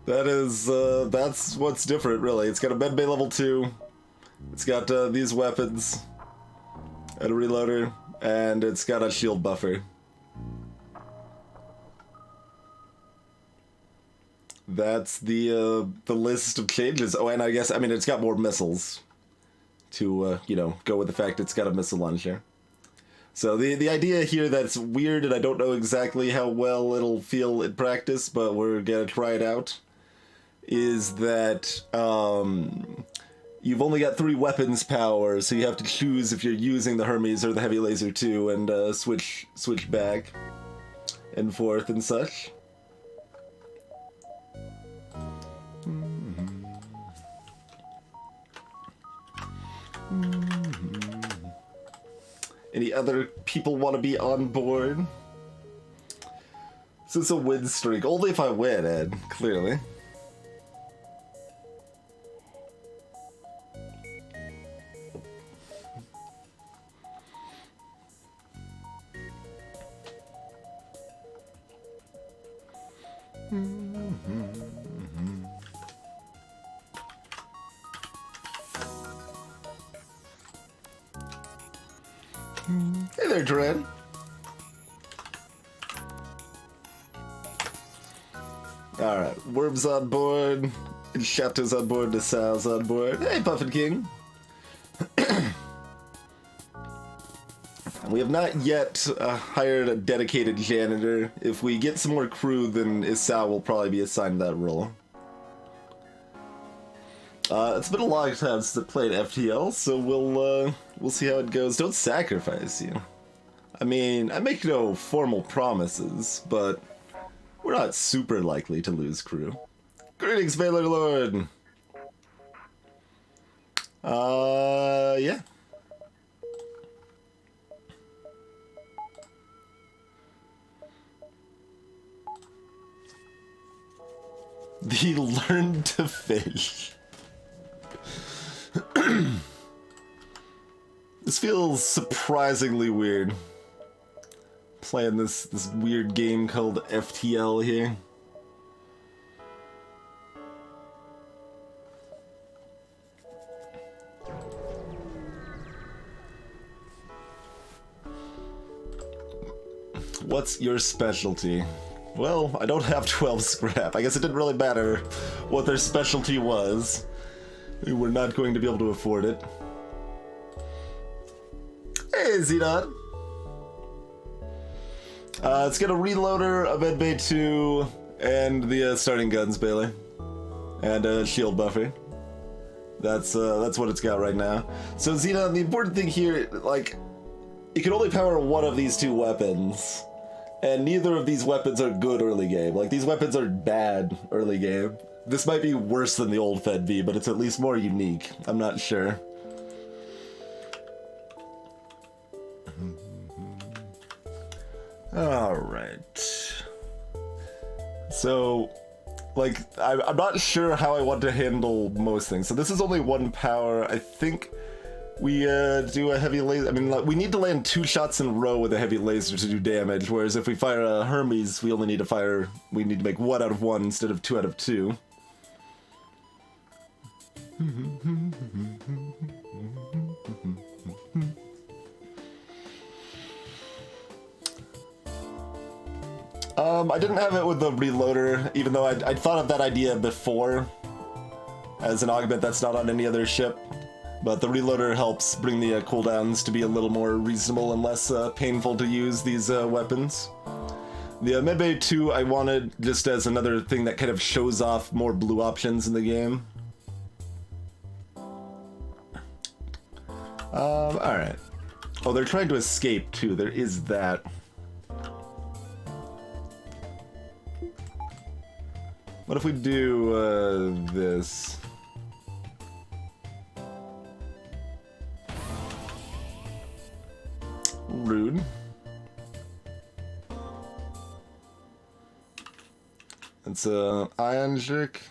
That is, that's what's different, really. It's got a medbay level 2. It's got these weapons and a reloader, and it's got a shield buffer. That's the list of changes. Oh, and I guess, I mean, it's got more missiles to, you know, go with the fact it's got a missile launcher. So the idea here that's weird, and I don't know exactly how well it'll feel in practice, but we're gonna try it out, is that you've only got 3 weapons power, so you have to choose if you're using the Hermes or the Heavy Laser 2 and switch back and forth and such. Any other people want to be on board? This is a win streak. Only if I win, Ed, clearly. Hey there, Dren. Alright, Worm's on board, Shatter's on board, Nassau's on board. Hey, Puffin King. We have not yet hired a dedicated janitor. If we get some more crew, then Isao will probably be assigned that role. It's been a long time since I played FTL, so we'll see how it goes. Don't sacrifice you. I mean, I make no formal promises, but we're not super likely to lose crew. Greetings, Baylor Lord! Yeah. The learn to fish. This feels surprisingly weird. Playing this weird game called FTL here. What's your specialty? Well, I don't have 12 scrap. I guess it didn't really matter what their specialty was. We were not going to be able to afford it. Hey, Xenon! It's got a reloader, a medbay 2, and the starting guns, Bailey. And a shield buffer. That's what it's got right now. So, Xenon, the important thing here, like, you can only power one of these 2 weapons. And neither of these weapons are good early game. Like, these weapons are bad early game. This might be worse than the old Fed V, but it's at least more unique. I'm not sure. Alright. So, like, I'm not sure how I want to handle most things. So this is only 1 power. I think we do a heavy laser. I mean, like, we need to land 2 shots in a row with a heavy laser to do damage, whereas if we fire a Hermes, we need to make 1 out of 1 instead of 2 out of 2. I didn't have it with the reloader, even though I'd thought of that idea before as an augment that's not on any other ship. But the reloader helps bring the cooldowns to be a little more reasonable and less painful to use these weapons. The medbay 2 I wanted just as another thing that kind of shows off more blue options in the game. Alright. Oh, they're trying to escape too, there is that. What if we do this? Rude. It's a ion trick.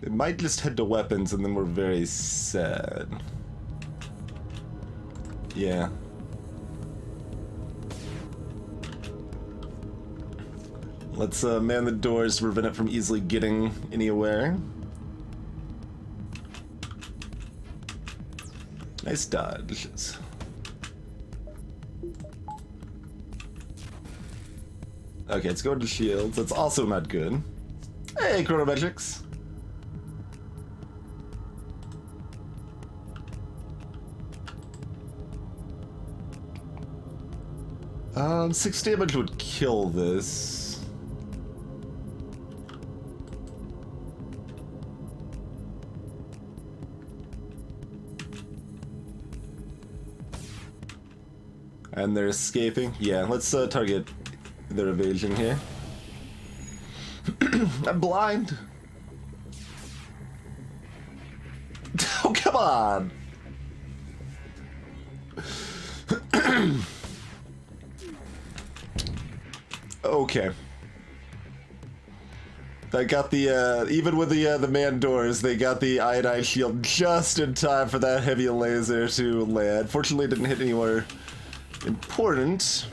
It might just head to weapons and then we're very sad. Yeah. Let's man the doors to prevent it from easily getting anywhere. Nice dodges. Okay, let's go to shields. That's also not good. Hey, chronometrics. 6 damage would kill this. And they're escaping. Yeah, let's target their evasion here. I'm blind. Oh, come on. Okay. They got the, even with the man doors, they got the iodine shield just in time for that heavy laser to land. Fortunately, it didn't hit anywhere important.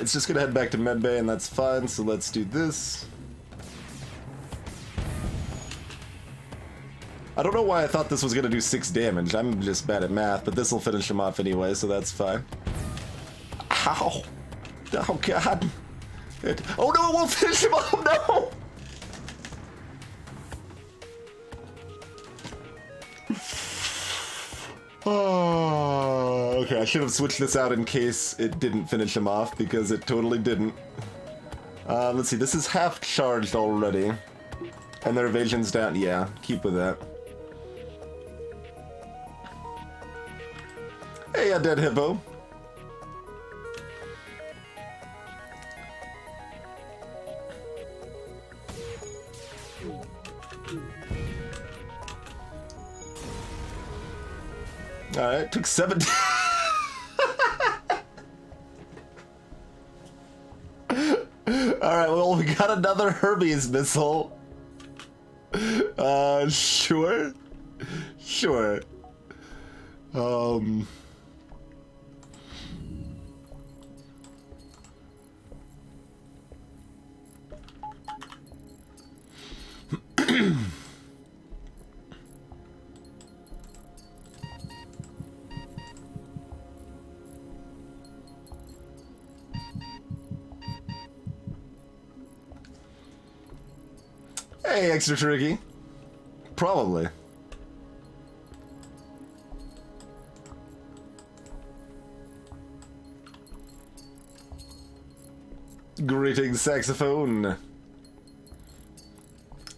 It's just gonna head back to medbay, and that's fine, so let's do this. I don't know why I thought this was gonna do 6 damage. I'm just bad at math, but this will finish him off anyway, so that's fine. Ow! Oh god! Oh no, it won't finish him off! No! Oh, okay, I should have switched this out in case it didn't finish him off, because it totally didn't. Let's see, this is half charged already. And their evasion's down. Yeah, keep with that. Hey, a dead hippo. Alright, took 7. Alright, well, we got another Hermes missile. Sure. Sure. Hey, extra tricky. Probably. Greetings, saxophone.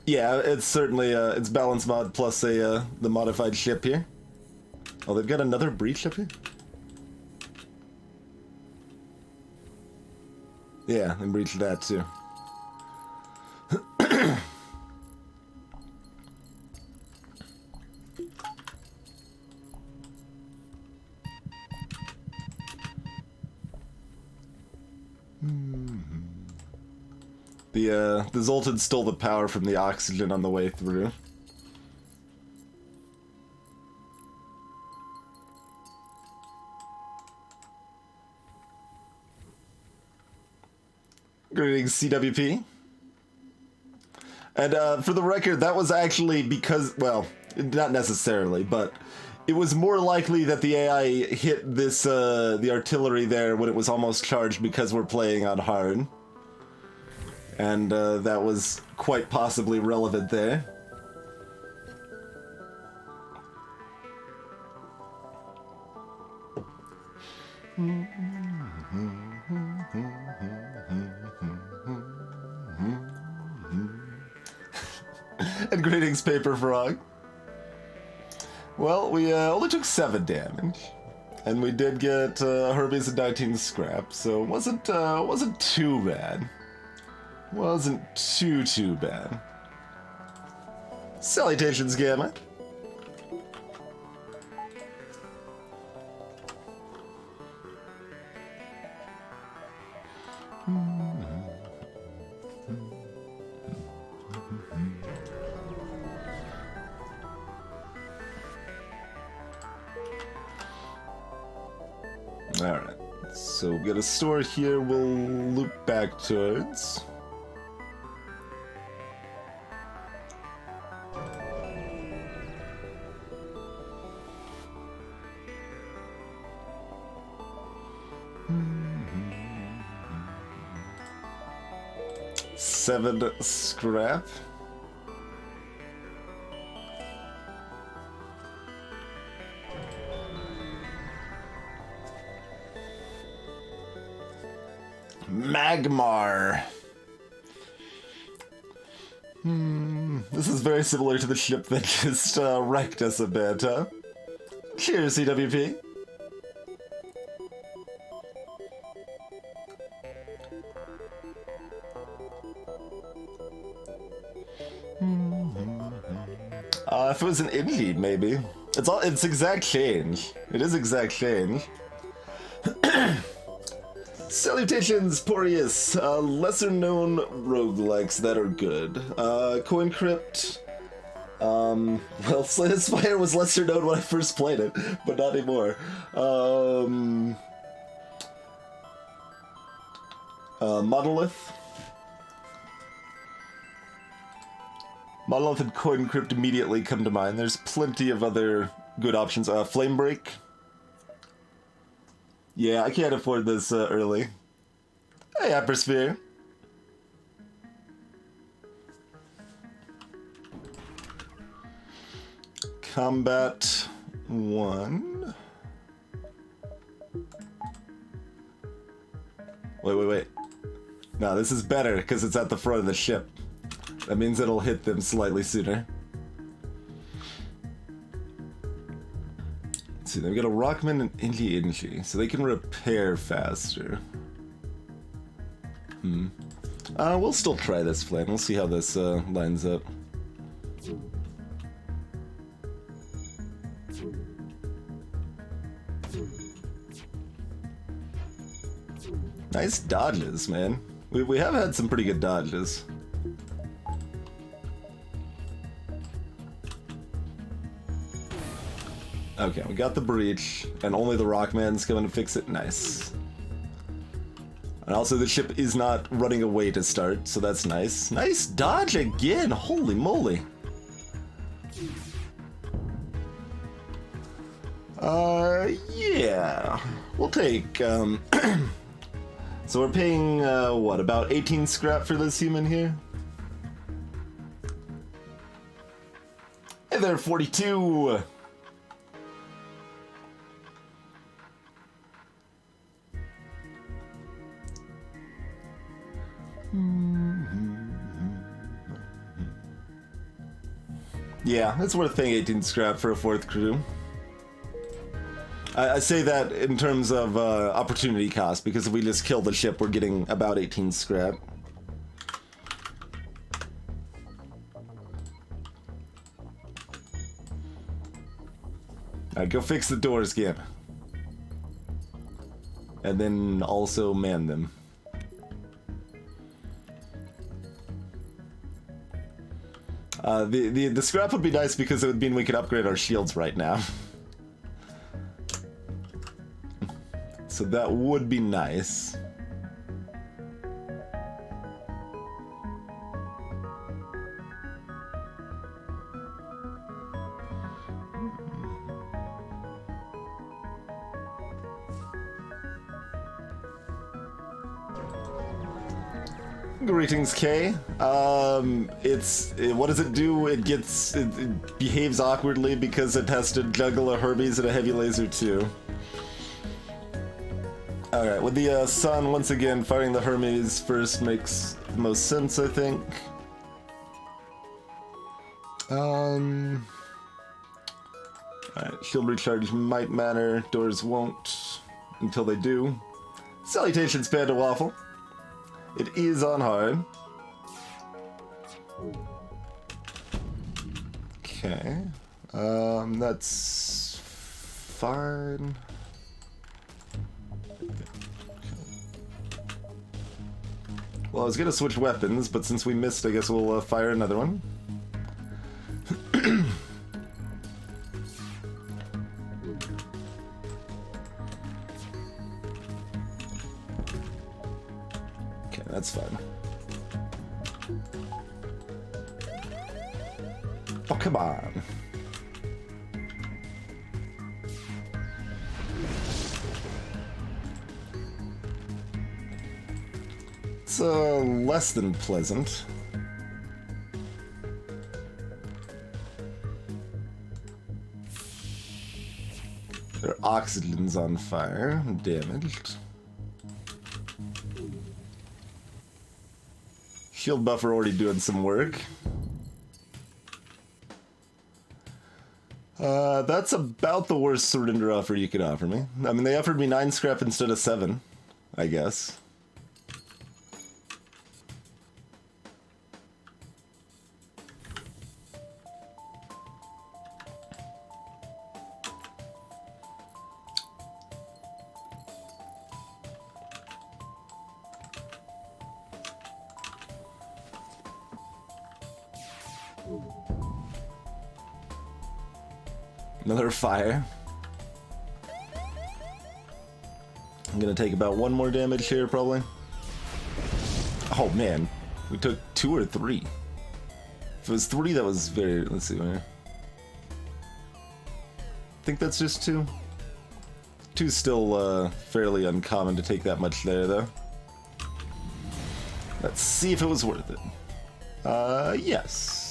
Yeah, it's certainly it's balance mod plus a the modified ship here. Oh, they've got another breach up here. Yeah, and breached that too. The Zoltan stole the power from the oxygen on the way through. Greetings, CWP. And for the record, that was actually because, well, not necessarily, but it was more likely that the AI hit this, the artillery there when it was almost charged because we're playing on hard. And that was quite possibly relevant there. And greetings, Paper Frog. Well, we only took 7 damage. And we did get Hermes and 19 scrap, so it wasn't too bad. Wasn't too bad. Salutations, Gamma. Alright. So we got a store here we'll loop back towards. Seven scrap. Magmar. This is very similar to the ship that just wrecked us a bit, huh? Cheers, CWP. If it was an indie, maybe. It's exact change. It is exact change. Salutations, Porius. Lesser known roguelikes that are good. Coin Crypt. Well, Slay Spire was lesser known when I first played it, but not anymore. Monolith. Monolith and Coin Crypt immediately come to mind. There's plenty of other good options. Flame Break. Yeah, I can't afford this early. Hey, Hypersphere. Combat 1. Wait. No, this is better because it's at the front of the ship. That means it'll hit them slightly sooner. Let's see, they've got a Rockman and Inji, so they can repair faster. We'll still try this plan. We'll see how this lines up. Nice dodges, man. We have had some pretty good dodges. Okay, we got the breach, and only the Rockman's coming to fix it. Nice. And also, the ship is not running away to start, so that's nice. Nice dodge again! Holy moly! Yeah. We'll take, So we're paying, what, about 18 scrap for this human here? Hey there, 42! Yeah, it's worth paying 18 scrap for a 4th crew. I say that in terms of opportunity cost, because if we just kill the ship, we're getting about 18 scrap. Alright, go fix the doors, Gimp. And then also man them. The scrap would be nice because it would mean we could upgrade our shields right now. So that would be nice. Greetings, Kay. What does it do? It behaves awkwardly because it has to juggle a Hermes and a heavy laser too. Alright, with the sun once again, firing the Hermes first makes the most sense, I think. Alright, shield recharge might matter, doors won't until they do. Salutations, Panda Waffle. It is on hard. Okay. That's fine. Well, I was gonna switch weapons, but since we missed, I guess we'll fire another one. That's fine. Oh, come on. It's less than pleasant. Their oxygen's on fire, damaged. Shield buffer already doing some work. That's about the worst surrender offer you could offer me. I mean, they offered me 9 scrap instead of 7, I guess. Another fire. I'm gonna take about 1 more damage here, probably. Oh man, we took 2 or 3. If it was 3, that was very. Let's see where. I think that's just 2. 2's still fairly uncommon to take that much there, though. Let's see if it was worth it. Yes.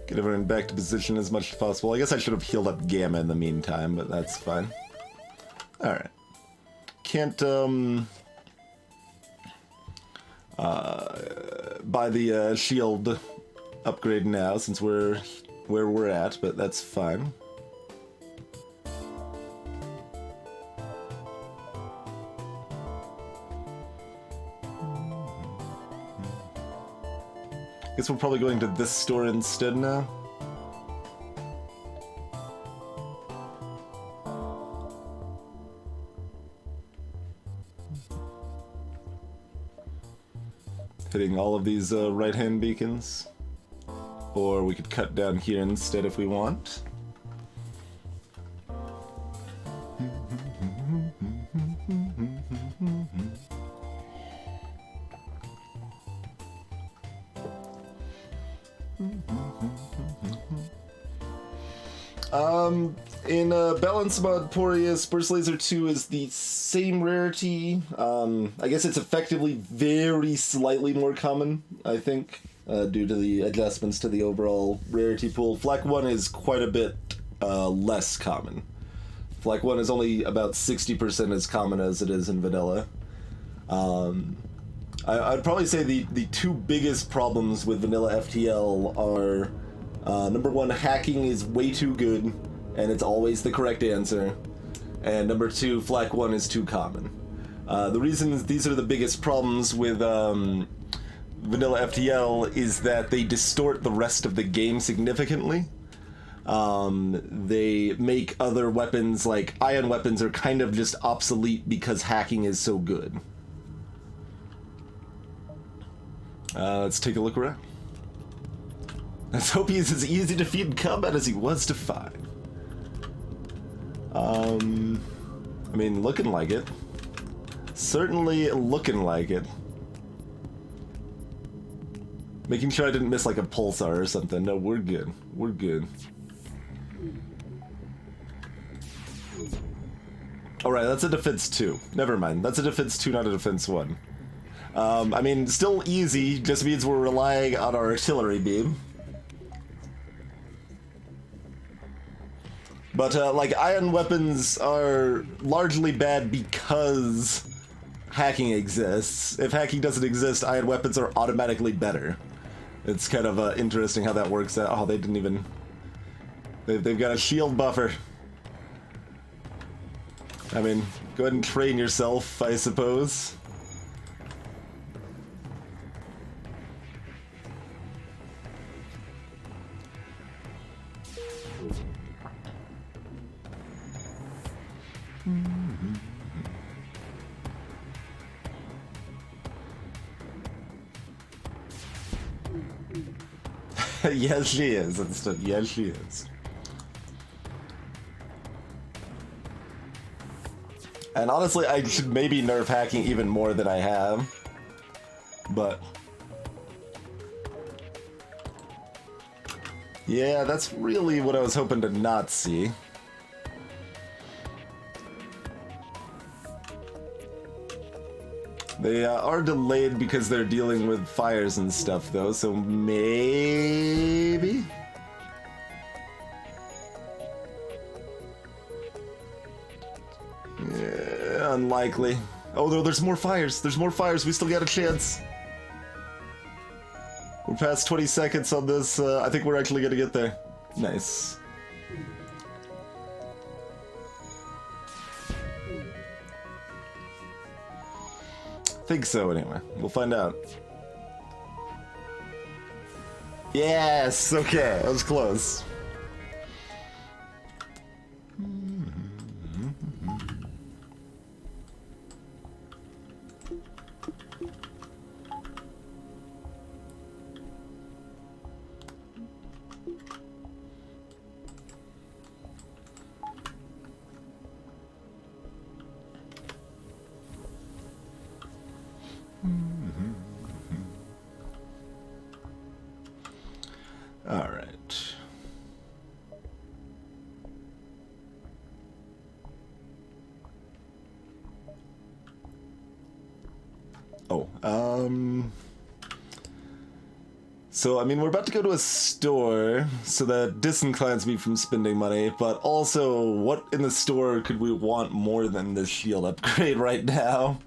Get everyone back to position as much as possible. I guess I should have healed up Gamma in the meantime, but that's fine. Alright. Can't, buy the, shield upgrade now, since we're where we're at, but that's fine. Guess we're probably going to this store instead now. Hitting all of these right-hand beacons. Or we could cut down here instead if we want. In Balance Mod Poreus, Burst Laser 2 is the same rarity. I guess it's effectively very slightly more common, I think, due to the adjustments to the overall rarity pool. Flak 1 is quite a bit less common. Flak 1 is only about 60% as common as it is in vanilla. I'd probably say the 2 biggest problems with vanilla FTL are number 1, hacking is way too good, and it's always the correct answer. And number 2, Flak 1 is too common. The reasons these are the biggest problems with vanilla FTL is that they distort the rest of the game significantly. They make other weapons, like ion weapons, are kind of just obsolete because hacking is so good. Let's take a look around. Let's hope he's as easy to defeat in combat as he was to fight. I mean, looking like it. Certainly looking like it. Making sure I didn't miss like a pulsar or something. No, we're good. We're good. Alright, that's a defense 2. Never mind. That's a defense 2, not a defense 1. I mean, still easy, just means we're relying on our artillery beam. But, like, ion weapons are largely bad because hacking exists. If hacking doesn't exist, ion weapons are automatically better. It's kind of interesting how that works out. Oh, they didn't even... They've got a shield buffer. I mean, go ahead and train yourself, I suppose. Yes, she is. Instead, yes, she is. And honestly, I should maybe nerf hacking even more than I have. But yeah, that's really what I was hoping to not see. They are delayed because they're dealing with fires and stuff, though, so maybe? Yeah, unlikely. Oh, no, there's more fires. There's more fires. We still got a chance. We're past 20 seconds on this. I think we're actually gonna get there. Nice. Think so, anyway. We'll find out. Yes! Okay, that was close. All right. Oh, so, I mean, we're about to go to a store so that disinclines me from spending money, but also, what in the store could we want more than this shield upgrade right now?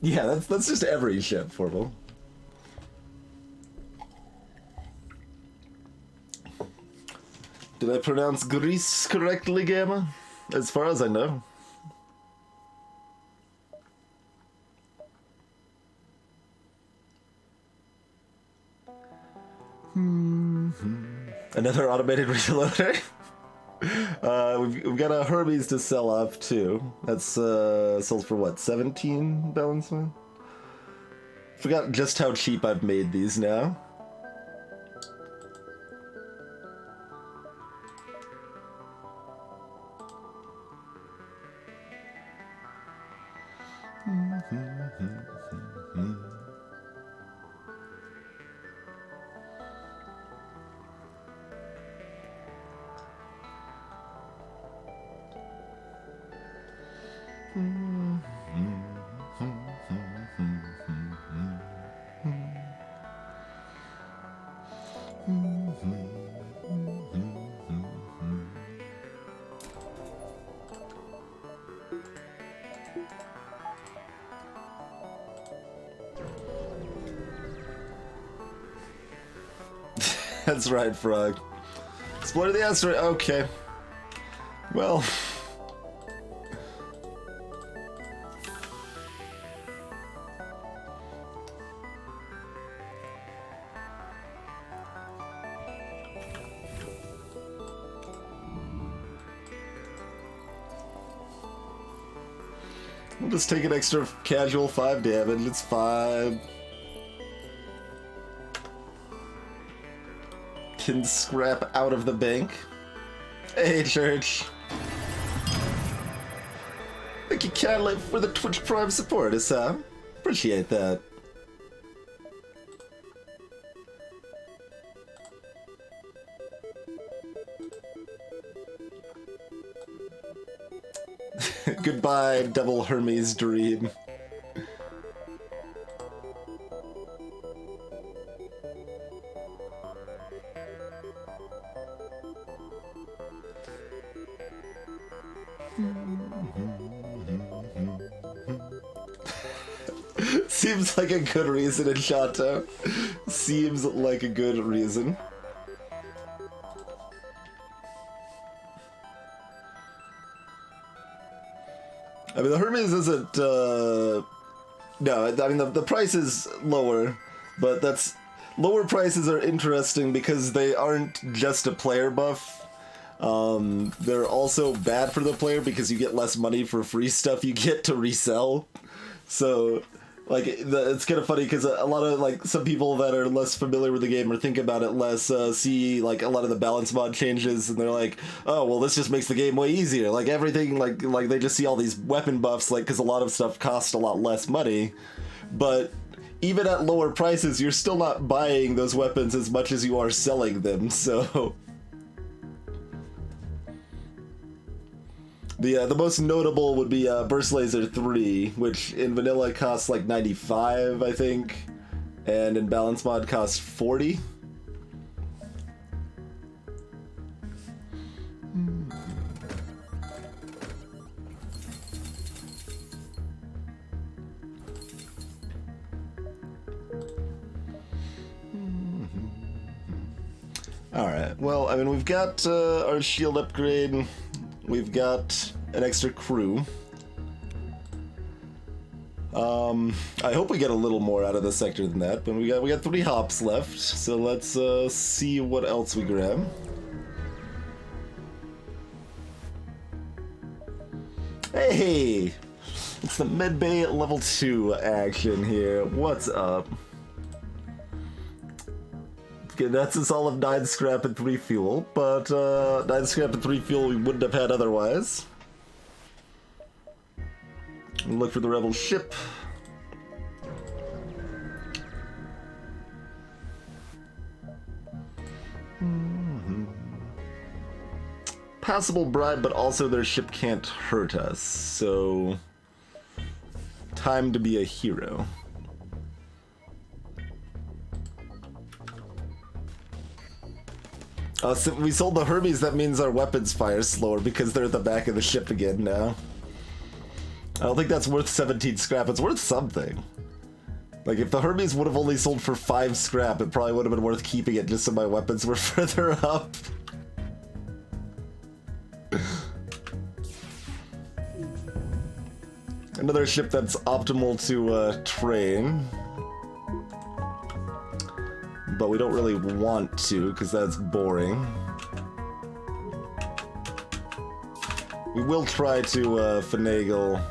Yeah, that's just every ship, Formal. Did I pronounce Greece correctly, Gamma? As far as I know. Another automated reloader? We've got a Hermes to sell off too. That's sells for what, 17 balance man? Forgot just how cheap I've made these now. That's right, Frog. Explore the asteroid. Okay. Well. We'll just take an extra casual 5 damage. It's 5. Can scrap out of the bank. Hey, Church. Thank you, Cadillac, for the Twitch Prime support, Sam. Appreciate that. Goodbye, Double Hermes Dream. Seems like a good reason in Shato. Seems like a good reason. I mean, the Hermes isn't, no, I mean, the price is lower, but that's lower prices are interesting because they aren't just a player buff. They're also bad for the player because you get less money for free stuff you get to resell. So, like, it's kind of funny because a lot of, like, some people that are less familiar with the game or think about it less see, like, a lot of the balance mod changes, and they're like, oh, well, this just makes the game way easier. Like, everything, like they just see all these weapon buffs, like, because a lot of stuff costs a lot less money. But even at lower prices, you're still not buying those weapons as much as you are selling them, so... The most notable would be Burst Laser 3, which in vanilla costs like 95, I think, and in balance mod costs 40. Alright, well, I mean, we've got our shield upgrade, we've got an extra crew. I hope we get a little more out of this sector than that, but we got 3 hops left, so let's see what else we grab. Hey! It's the Medbay level 2 action here. What's up? Okay, that's us all of 9 scrap and 3 fuel, but 9 scrap and 3 fuel we wouldn't have had otherwise. Look for the rebel ship. Passable bribe, but also their ship can't hurt us, so... time to be a hero. So we sold the Hermes, that means our weapons fire slower because they're at the back of the ship again now. I don't think that's worth 17 scrap, it's worth something. Like, if the Hermes would have only sold for 5 scrap, it probably would have been worth keeping it just so my weapons were further up. Another ship that's optimal to train. But we don't really want to, because that's boring. We will try to finagle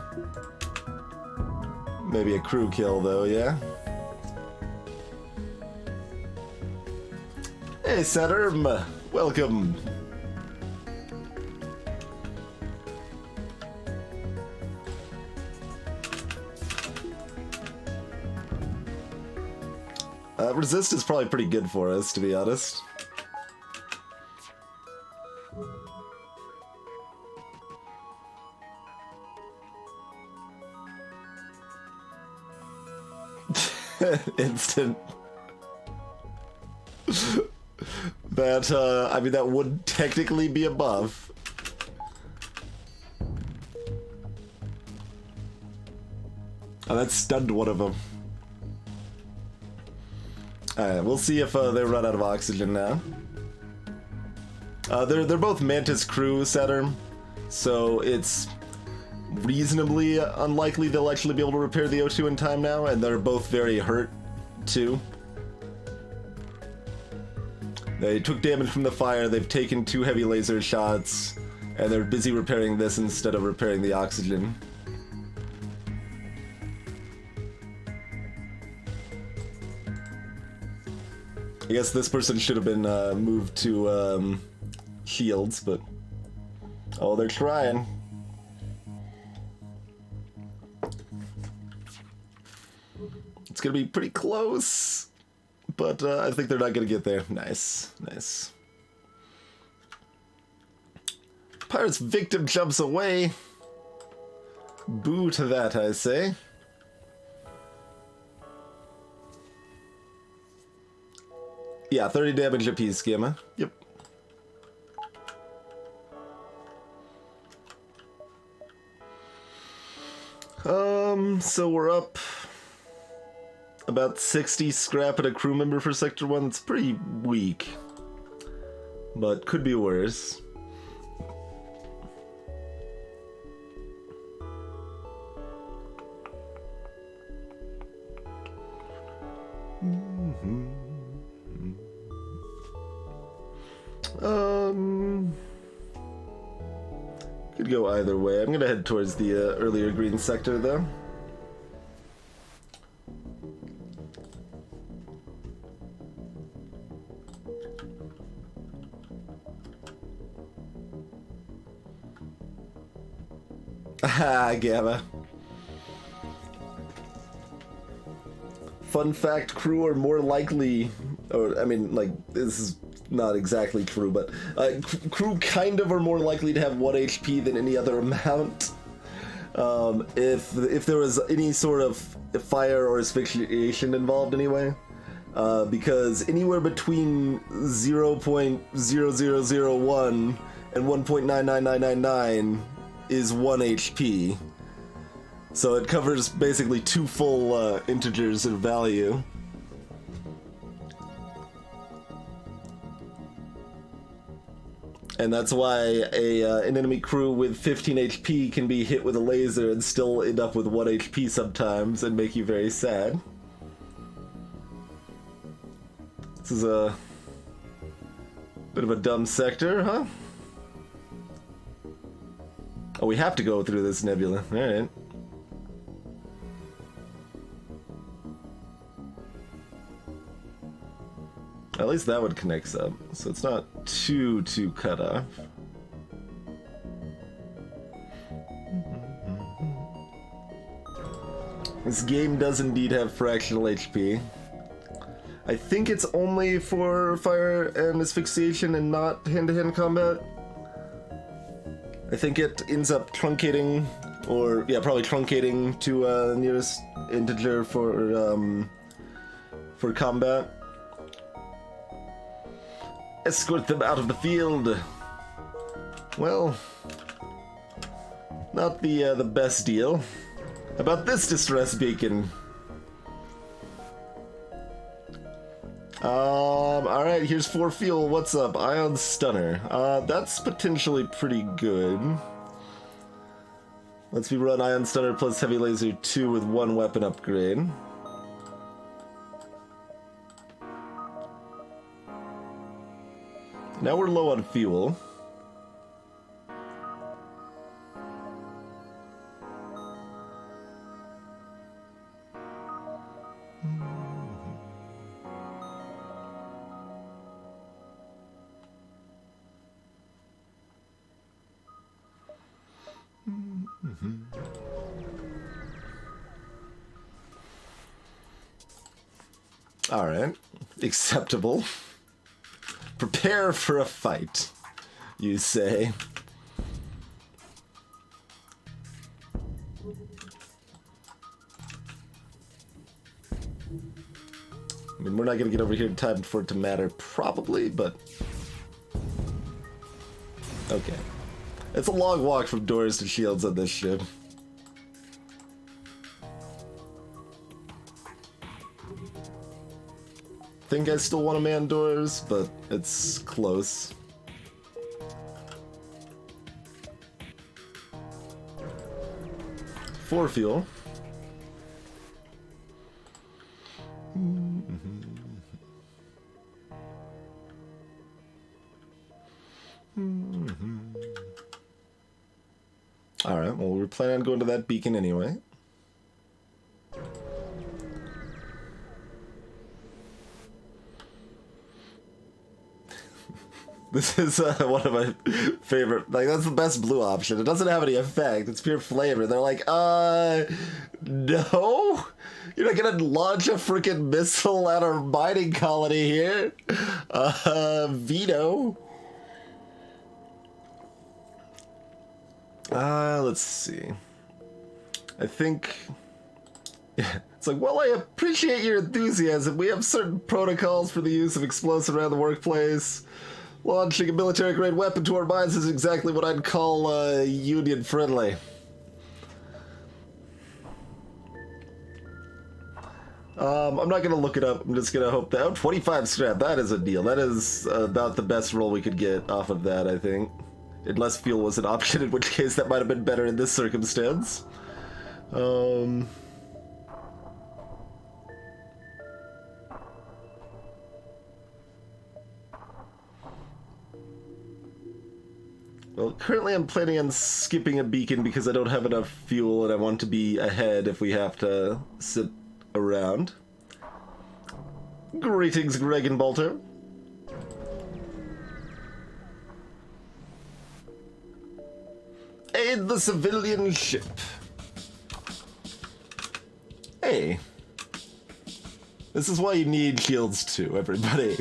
maybe a crew kill, though, yeah? Hey, Saturn! Welcome! Resist is probably pretty good for us, to be honest. Instant. That, I mean, that would technically be a buff. Oh, that stunned one of them. Alright, we'll see if they run out of oxygen now. They're both Mantis crew, Saturn, so it's reasonably unlikely they'll actually be able to repair the O2 in time now, and they're both very hurt, too. They took damage from the fire, they've taken 2 heavy laser shots, and they're busy repairing this instead of repairing the oxygen. I guess this person should have been moved to shields, but... oh, they're trying. It's gonna be pretty close, but I think they're not gonna get there. Nice, nice. Pirate's victim jumps away. Boo to that, I say. Yeah, 30 damage apiece, Gamma. Yep. So we're up about 60 scrap and a crew member for Sector 1. It's pretty weak, but could be worse. Could go either way. I'm gonna head towards the earlier green sector, though. Ah, Gamma. Fun fact, crew are more likely, or I mean, like, this is not exactly true, but crew kind of are more likely to have 1 HP than any other amount. If there was any sort of fire or asphyxiation involved anyway. Because anywhere between 0.0001 and 1.99999 is 1 HP. So it covers basically 2 full integers of value. And that's why an enemy crew with 15 HP can be hit with a laser and still end up with 1 HP sometimes and make you very sad. This is a bit of a dumb sector, huh? Oh, we have to go through this nebula. Alright. At least that one connects up, so it's not too cut off. This game does indeed have fractional HP. I think it's only for fire and asphyxiation and not hand-to-hand combat. I think it ends up truncating, or yeah, probably truncating to nearest integer for combat. Escort them out of the field. Well, not the best deal. How about this distress beacon? Alright, here's 4 fuel. What's up? Ion Stunner. That's potentially pretty good. Lets me run Ion Stunner plus Heavy Laser 2 with 1 weapon upgrade. Now we're low on fuel. All right, acceptable. Prepare for a fight, you say. I mean, we're not gonna get over here in time for it to matter, probably, but okay. It's a long walk from doors to shields on this ship. I think I still want to man doors, but it's close. For fuel. Alright, well, we were planning on going to that beacon anyway. This is one of my favorite, like, that's the best blue option. It doesn't have any effect, it's pure flavor. They're like, no? You're not gonna launch a freaking missile at our mining colony here? Veto. Let's see. I think... Yeah. It's like, well, I appreciate your enthusiasm. We have certain protocols for the use of explosives around the workplace. Launching a military-grade weapon to our mines is exactly what I'd call, union-friendly. I'm not gonna look it up. I'm just gonna hope that... Oh, 25 scrap. That is a deal. That is about the best roll we could get off of that, I think. Unless fuel was an option, in which case that might have been better in this circumstance. Well, currently I'm planning on skipping a beacon because I don't have enough fuel and I want to be ahead if we have to sit around. Greetings, Greg and Balter. Aid the civilian ship. Hey. This is why you need shields too, everybody.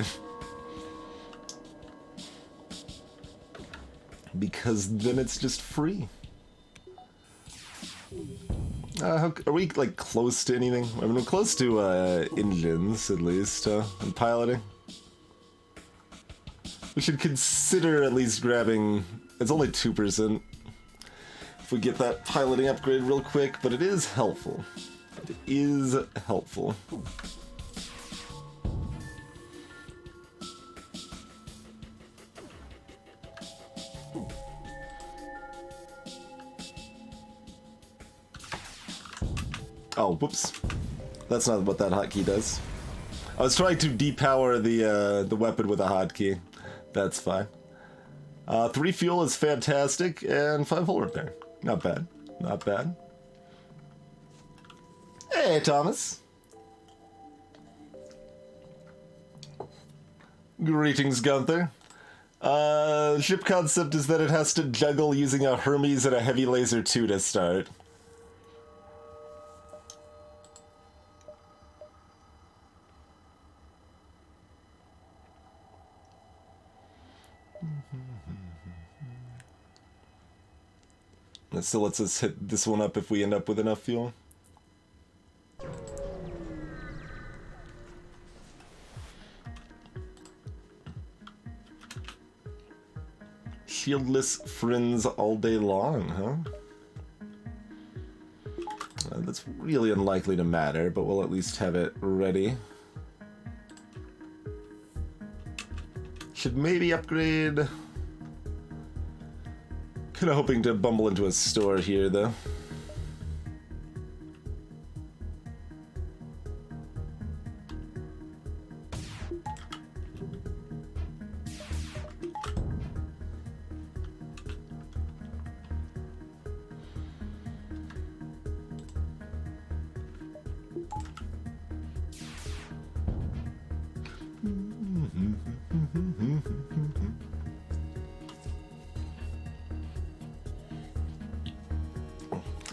Because then it's just free. Are we, like, close to anything? I mean, we're close to, engines, at least, and piloting. We should consider at least grabbing... It's only 2%. If we get that piloting upgrade real quick, but it is helpful. It is helpful. Oh, whoops. That's not what that hotkey does. I was trying to depower the weapon with a hotkey. That's fine. 3 fuel is fantastic, and 5 hull repair. Not bad. Not bad. Hey, Thomas. Greetings, Gunther. Ship concept is that it has to juggle using a Hermes and a heavy laser 2 to start. That still lets us hit this one up if we end up with enough fuel. Shieldless friends all day long, huh? That's really unlikely to matter, but we'll at least have it ready. Should maybe upgrade... Kinda hoping to bumble into a store here, though.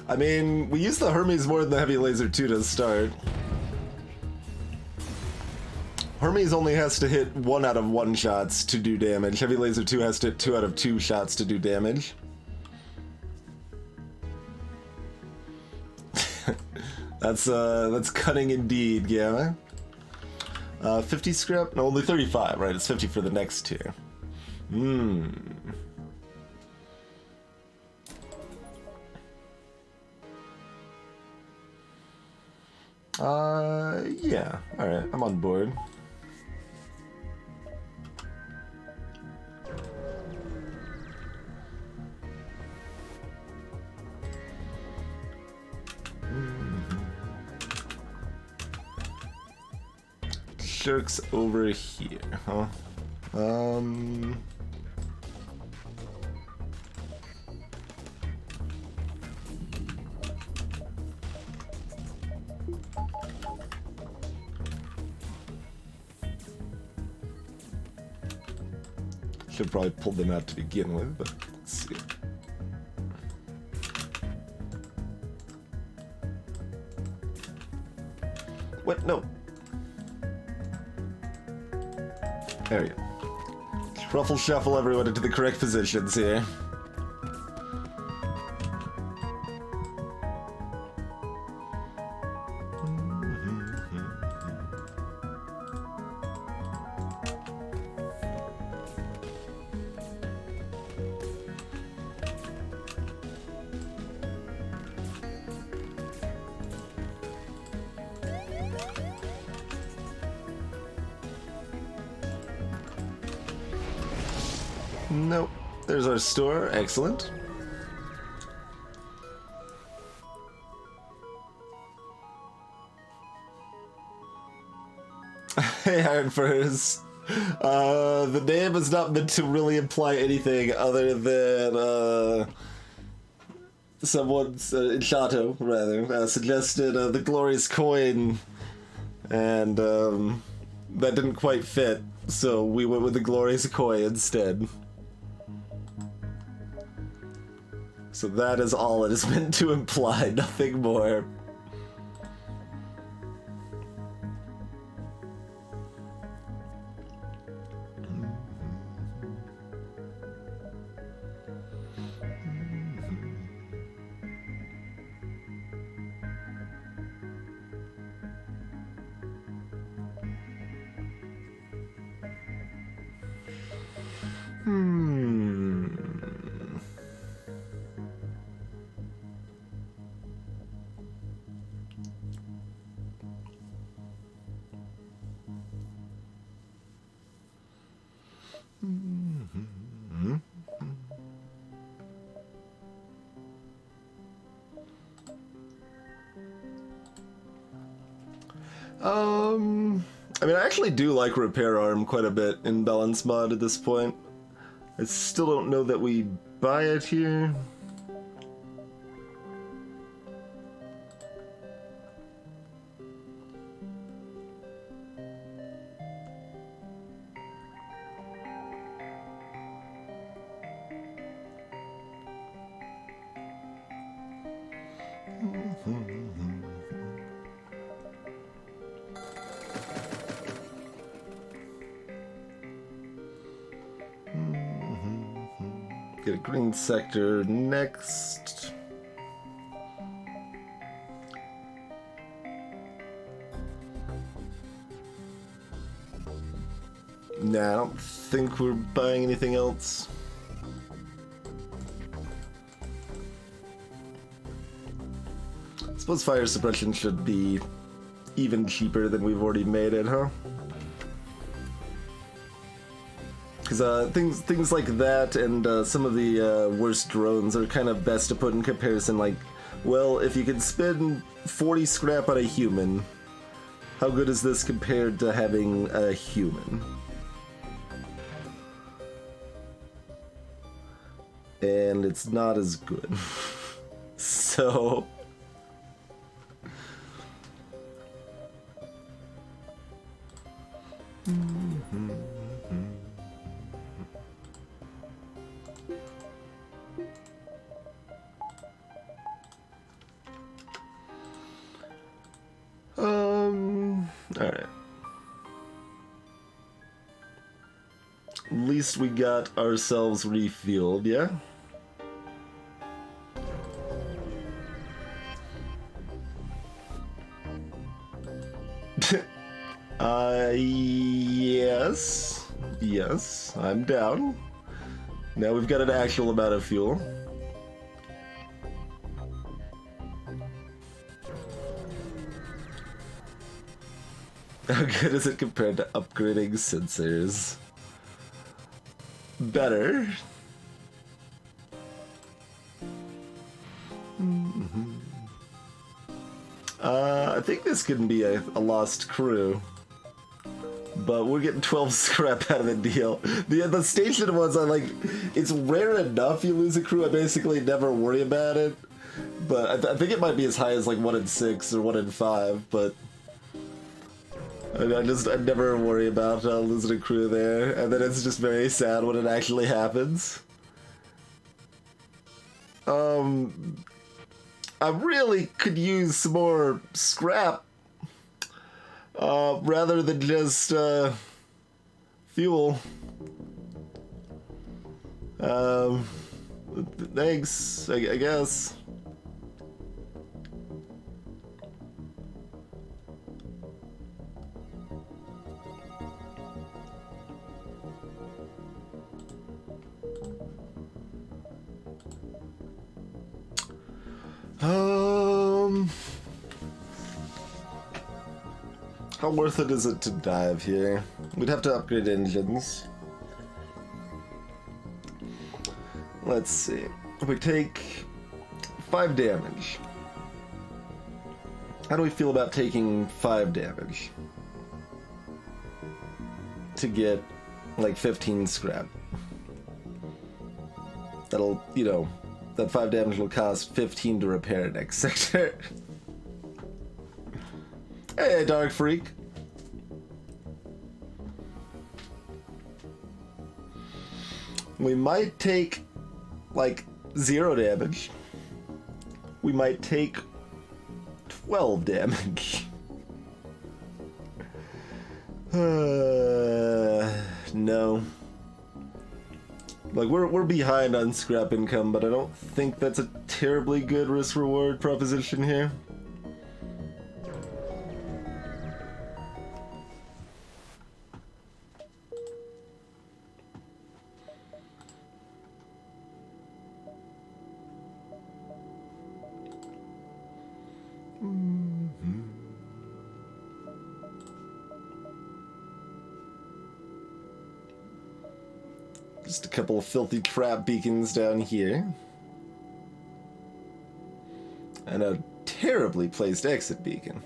I mean, we use the Hermes more than the Heavy Laser 2 to start. Hermes only has to hit 1 out of 1 shots to do damage. Heavy Laser 2 has to hit 2 out of 2 shots to do damage. That's cunning indeed, Gamma. 50 scrap? No, only 35, right? It's 50 for the next tier. Yeah. Alright, I'm on board. Shirks over here, huh? Should probably pull them out to begin with, but let's see. What? No. There you go. Truffle shuffle everyone into the correct positions here. Nope. There's our store. Excellent. Hey, Iron Furs. The name is not meant to really imply anything other than, someone, Chato, rather, suggested the glorious coin, and that didn't quite fit, so we went with the glorious coin instead. So that is all it is meant to imply, nothing more. I mean, I actually do like Repair Arm quite a bit in Balance Mod at this point. I still don't know that we buy it here. Get a green sector next. Nah, I don't think we're buying anything else. I suppose fire suppression should be even cheaper than we've already made it, huh? Because things like that and some of the worst drones are kind of best to put in comparison. Like, well, if you could spend 40 scrap on a human, how good is this compared to having a human? And it's not as good. So... Alright. At least we got ourselves refueled, yeah? Yes. Yes, I'm down. Now we've got an actual amount of fuel. How good is it compared to upgrading sensors? Better. I think this could be a lost crew. But we're getting 12 scrap out of the deal. The station ones are like, it's rare enough you lose a crew, I basically never worry about it. But I think it might be as high as like 1 in 6 or 1 in 5, but... I never worry about losing a crew there, and then it's just very sad when it actually happens. I really could use some more scrap, rather than just, fuel. Thanks, I guess. How worth it is it to dive here? We'd have to upgrade engines. Let's see. We take 5 damage. How do we feel about taking 5 damage? to get like 15 scrap. That'll, you know, that 5 damage will cost 15 to repair next sector. Hey, Dark Freak. We might take, like, 0 damage. We might take 12 damage. No. Like, we're behind on scrap income, but I don't think that's a terribly good risk-reward proposition here. Just a couple of filthy trap beacons down here. And a terribly placed exit beacon.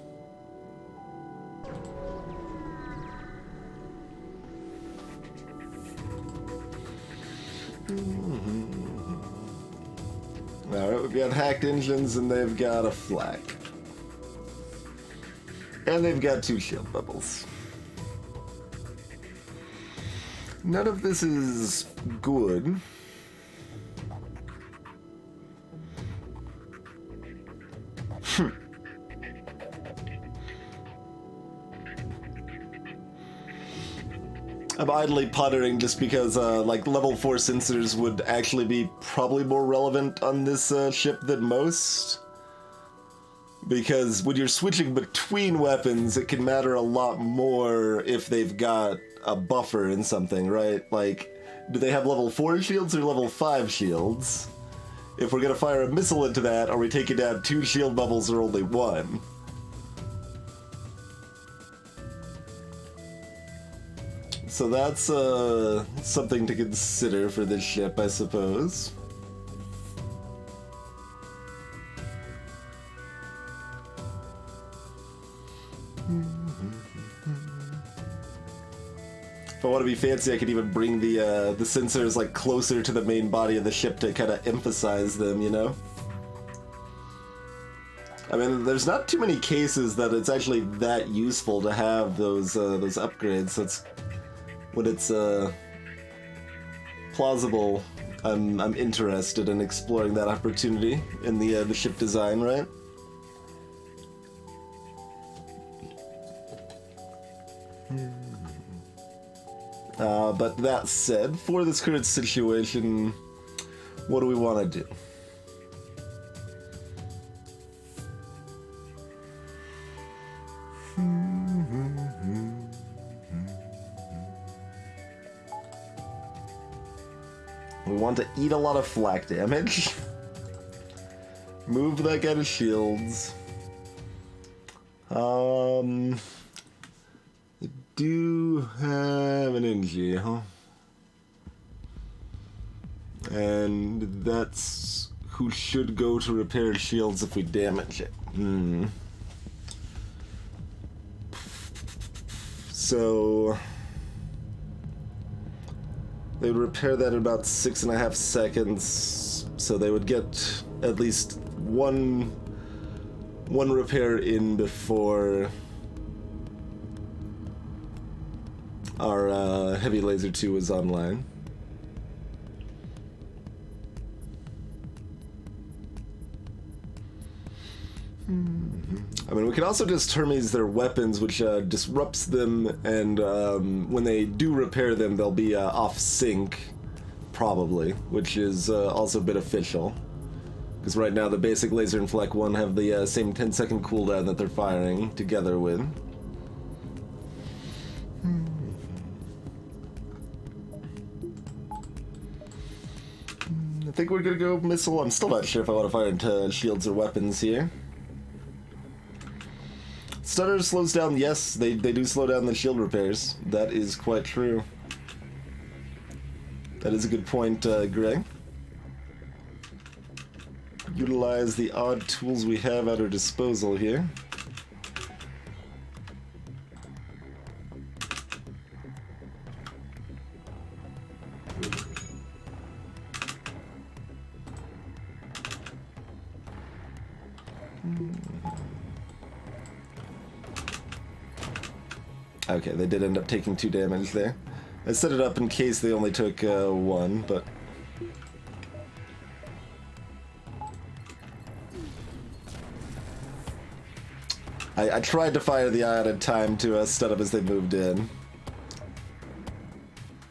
Alright, we've got hacked engines and they've got a flag. And they've got 2 shield bubbles. None of this is good. I'm idly puttering just because, like, level 4 sensors would actually be probably more relevant on this ship than most. Because when you're switching between weapons, it can matter a lot more if they've got a buffer in something, right? Like, do they have level 4 shields or level 5 shields? If we're gonna fire a missile into that, are we taking down 2 shield bubbles or only 1? So that's something to consider for this ship, I suppose. If I want to be fancy, I could even bring the sensors like closer to the main body of the ship to kind of emphasize them, you know? I mean, there's not too many cases that it's actually that useful to have those upgrades. That's when it's plausible. I'm interested in exploring that opportunity in the ship design, right? But that said, for this current situation, what do we want to do? We want to eat a lot of flak damage. Move that guy to shields. Do have an NG, huh? And that's who should go to repair shields if we damage it. So they would repair that in about 6.5 seconds, so they would get at least one repair in before our heavy laser 2 is online. I mean, we can also just Hermes their weapons, which disrupts them, and when they do repair them, they'll be off sync, probably, which is also beneficial. Because right now, the basic laser and Flak 1 have the same 10-second cooldown that they're firing together with. I think we're gonna go missile. I'm still not sure if I want to fire into shields or weapons here. Stutter slows down. Yes, they do slow down the shield repairs. That is quite true. That is a good point, Greg. Utilize the odd tools we have at our disposal here. Okay, they did end up taking 2 damage there. I set it up in case they only took 1, but... I tried to fire the ion in time to stun them as they moved in.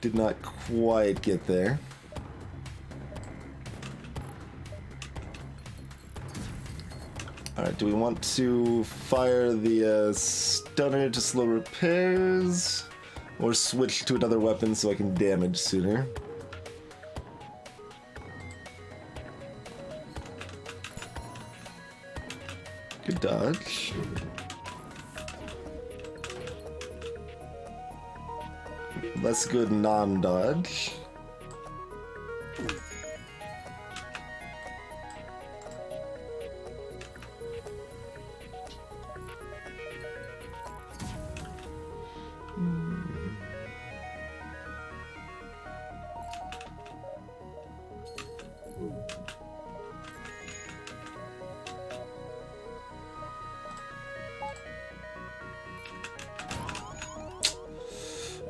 Did not quite get there. Alright, do we want to fire the stunner to slow repairs? Or switch to another weapon so I can damage sooner? Good dodge. Less good non-dodge.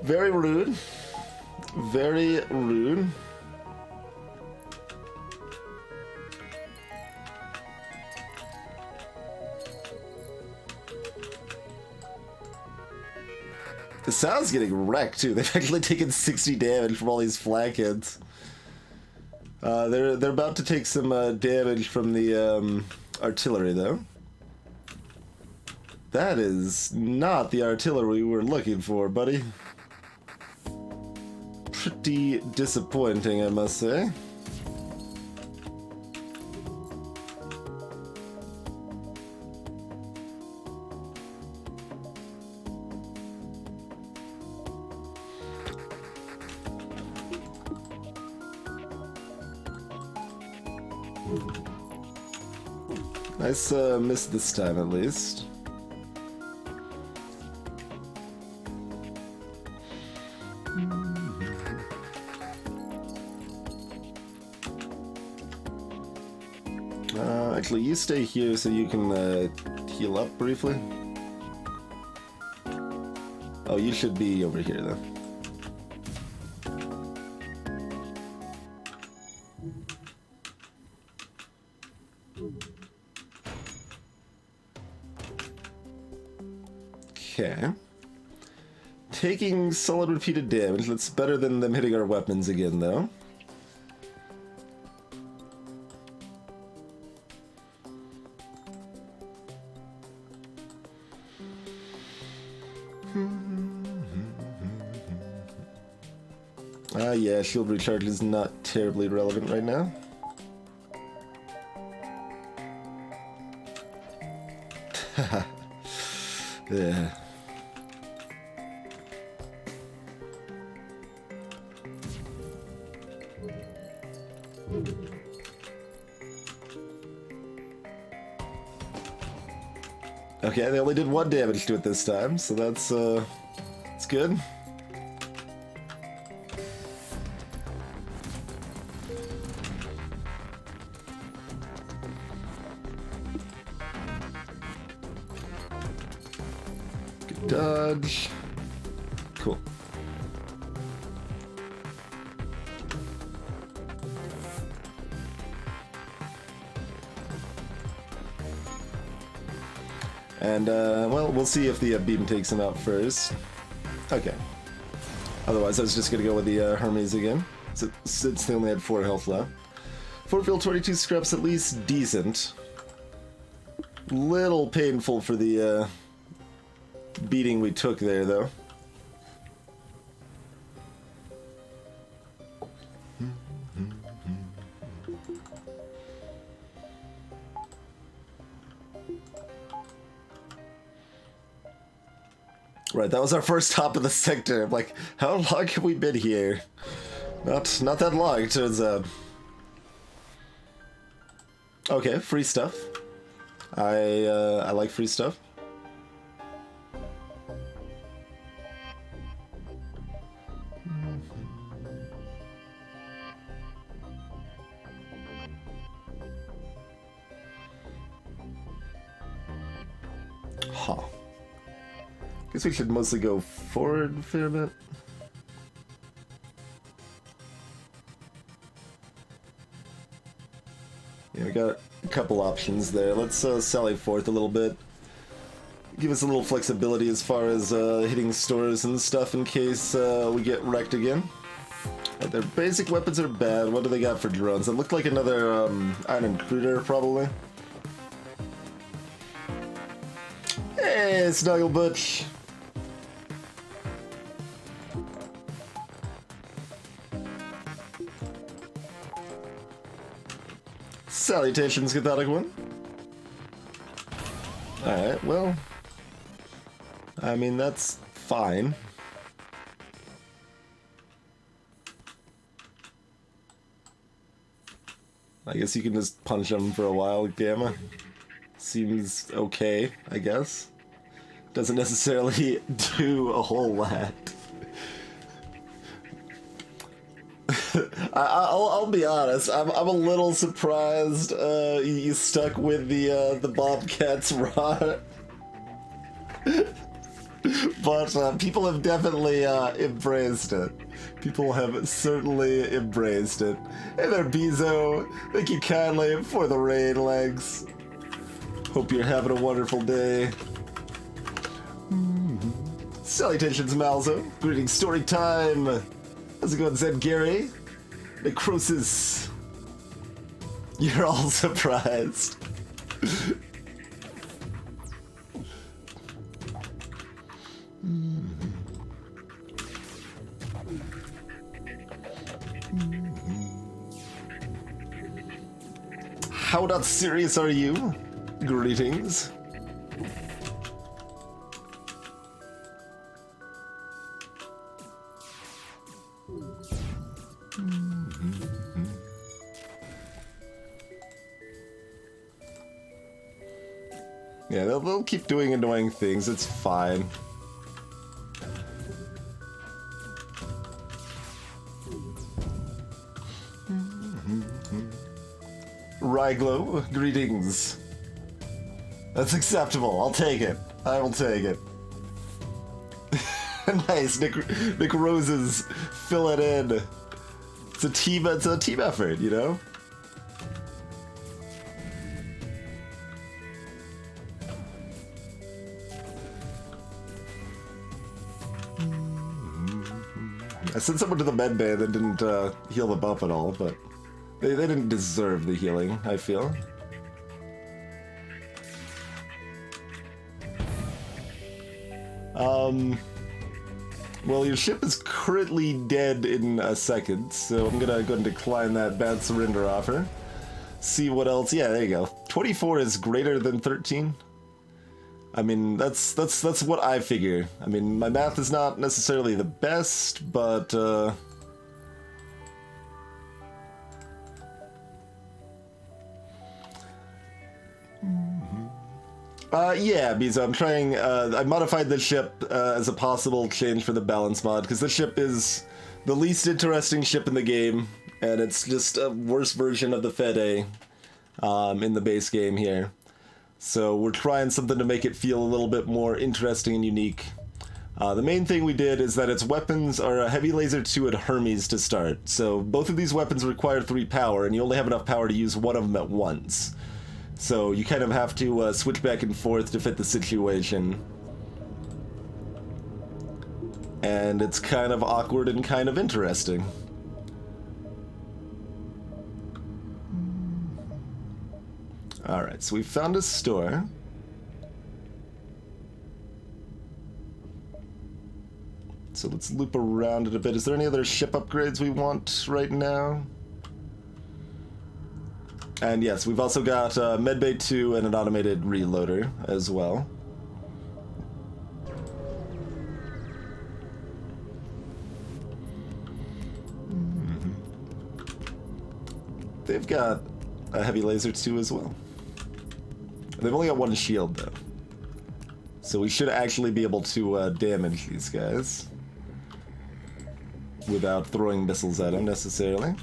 Very rude. Very rude. The Sal's getting wrecked too. They've actually taken 60 damage from all these flank hits. They're about to take some damage from the artillery though. That is not the artillery we were looking for, buddy. Pretty disappointing, I must say. Nice miss this time, at least. Actually, you stay here so you can heal up briefly. Oh, you should be over here, though. Okay. Taking solid repeated damage. That's better than them hitting our weapons again, though. Yeah, shield recharge is not terribly relevant right now. Yeah. Okay, they only did 1 damage to it this time, so that's good. Good dodge. Cool. And, well, we'll see if the beam takes him out first. Okay. Otherwise, I was just gonna go with the Hermes again, since they only had 4 health left. Fort Field 22 scraps, at least decent. Little painful for the beating we took there, though. Right, that was our first top of the sector. I'm like, how long have we been here? Not that long, it turns out. Okay, free stuff. I like free stuff. Guess we should mostly go forward a fair bit. Yeah, we got a couple options there. Let's sally forth a little bit. Give us a little flexibility as far as hitting stores and stuff in case we get wrecked again. Their basic weapons are bad. What do they got for drones? It looked like another iron intruder, probably. Hey, Snugglebutch! Salutations, Catholic One. Alright, well... I mean, that's fine. I guess you can just punch them for a while, Gamma. Seems okay, I guess. Doesn't necessarily do a whole lot. I'll be honest. I'm a little surprised you stuck with the Bobcat's rod. But people have definitely embraced it. People have certainly embraced it. Hey there, Bezo. Thank you kindly for the raid, legs. Hope you're having a wonderful day. Salutations, Malzo. Greetings, story time. How's it going, Zed Gary? Necrosis. You're all surprised. How not serious are you? Greetings. Yeah, they'll keep doing annoying things, it's fine. Ryglow, greetings. That's acceptable, I'll take it. I will take it. Nice, Nick Roses, fill it in. It's a team effort, you know? I sent someone to the med bay that didn't heal them up at all, but they didn't deserve the healing, I feel. Well, your ship is currently dead in a second, so I'm gonna go and decline that bad surrender offer. See what else. Yeah, there you go. 24 is greater than 13. I mean, that's what I figure. I mean, my math is not necessarily the best, but yeah, Biza, I'm trying, I modified the ship as a possible change for the balance mod, because the ship is the least interesting ship in the game, and it's just a worse version of the Fede in the base game here. So we're trying something to make it feel a little bit more interesting and unique. The main thing we did is that its weapons are a Heavy Laser 2 and Hermes to start. So both of these weapons require 3 power, and you only have enough power to use one of them at once. So you kind of have to switch back and forth to fit the situation. And it's kind of awkward and kind of interesting. Alright, so we found a store. So let's loop around it a bit. Is there any other ship upgrades we want right now? And yes, we've also got Medbay 2 and an automated reloader as well. They've got a Heavy Laser 2 as well. They've only got one shield, though. So we should actually be able to damage these guys without throwing missiles at them, necessarily.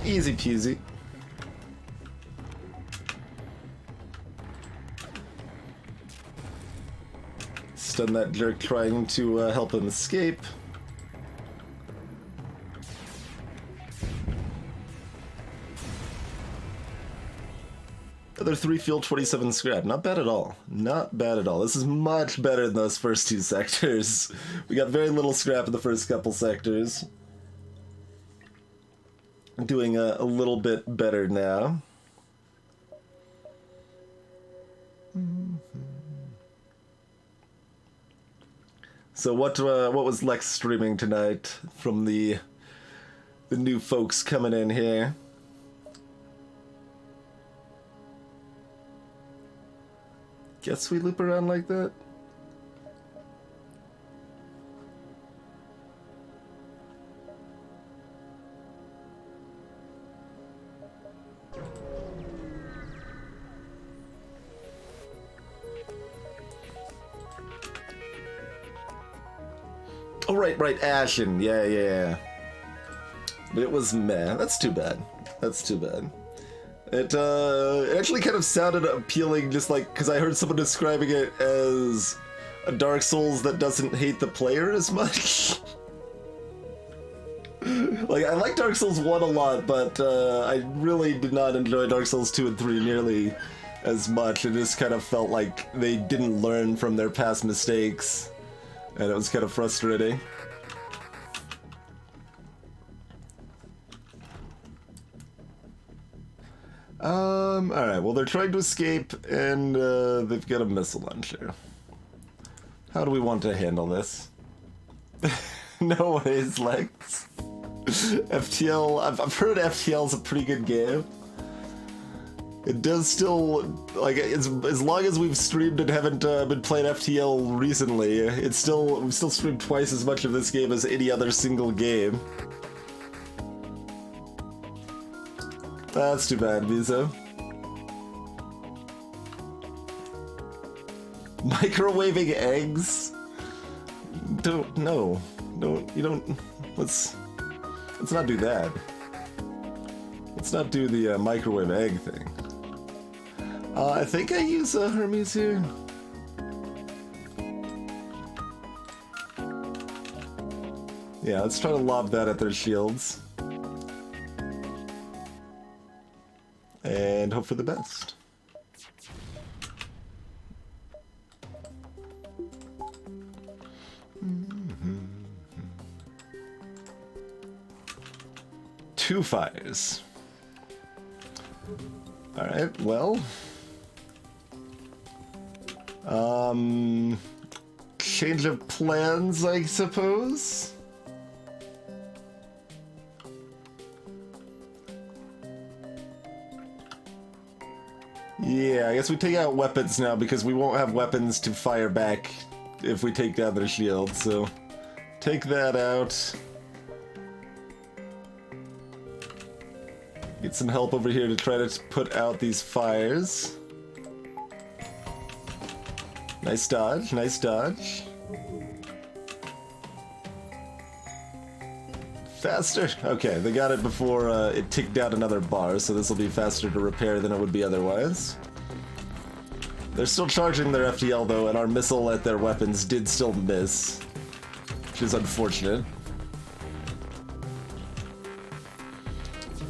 Easy peasy. Stun that jerk trying to help him escape. Another 3 fuel, 27 scrap. Not bad at all. Not bad at all. This is much better than those first 2 sectors. We got very little scrap in the first couple sectors. Doing a little bit better now. So what was Lex streaming tonight from the new folks coming in here? Guess we loop around like that? Oh, right, Ashen. Yeah. But it was meh. That's too bad. That's too bad. It actually kind of sounded appealing, just like, because I heard someone describing it as a Dark Souls that doesn't hate the player as much. Like, I like Dark Souls 1 a lot, but I really did not enjoy Dark Souls 2 and 3 nearly as much. It just kind of felt like they didn't learn from their past mistakes, and it was kind of frustrating. Alright, well, they're trying to escape, and they've got a missile launcher. How do we want to handle this? No ways, Lex. FTL, I've heard FTL's a pretty good game. It does still, like, as long as we've streamed and haven't been playing FTL recently, we've still streamed twice as much of this game as any other single game. That's too bad, Miso. Microwaving eggs? Let's not do that. Let's not do the microwave egg thing. I think I use Hermes here. Yeah, let's try to lob that at their shields. And hope for the best. Two fires. Alright, well. Change of plans, I suppose? Yeah, I guess we take out weapons now because we won't have weapons to fire back if we take down their shield, so take that out. Get some help over here to try to put out these fires. Nice dodge, nice dodge. Faster? Okay, they got it before it ticked down another bar, so this will be faster to repair than it would be otherwise. They're still charging their FTL though, and our missile at their weapons did still miss, which is unfortunate.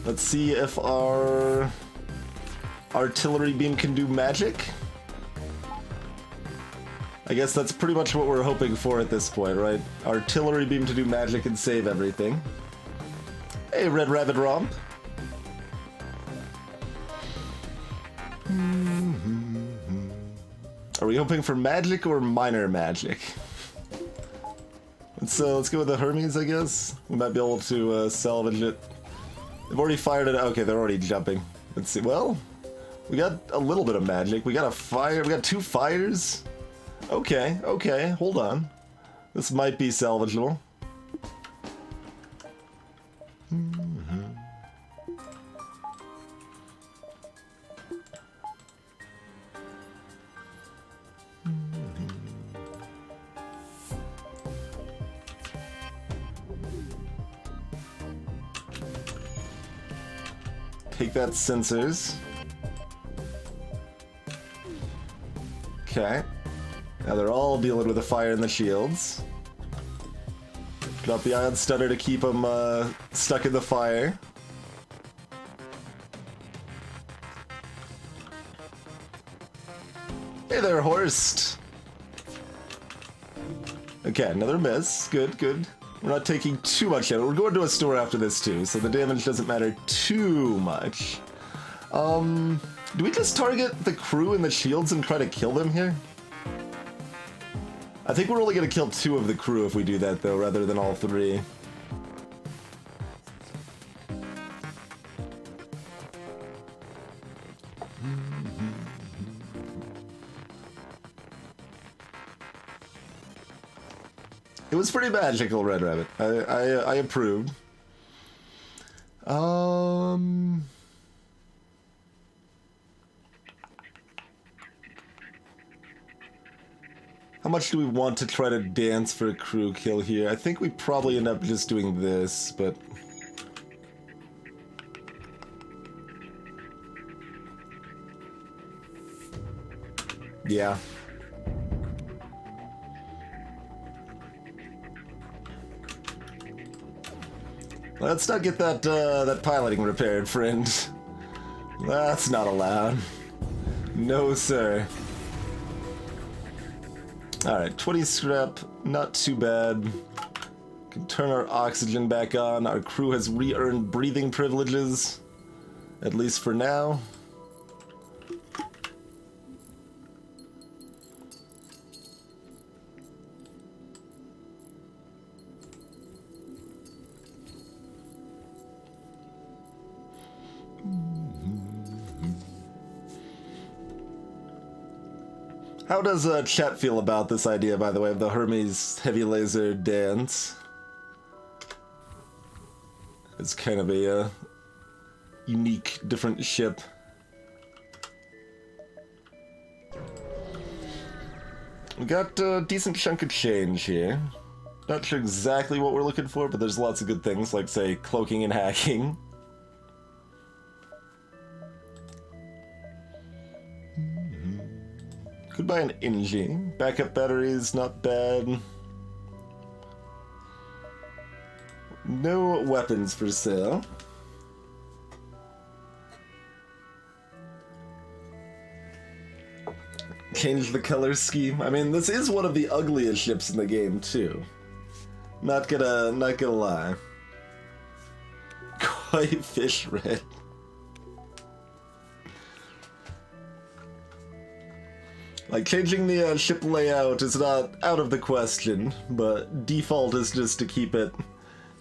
Let's see if our artillery beam can do magic. I guess that's pretty much what we're hoping for at this point, right? Artillery beam to do magic and save everything. Hey, Red Rabbit Romp. Are we hoping for magic or minor magic? Let's go with the Hermes, I guess. We might be able to salvage it. They've already fired it. Okay, they're already jumping. Let's see. Well, we got a little bit of magic. We got a fire. We got 2 fires. Okay, okay. Hold on. This might be salvageable. Take that, sensors. Okay. Now they're all dealing with the fire and the shields. Drop the ion stunner to keep them stuck in the fire. Hey there, Horst! Okay, another miss. Good, good. We're not taking too much damage. We're going to a store after this too, so the damage doesn't matter too much. Do we just target the crew and the shields and try to kill them here? I think we're only going to kill 2 of the crew if we do that, though, rather than all 3. It was pretty magical, Red Rabbit. I approved. How much do we want to try to dance for a crew kill here? I think we probably end up just doing this, but... yeah. Let's not get that that piloting repaired, friend. That's not allowed. No, sir. Alright, 20 scrap, not too bad. Can turn our oxygen back on. Our crew has re-earned breathing privileges. At least for now. How does chat feel about this idea, by the way, of the Hermes heavy laser dance? It's kind of a unique, different ship. We got a decent chunk of change here. Not sure exactly what we're looking for, but there's lots of good things, like, say, cloaking and hacking. Could buy an engine. Backup batteries, not bad. No weapons for sale. Change the color scheme. I mean, this is one of the ugliest ships in the game, too. Not gonna lie. Koi fish red. Like, changing the ship layout is not out of the question, but default is just to keep it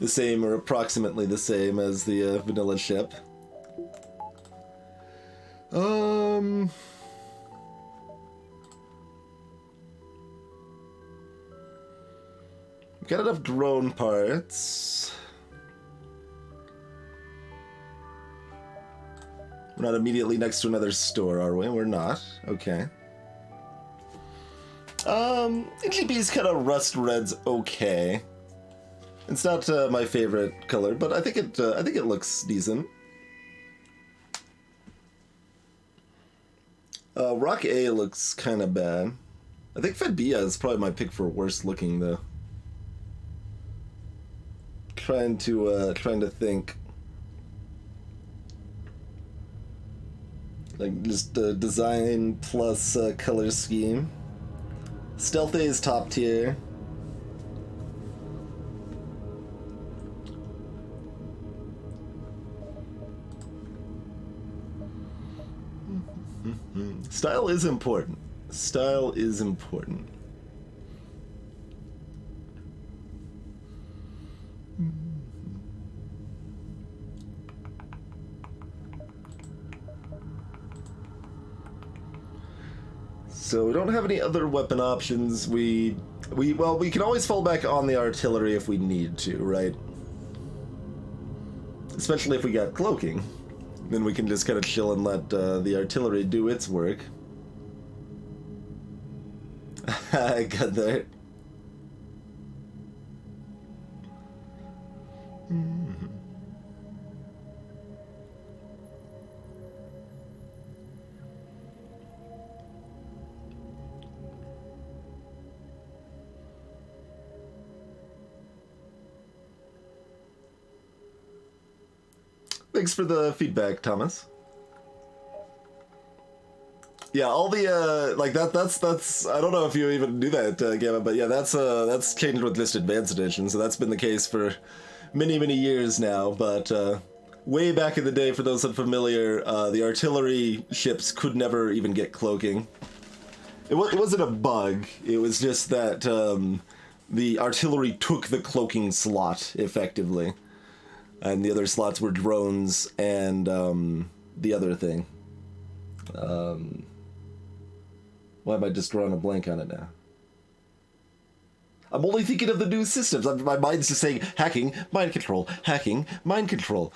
the same or approximately the same as the vanilla ship. Got enough drone parts. We're not immediately next to another store, are we? We're not. Okay. NGB's kind of rust red's okay. It's not my favorite color, but I think it looks decent. Rock A looks kind of bad. I think Fedbia is probably my pick for worst looking though. Trying to think. Like just design plus color scheme. Stealth A is top tier. Style is important. Style is important. So we don't have any other weapon options. We can always fall back on the artillery if we need to, right? Especially if we got cloaking. Then we can just kind of chill and let the artillery do its work. I got there. Thanks for the feedback, Thomas. Yeah, all the like that's I don't know if you even knew that, Gavin, but yeah, that's changed with this advanced edition, so that's been the case for many years now. But way back in the day, for those unfamiliar, the artillery ships could never even get cloaking. It wasn't a bug. It was just that the artillery took the cloaking slot effectively, and the other slots were drones and the other thing. Why am I just drawing a blank on it now? I'm only thinking of the new systems. My mind's just saying hacking, mind control, hacking, mind control.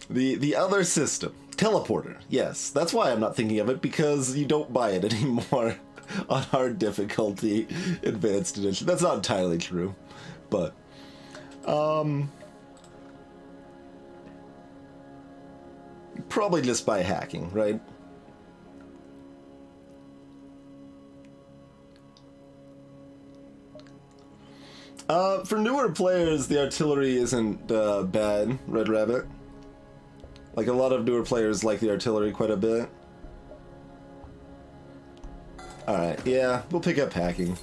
The other system, teleporter. Yes, that's why I'm not thinking of it, because you don't buy it anymore on hard difficulty advanced edition. That's not entirely true, but probably just by hacking, right? For newer players, the artillery isn't bad, Red Rabbit. Like, a lot of newer players like the artillery quite a bit. Alright, yeah, we'll pick up hacking.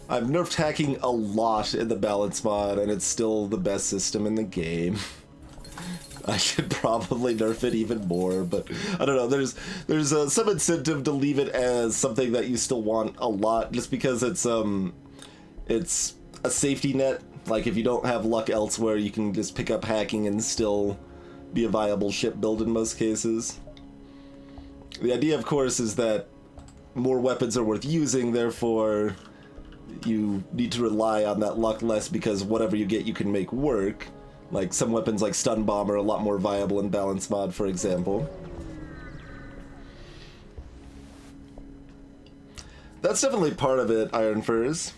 I've nerfed hacking a lot in the balance mod, and it's still the best system in the game. I should probably nerf it even more, but I don't know. There's some incentive to leave it as something that you still want a lot, just because it's a safety net. Like, if you don't have luck elsewhere, you can just pick up hacking and still be a viable ship build in most cases. The idea, of course, is that more weapons are worth using, therefore you need to rely on that luck less, because whatever you get you can make work. Like, some weapons like stun bomb are a lot more viable in balance mod, for example. That's definitely part of it, Iron Furs.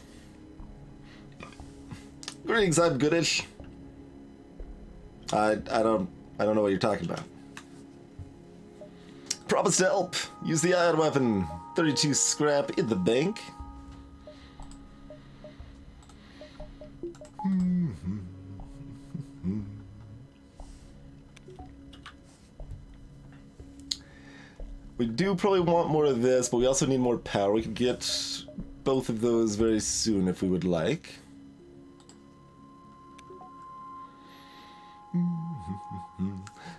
Greetings, I'm goodish. I don't know what you're talking about. Promise to help. Use the ion weapon. 32 scrap in the bank. We do probably want more of this, but we also need more power. We could get both of those very soon if we would like.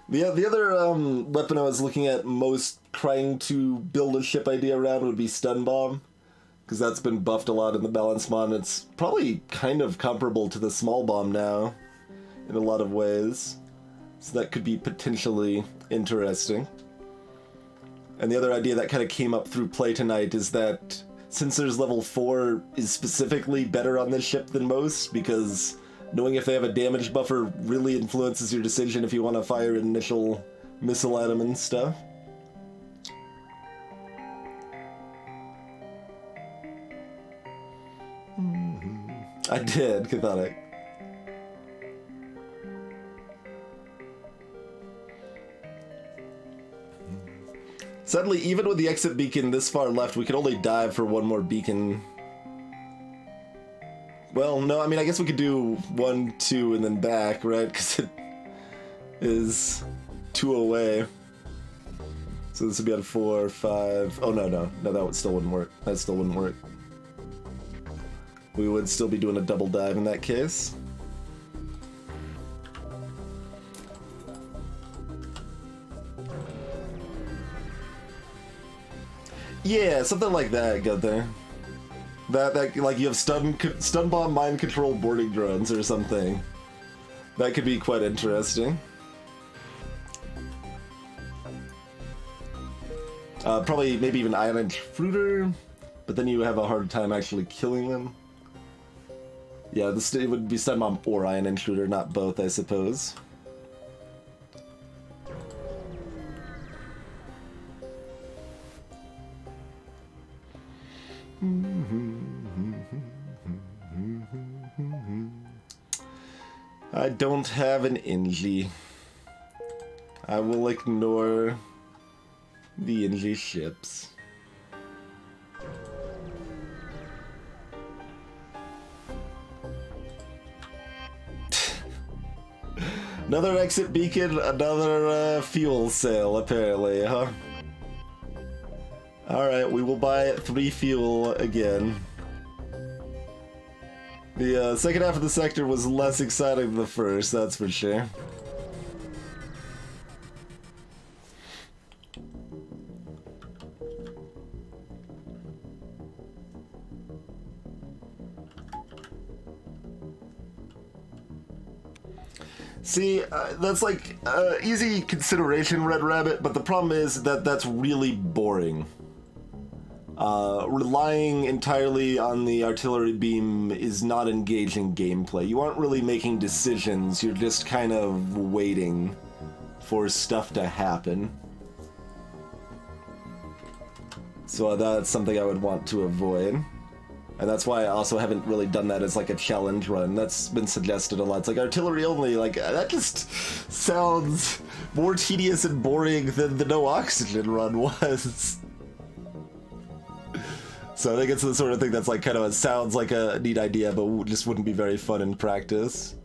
The other weapon I was looking at most trying to build a ship idea around would be stun bomb, because that's been buffed a lot in the balance mod, and it's probably kind of comparable to the small bomb now in a lot of ways, so that could be potentially interesting. And the other idea that kind of came up through play tonight is that Sensors level 4 is specifically better on this ship than most, because knowing if they have a damage buffer really influences your decision if you want to fire an initial missile at them and stuff. I did, Cathartic. Suddenly, even with the exit beacon this far left, we could only dive for one more beacon. Well, no, I mean, I guess we could do 1, 2, and then back, right? Because it is 2 away. So this would be on 4, 5... Oh, no, that still wouldn't work. That still wouldn't work. We would still be doing a double dive in that case. Yeah, something like that, got there. That like you have stun bomb mind control boarding drones or something. That could be quite interesting. Probably maybe even ion intruder, but then you have a hard time actually killing them. Yeah, it would be stun bomb or ion intruder, not both, I suppose. I don't have an Inji. I will ignore the Inji ships. Another exit beacon, another fuel cell, apparently, huh? Alright, we will buy 3 fuel again. The second half of the sector was less exciting than the first, that's for sure. See, that's like easy consideration, Red Rabbit, but the problem is that that's really boring. Relying entirely on the artillery beam is not engaging gameplay. You aren't really making decisions, you're just kind of waiting for stuff to happen. So that's something I would want to avoid. And that's why I also haven't really done that as like a challenge run. That's been suggested a lot. It's like artillery only, like that just sounds more tedious and boring than the no oxygen run was. So I think it's the sort of thing that's like kind of sounds like a neat idea, but just wouldn't be very fun in practice.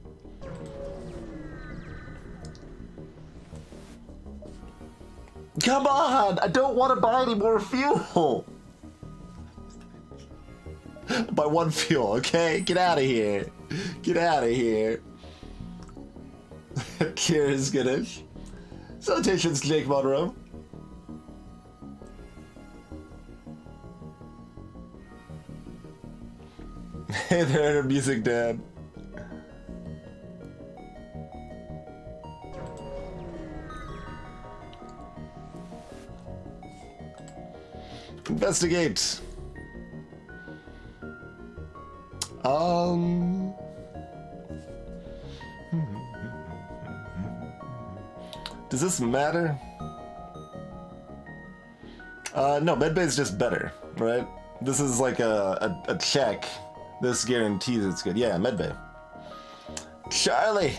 Come on! I don't want to buy any more fuel! Buy 1 fuel, okay? Get out of here. Get out of here. Cheers, Ganesh. Salutations, Jake Monroe. Hey there, Music Dad. Investigate. Does this matter? No, medbay's just better, right? This is like a check. This guarantees it's good. Yeah, medbay. Charlie!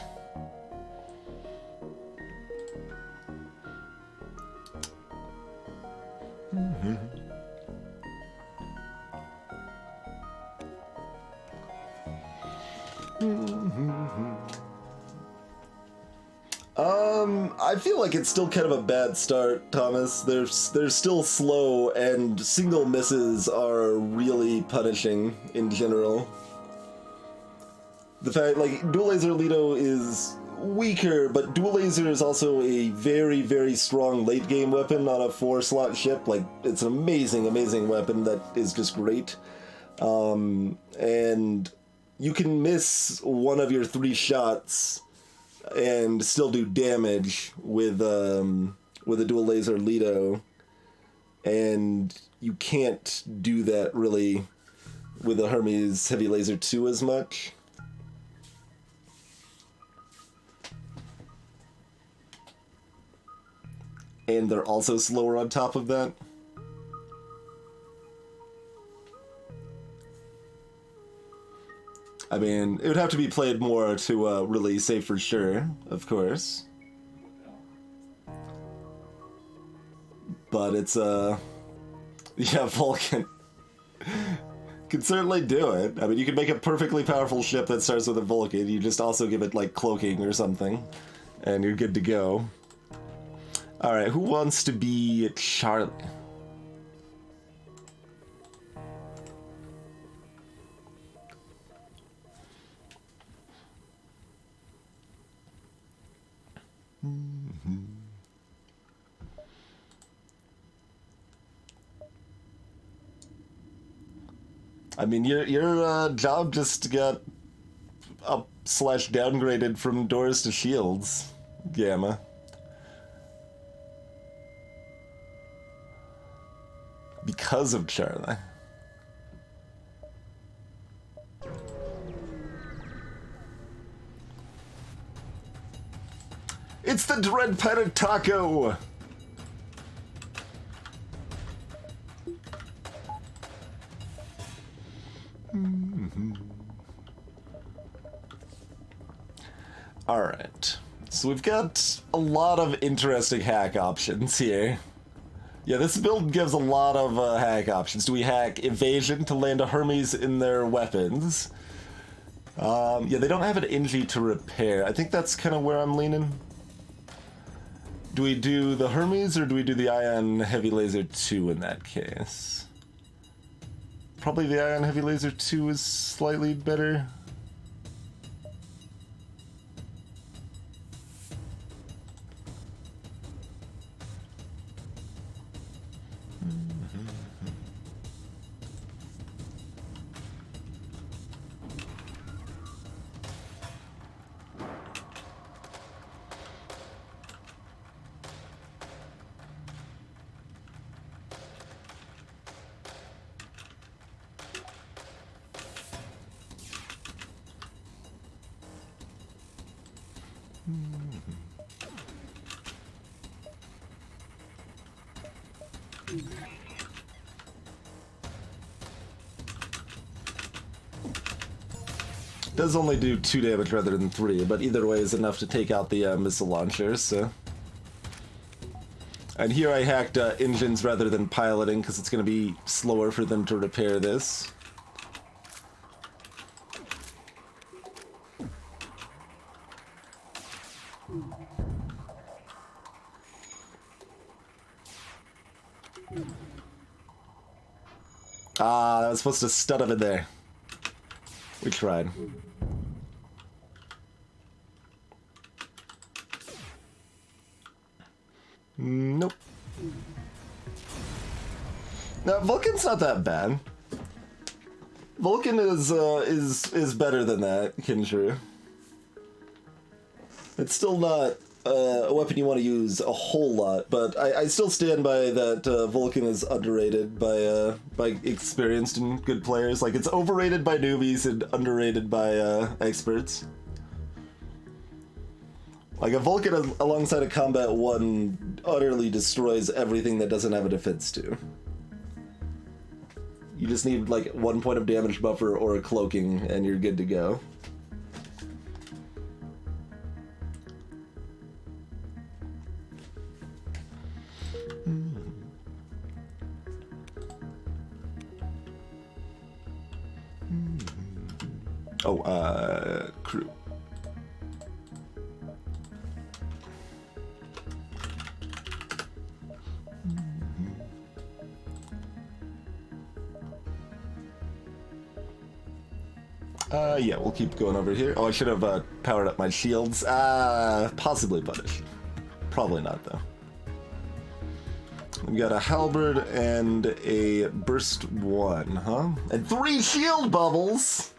I feel like it's still kind of a bad start, Thomas. They're still slow, and single misses are really punishing in general. The fact, like, Dual Laser Lido is weaker, but Dual Laser is also a very, very strong late-game weapon on a 4-slot ship. Like, it's an amazing, amazing weapon that is just great. And you can miss one of your 3 shots and still do damage with a Dual Laser Lido, and you can't do that really with a Hermes Heavy Laser 2 as much. And they're also slower on top of that. I mean, it would have to be played more to really say for sure, of course. But it's, yeah, Vulcan. Can certainly do it. I mean, you can make a perfectly powerful ship that starts with a Vulcan. You just also give it, like, cloaking or something, and you're good to go. Alright, who wants to be Charlie? I mean, your job just got up/downgraded from doors to shields, Gamma. Because of Charlie. It's the Dread Pirate Taco! Alright, so we've got a lot of interesting hack options here. Yeah, this build gives a lot of hack options. Do we hack evasion to land a Hermes in their weapons? Yeah, they don't have an Inji to repair. I think that's kind of where I'm leaning. Do we do the Hermes or do we do the Ion Heavy Laser 2 in that case? Probably the Ion Heavy Laser 2 is slightly better. Does only do 2 damage rather than 3, but either way is enough to take out the missile launchers, so... And here I hacked engines rather than piloting, because it's going to be slower for them to repair this. Ah, that was supposed to stun him in there. We tried. Nope. Now Vulcan's not that bad. Vulcan is better than that, Kinshru. It's still not a weapon you want to use a whole lot, but I still stand by that Vulcan is underrated by experienced and good players. Like, it's overrated by newbies and underrated by experts. Like, a Vulcan alongside a Combat 1 utterly destroys everything that doesn't have a defense 2. You just need, like, 1 point of damage buffer or a cloaking, and you're good to go. Oh, crew. Yeah, we'll keep going over here. Oh, I should have powered up my shields. Possibly punish. Probably not, though. We got a halberd and a burst 1, huh? And 3 shield bubbles!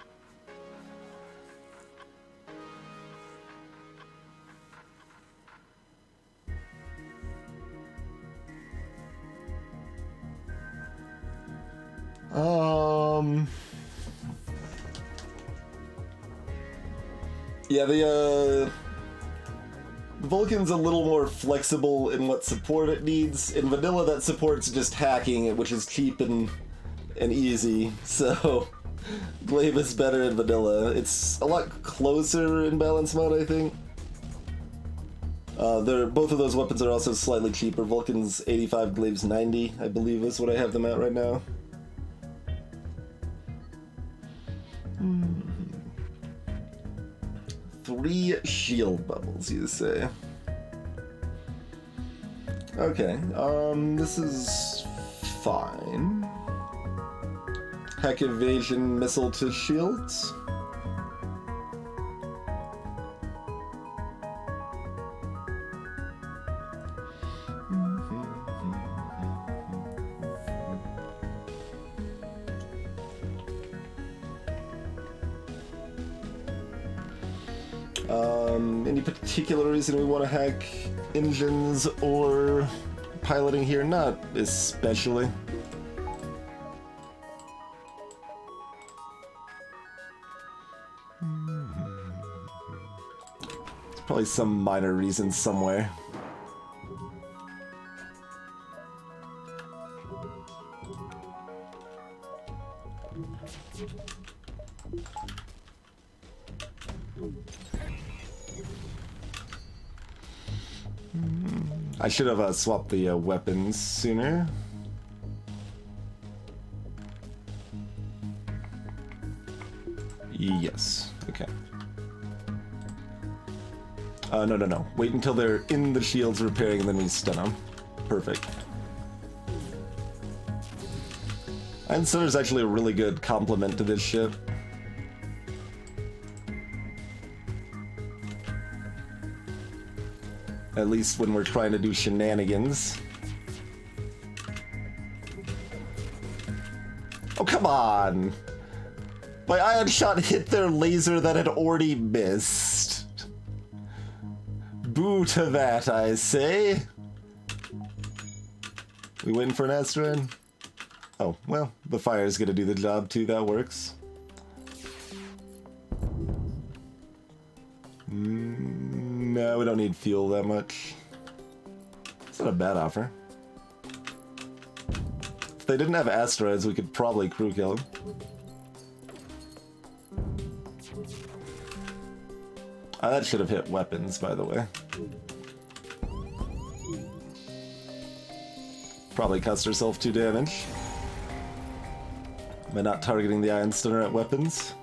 Yeah, the Vulcan's a little more flexible in what support it needs. In vanilla, that support's just hacking, which is cheap and easy, so Glaive is better in vanilla. It's a lot closer in balance mode, I think. Both of those weapons are also slightly cheaper. Vulcan's 85, Glaive's 90, I believe is what I have them at right now. 3 shield bubbles, you say? Okay, this is fine. Hack evasion missile to shields. Any particular reason we want to hack engines or piloting here? Not especially. There's probably some minor reason somewhere. I should have swapped the weapons sooner. Yes. Okay. No. Wait until they're in the shields repairing and then we stun them. Perfect. Iron Stunner is actually a really good complement to this ship. At least when we're trying to do shenanigans. Oh, come on! My ion shot hit their laser that had already missed. Boo to that, I say. We waiting for an asteroid? Oh, well, the fire's gonna do the job too, that works. No, we don't need fuel that much. It's not a bad offer. If they didn't have asteroids, we could probably crew kill them. That should have hit weapons, by the way. Probably cost herself 2 damage. By not targeting the Ion Stunner at weapons.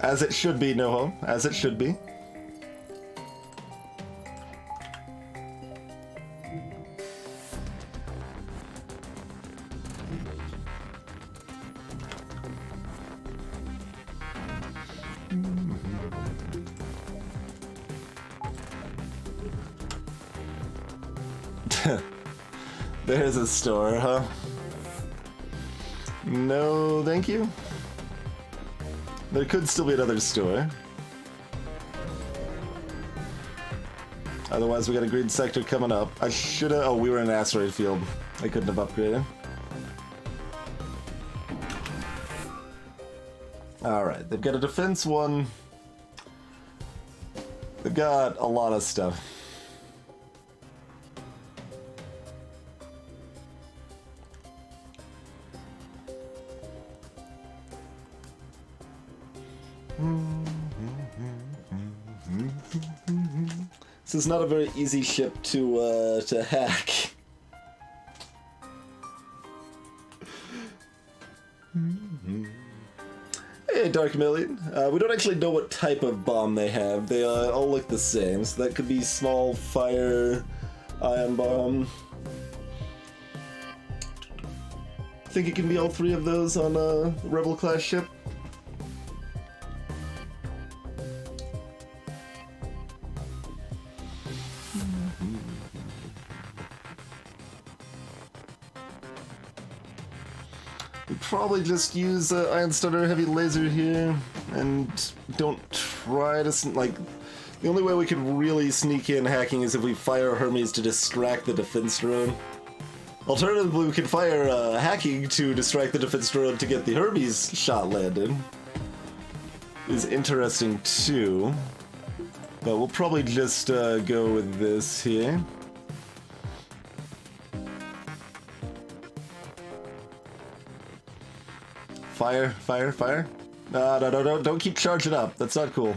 As it should be, Noho. As it should be. There's a store, huh? No, thank you. There could still be another store. Otherwise, we got a green sector coming up. I should've... Oh, we were in an asteroid field. I couldn't have upgraded. Alright, they've got a defense one. They've got a lot of stuff. This is not a very easy ship to hack. Hey, Dark Million. We don't actually know what type of bomb they have. They all look the same, so that could be small fire, ion bomb. I think it can be all 3 of those on a Rebel class ship. Probably just use Ion Stunner Heavy Laser here, and don't try to, like, the only way we could really sneak in hacking is if we fire Hermes to distract the defense drone. Alternatively, we could fire hacking to distract the defense drone to get the Hermes shot landed. Is interesting too, but we'll probably just go with this here. Fire. No, don't keep charging up. That's not cool.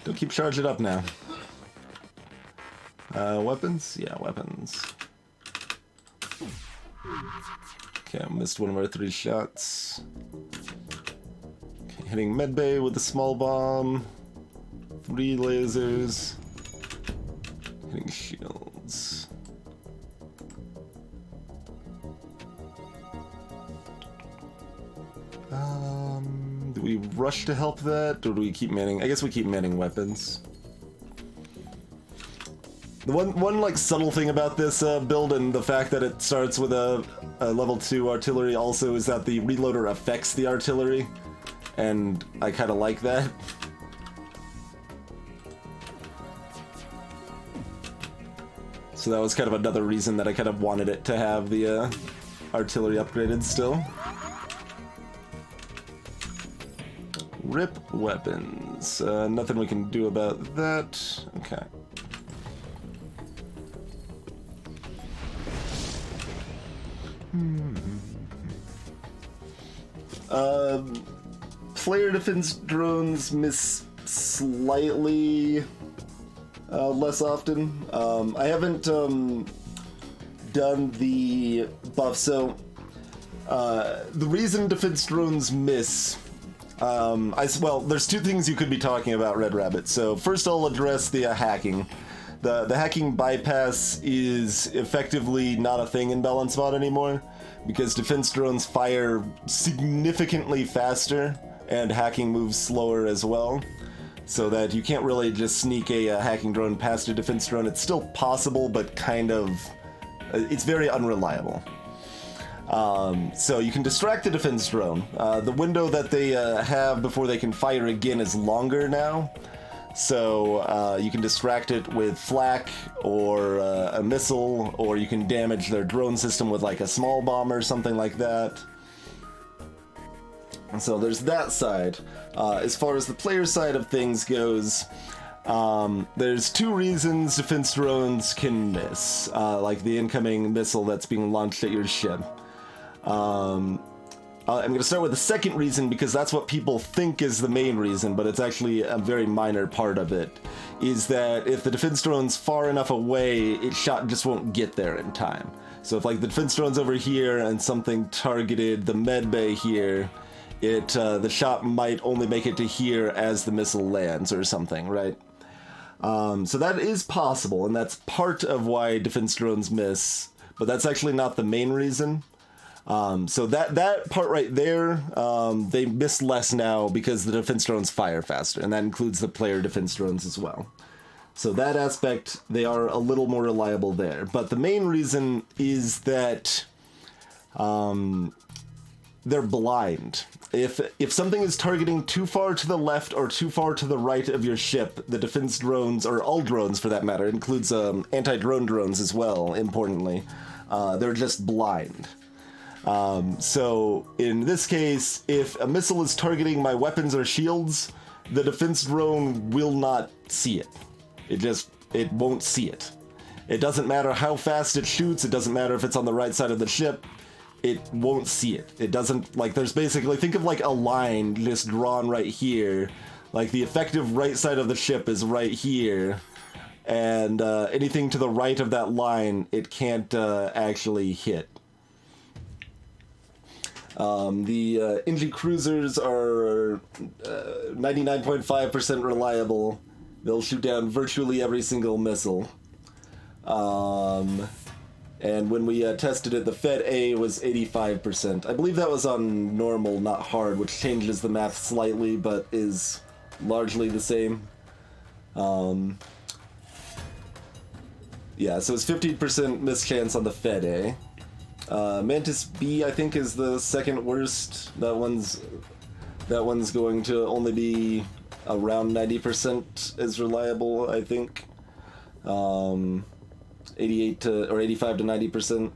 Don't keep charging up now. Weapons? Yeah, weapons. Okay, I missed one of our 3 shots. Okay, hitting medbay with the small bomb. 3 lasers. Hitting shields. Do we rush to help that, or do we keep manning? I guess we keep manning weapons. The one like subtle thing about this build, and the fact that it starts with a level 2 artillery also, is that the reloader affects the artillery, and I kind of like that. So that was kind of another reason that I kind of wanted it to have the artillery upgraded still. Rip weapons. Nothing we can do about that. Okay. Player defense drones miss slightly. less often. I haven't done the buff, so the reason defense drones miss, well, there's two things you could be talking about, Red Rabbit. So first I'll address the hacking. The hacking bypass is effectively not a thing in Balance Mod anymore, because defense drones fire significantly faster, and hacking moves slower as well. So that you can't really just sneak a hacking drone past a defense drone. It's still possible, but kind of... it's very unreliable. So you can distract the defense drone. The window that they have before they can fire again is longer now. So you can distract it with flak or a missile, or you can damage their drone system with like a small bomb or something like that. So there's that side. As far as the player side of things goes, there's two reasons defense drones can miss, like the incoming missile that's being launched at your ship. I'm going to start with the second reason because that's what people think is the main reason, but it's actually a very minor part of it, is that if the defense drone's far enough away, its shot just won't get there in time. So if like the defense drone's over here and something targeted the med bay here, the shot might only make it to here as the missile lands or something, right? So that is possible, and that's part of why defense drones miss, but that's actually not the main reason. So that part right there, they miss less now because the defense drones fire faster, and that includes the player defense drones as well. So that aspect, they are a little more reliable there. But the main reason is that they're blind. If something is targeting too far to the left or too far to the right of your ship, the defense drones, or all drones for that matter, includes anti-drone drones as well, importantly, they're just blind. So in this case, if a missile is targeting my weapons or shields, the defense drone will not see it. It won't see it. It doesn't matter how fast it shoots, it doesn't matter if it's on the right side of the ship, it won't see it. It doesn't, like, there's basically, think of like a line just drawn right here. Like the effective right side of the ship is right here, and anything to the right of that line, it can't actually hit. The NG cruisers are 99.5% reliable. They'll shoot down virtually every single missile. And when we tested it, the Fed A was 85%. I believe that was on normal, not hard, which changes the math slightly, but is largely the same. Yeah, so it's 15% mischance on the Fed A. Mantis B, I think, is the second worst. That one's going to only be around 90% as reliable, I think. 88 to, or 85 to 90%.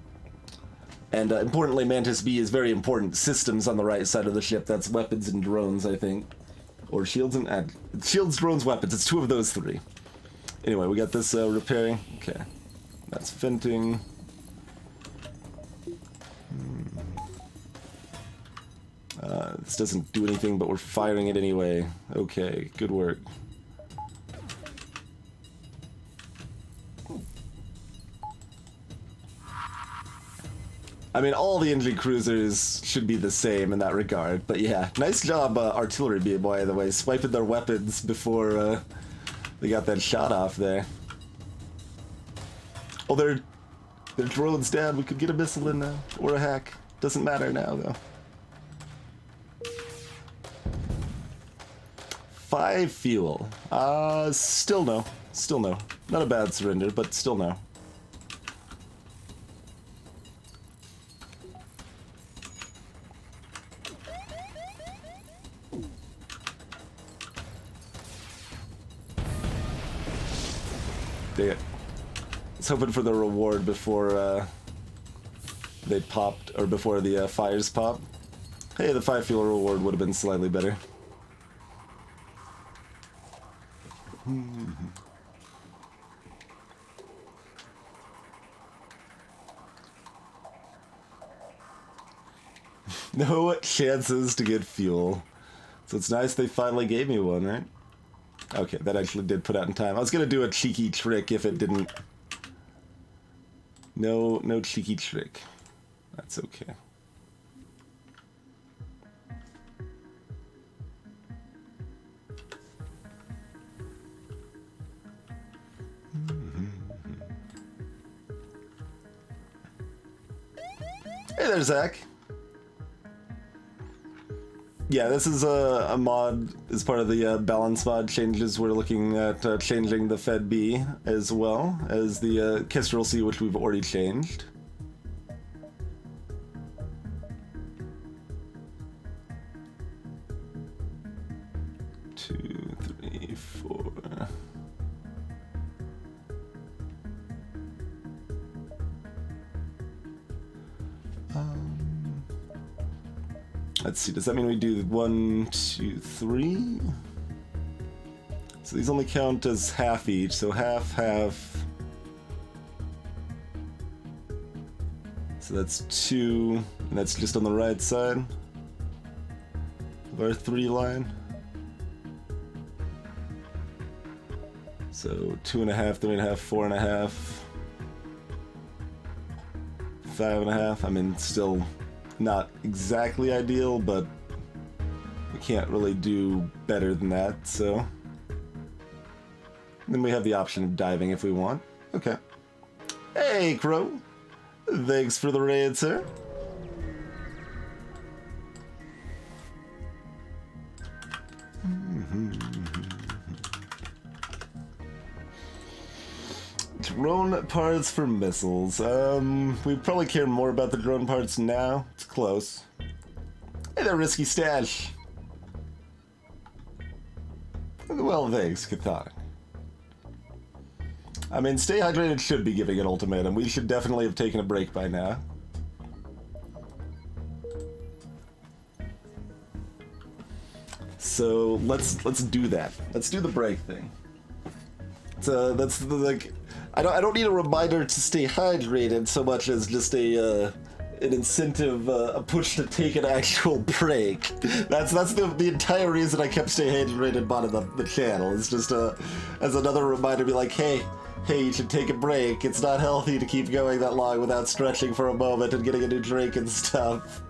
And importantly, Mantis B is very important. Systems on the right side of the ship. That's weapons and drones, I think. Or shields and... shields, drones, weapons. It's two of those three. Anyway, we got this repairing. Okay. That's venting. This doesn't do anything, but we're firing it anyway. Okay, good work. I mean, all the NG cruisers should be the same in that regard, but yeah, nice job, artillery B, by the way, swiping their weapons before they got that shot off there. Oh, their drone's down. We could get a missile in now, or a hack. Doesn't matter now, though. 5 fuel. Still no. Still no. Not a bad surrender, but still no. Dang it. I was hoping for the reward before they popped, or before the fires pop. Hey, the 5 fuel reward would have been slightly better. No chances to get fuel. So it's nice they finally gave me one, right? Okay, that actually did put out in time. I was gonna do a cheeky trick if it didn't. No cheeky trick. That's okay. Hey there, Zach. Yeah, this is a mod as part of the balance mod changes. We're looking at changing the Fed B as well as the Kestrel C, which we've already changed. Two, three, four. Let's see, does that mean we do 1, 2, 3? So these only count as half each, so half, half. So that's 2, and that's just on the right side of our 3 line. So 2.5, 3.5, 4.5, 5.5. I mean, still not exactly ideal, but we can't really do better than that, so. Then we have the option of diving if we want. Okay. Hey, Crow. Thanks for the raid, sir. Drone parts for missiles. We probably care more about the drone parts now. It's close. Hey there, Risky Stash. Well, thanks, Cathonic. I mean, Stay Hydrated should be giving an ultimatum. We should definitely have taken a break by now. So let's do that. Let's do the break thing. That's the, like, I don't need a reminder to stay hydrated so much as just an incentive, a push to take an actual break. That's the entire reason I kept Stay Hydrated bot on the channel. It's just as another reminder to be like, hey, you should take a break. It's not healthy to keep going that long without stretching for a moment and getting a new drink and stuff.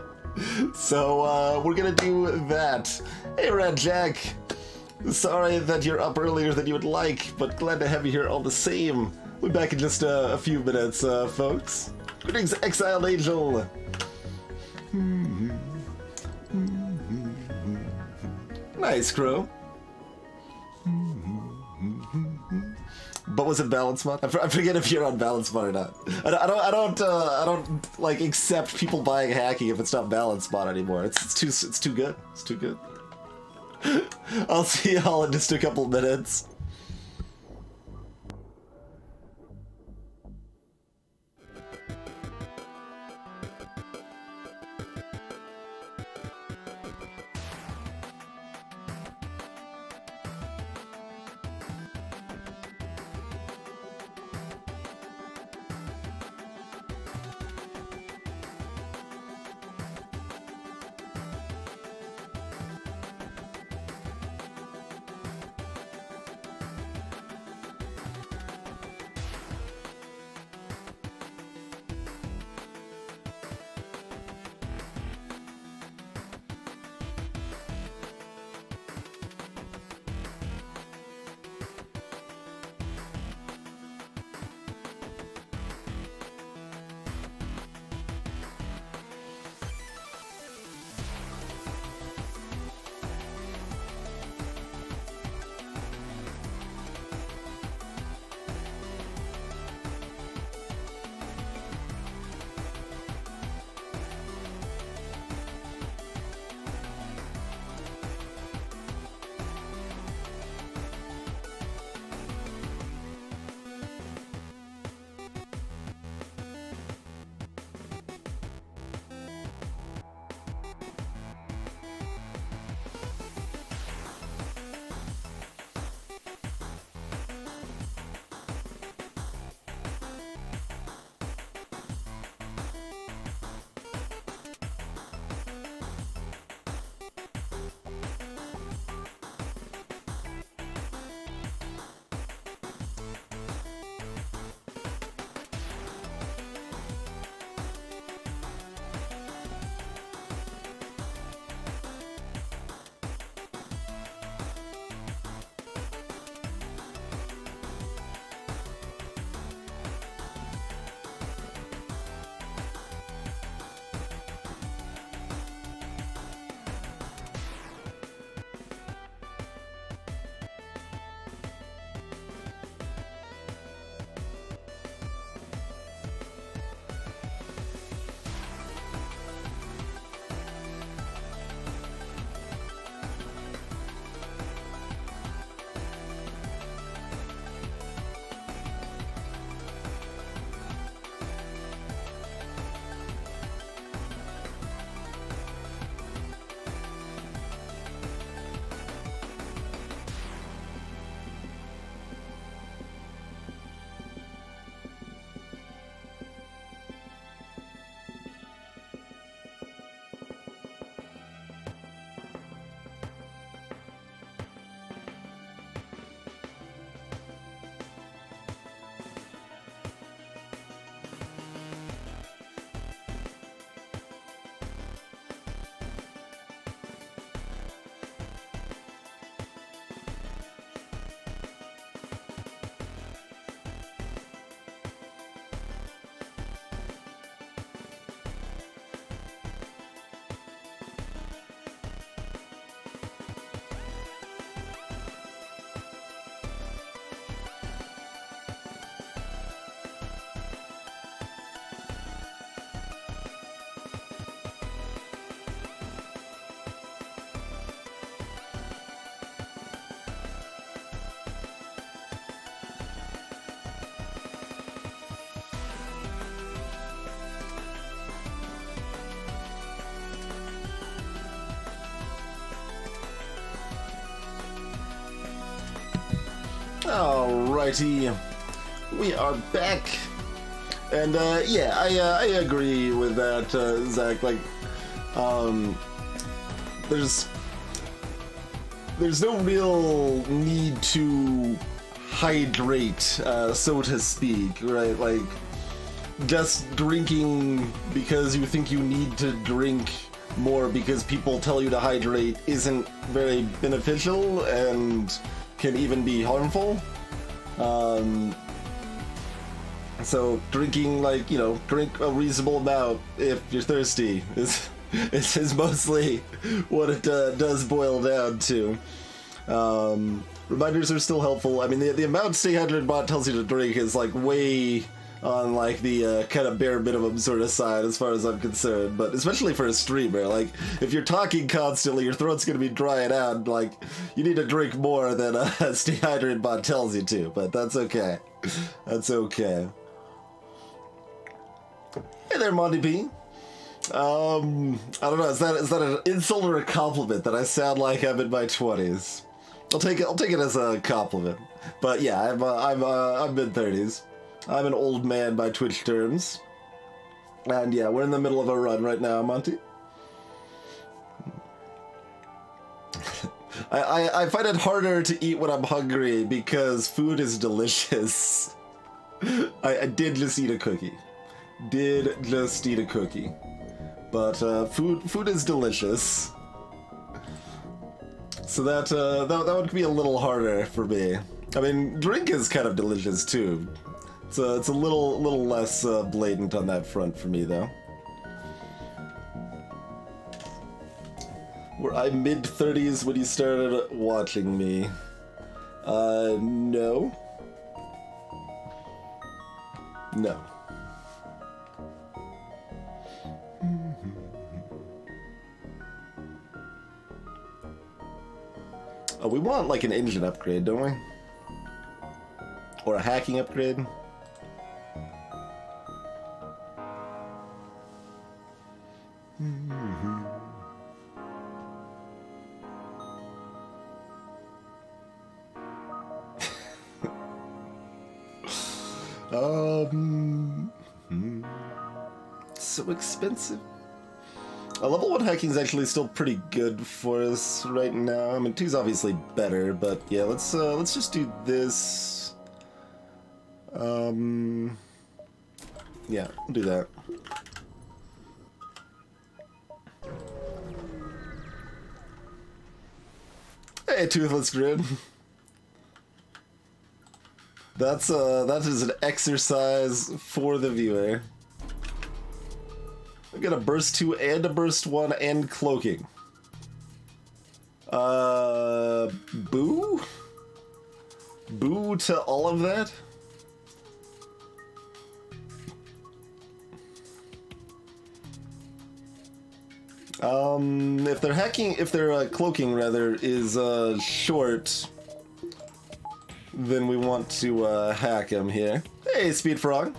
So we're gonna do that. Hey, Red Jack. Sorry that you're up earlier than you would like, but glad to have you here all the same. We'll be back in just a few minutes, folks. Greetings, Exiled Angel. Nice, Crow. But was it balance mod? I forget if you're on balance mod or not. I don't like accept people buying hacking if it's not balance mod anymore. It's too good. It's too good. I'll see y'all in just a couple minutes. Alrighty, we are back, and yeah, I agree with that, Zach. Like, there's no real need to hydrate, so to speak, right? Like, just drinking because you think you need to drink more because people tell you to hydrate isn't very beneficial and can even be harmful. So drinking, like, you know, drink a reasonable amount if you're thirsty is mostly what it does boil down to. Reminders are still helpful. I mean, the amount Stay Hydrated bot tells you to drink is like way on like the kind of bare minimum sort of side as far as I'm concerned, but especially for a streamer, like if you're talking constantly, your throat's gonna be drying out, like you need to drink more than Stay Hydrated bot tells you to, but that's okay. That's okay. Hey there, Monty P. I don't know, is that an insult or a compliment that I sound like I'm in my 20s? I'll take it as a compliment. But yeah, I'm mid-30s. I'm an old man by Twitch terms. And yeah, we're in the middle of a run right now, Monty. I find it harder to eat when I'm hungry because food is delicious. I did just eat a cookie. But food is delicious. So that would be a little harder for me. I mean, drink is kind of delicious too. So it's a little less blatant on that front for me, though. Were I mid-30s when you started watching me? No. No. Oh, we want like an engine upgrade, don't we? Or a hacking upgrade? So expensive. Level 1 hacking is actually still pretty good for us right now. I mean, 2's obviously better, but yeah, let's just do this. Yeah, we'll do that. Hey, Toothless Grid. That is an exercise for the viewer. I got a burst 2 and a burst 1 and cloaking. Boo? Boo to all of that? If their cloaking rather is short, then we want to hack him here. Hey, Speed Frog.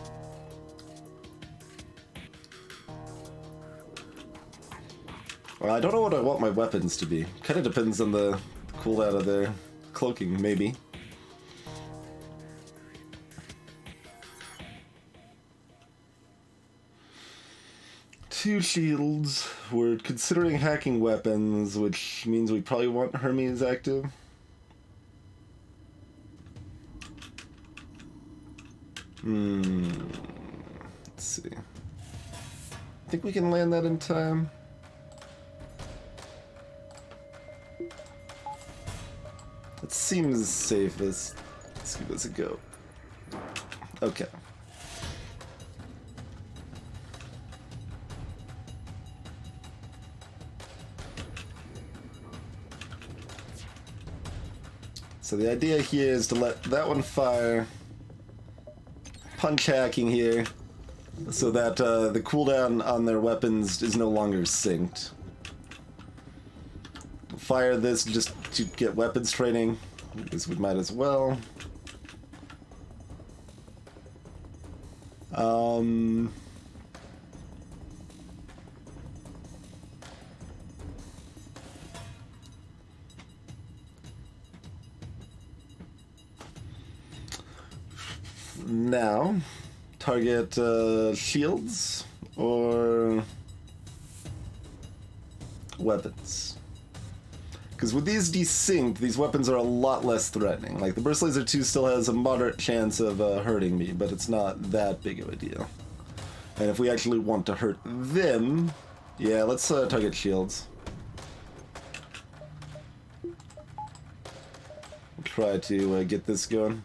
Well, I don't know what I want my weapons to be. Kind of depends on the cooldown of their cloaking, maybe. Two shields. We're considering hacking weapons, which means we probably want Hermes active. Let's see. I think we can land that in time. It seems safest. Let's give this a go. Okay. So the idea here is to let that one fire. Punch hacking here, so that the cooldown on their weapons is no longer synced. Fire this just to get weapons training, because we might as well. now. Target shields or weapons. Because with these desynced, these weapons are a lot less threatening. Like, the Burst Laser 2 still has a moderate chance of hurting me, but it's not that big of a deal. And if we actually want to hurt them, yeah, let's target shields. Try to get this going.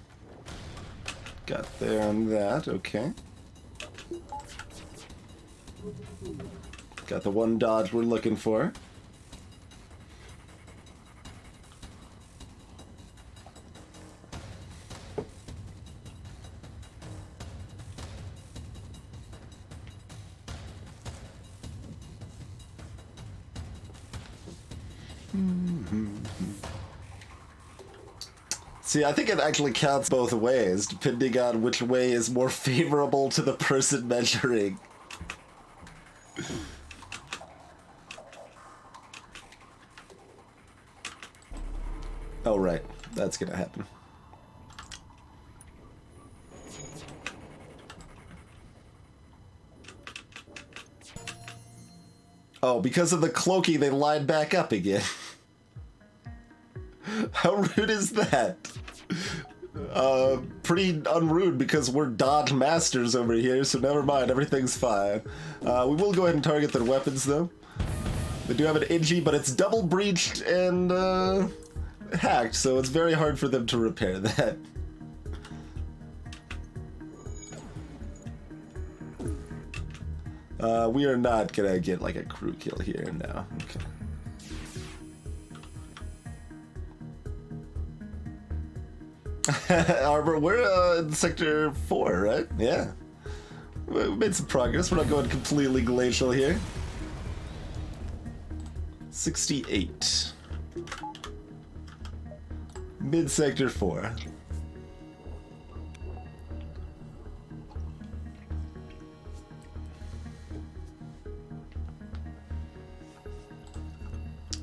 Got there on that, okay. Got the one dodge we're looking for. See, I think it actually counts both ways, depending on which way is more favorable to the person measuring. Oh, right. That's gonna happen. Oh, because of the cloaking, they line back up again. How rude is that? Pretty unrude because we're dodge masters over here, so never mind, everything's fine. We will go ahead and target their weapons, though. They do have an Inji, but it's double breached and, hacked, so it's very hard for them to repair that. We are not gonna get, like, a crew kill here now. Okay. Arbor, we're in sector 4, right? Yeah. We made some progress. We're not going completely glacial here. 68. Mid sector 4.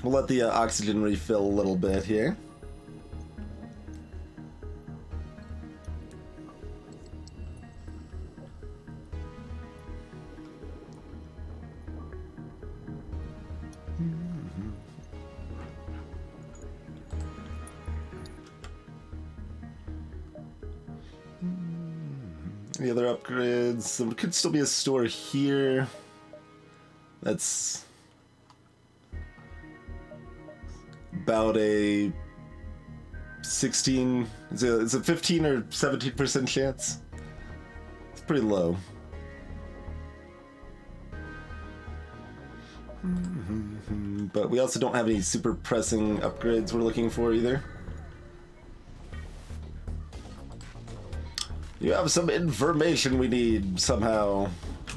We'll let the oxygen refill a little bit here. Any other upgrades? There could still be a store here. That's about a 16, it's a 15 or 17% chance. It's pretty low. But we also don't have any super pressing upgrades we're looking for either. You have some information we need somehow.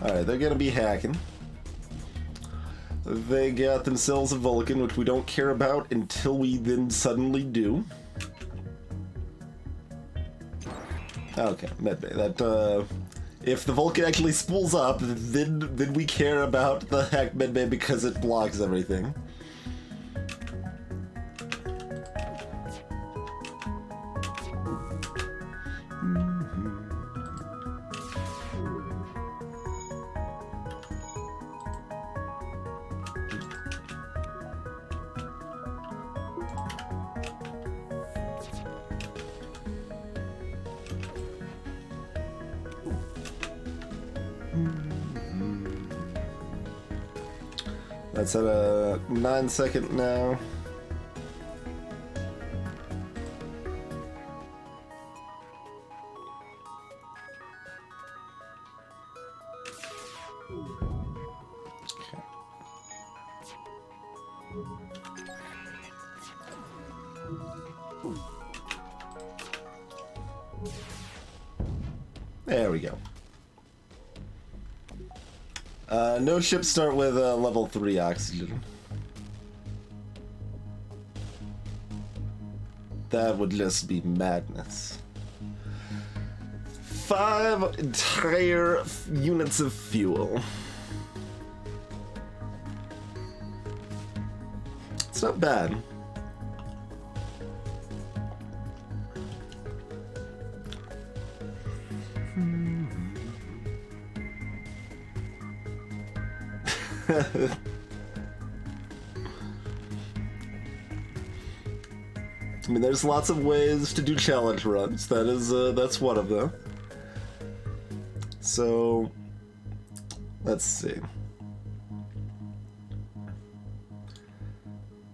Alright, they're gonna be hacking. They got themselves a Vulcan, which we don't care about until we then suddenly do. Okay, medbay. That, if the Vulcan actually spools up, then we care about the hacked medbay because it blocks everything. That's at a 9-second now. Okay. There we go. No ships start with level 3 oxygen. That would just be madness. 5 entire units of fuel. It's not bad. I mean, there's lots of ways to do challenge runs. That's one of them. So, let's see.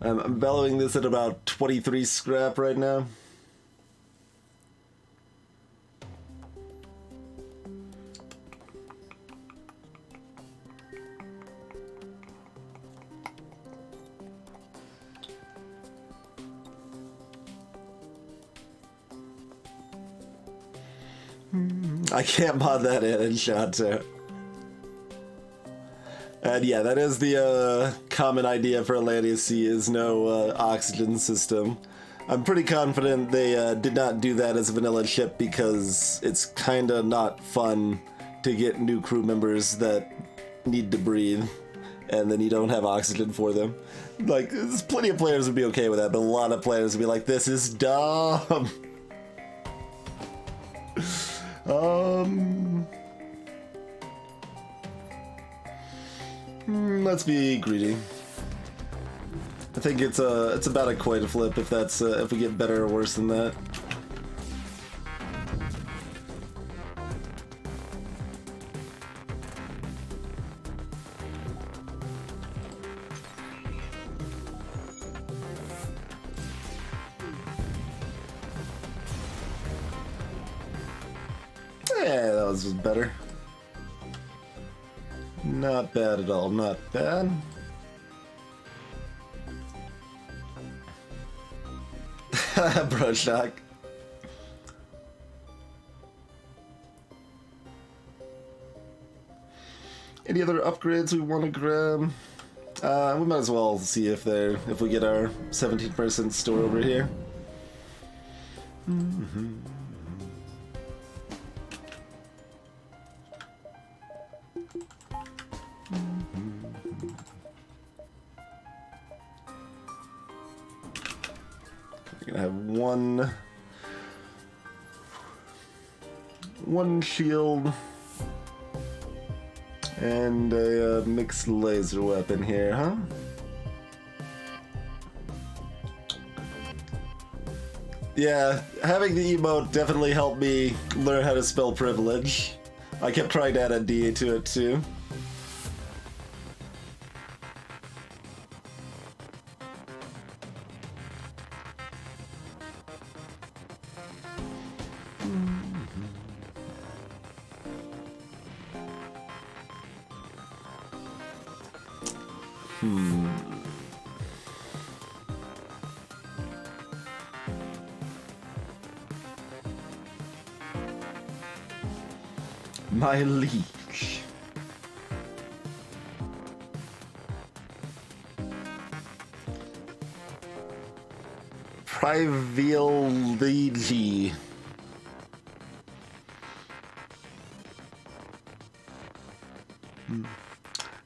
I'm valuing this at about 23 scrap right now. I can't mod that in shot too. And yeah, that is the common idea for Atlantis Sea, is no oxygen system. I'm pretty confident they did not do that as a vanilla ship because it's kinda not fun to get new crew members that need to breathe and then you don't have oxygen for them. Like, there's plenty of players would be okay with that, but a lot of players would be like, this is dumb. Let's be greedy. I think it's about a coin flip if that's if we get better or worse than that. Yeah, that was better. Not bad at all, not bad. Brush shock. Any other upgrades we want to grab? We might as well see if we get our 17% store over here. We're gonna have one shield and a mixed laser weapon here, huh? Yeah, having the emote definitely helped me learn how to spell privilege. I kept trying to add a D to it too. My liege. Privilege.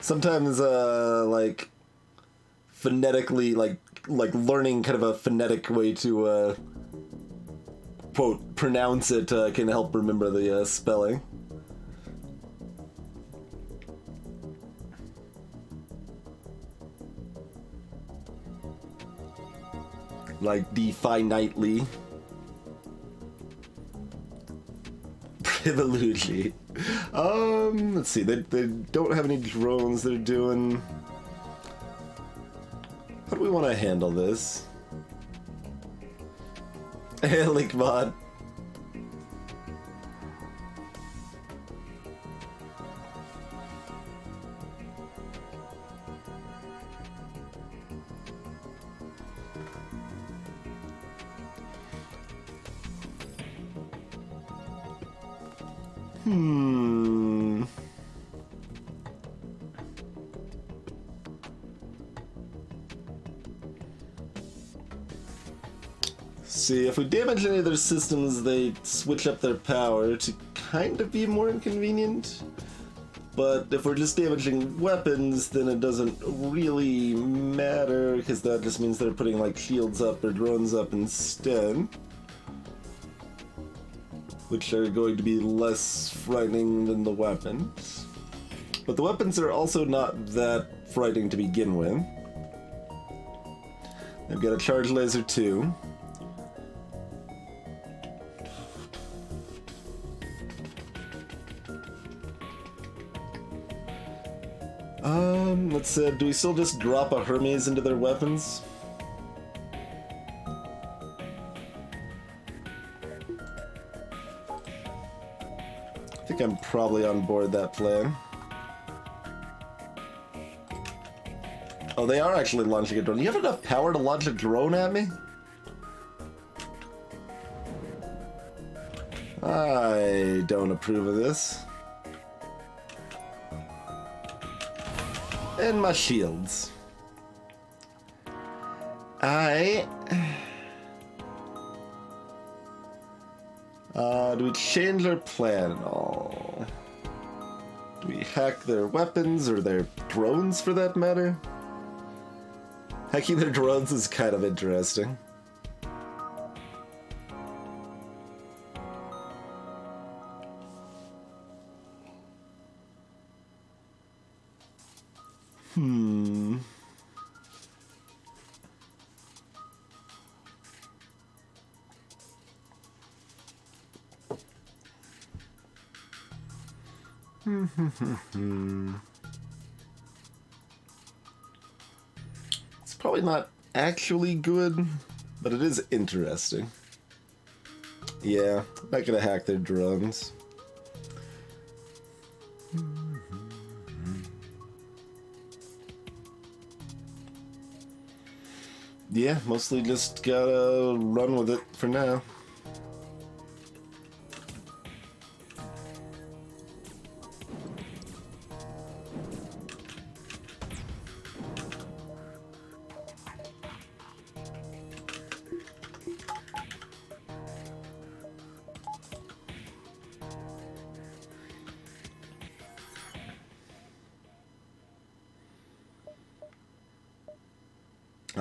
Sometimes, like, phonetically, like learning kind of a phonetic way to, quote, pronounce it can help remember the spelling. Like definitely. Privilege. Let's see. They don't have any drones they're doing. How do we want to handle this? Hey, Link mod. See, if we damage any of their systems, they switch up their power to kind of be more inconvenient. But if we're just damaging weapons, then it doesn't really matter, because that just means they're putting, like, shields up or drones up instead. Which are going to be less frightening than the weapons. But the weapons are also not that frightening to begin with. They've got a charge laser too. let's, do we still just drop a Hermes into their weapons? I think I'm probably on board that plan. Oh, they are actually launching a drone. You have enough power to launch a drone at me? I don't approve of this. And my shields. Do we change our plan at all? Do we hack their weapons or their drones for that matter? Hacking their drones is kind of interesting. It's probably not actually good, but it is interesting. Yeah, not gonna hack their drones. Yeah, mostly just gotta run with it for now.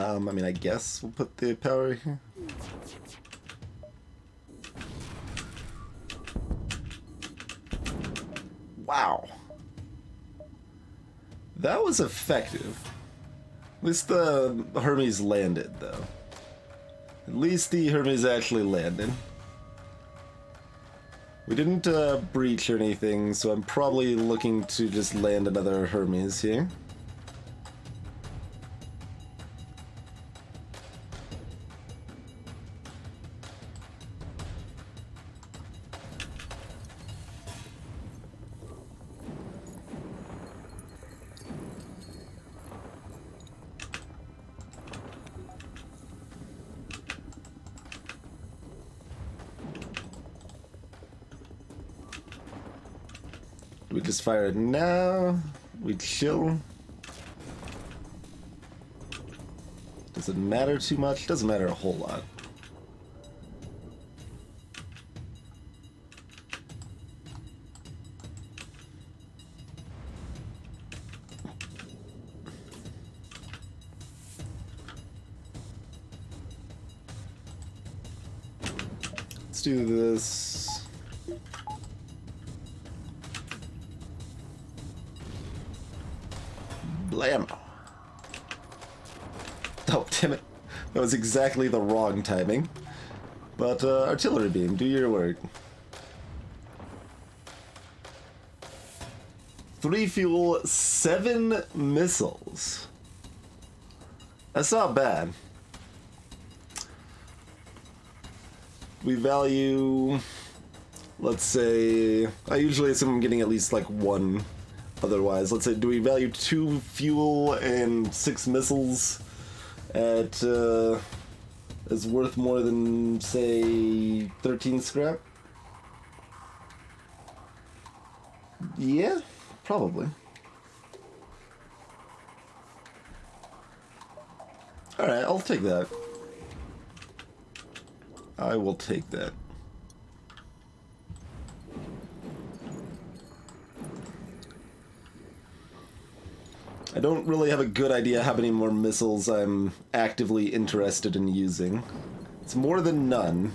I mean, I guess we'll put the power here. Wow. That was effective. At least the Hermes landed, though. At least the Hermes actually landed. We didn't breach or anything, so I'm probably looking to just land another Hermes here. We just fire it now. We chill. Does it matter too much? Doesn't matter a whole lot. Let's do this. Blam. Oh, damn it. That was exactly the wrong timing. But, artillery beam, do your work. 3 fuel, 7 missiles. That's not bad. We value, let's say, I usually assume I'm getting at least like 1 otherwise. Let's say, do we value 2 fuel and 6 missiles at, is worth more than, say, 13 scrap? Yeah, probably. Alright, I'll take that. I will take that. I don't really have a good idea how many more missiles I'm actively interested in using. It's more than none.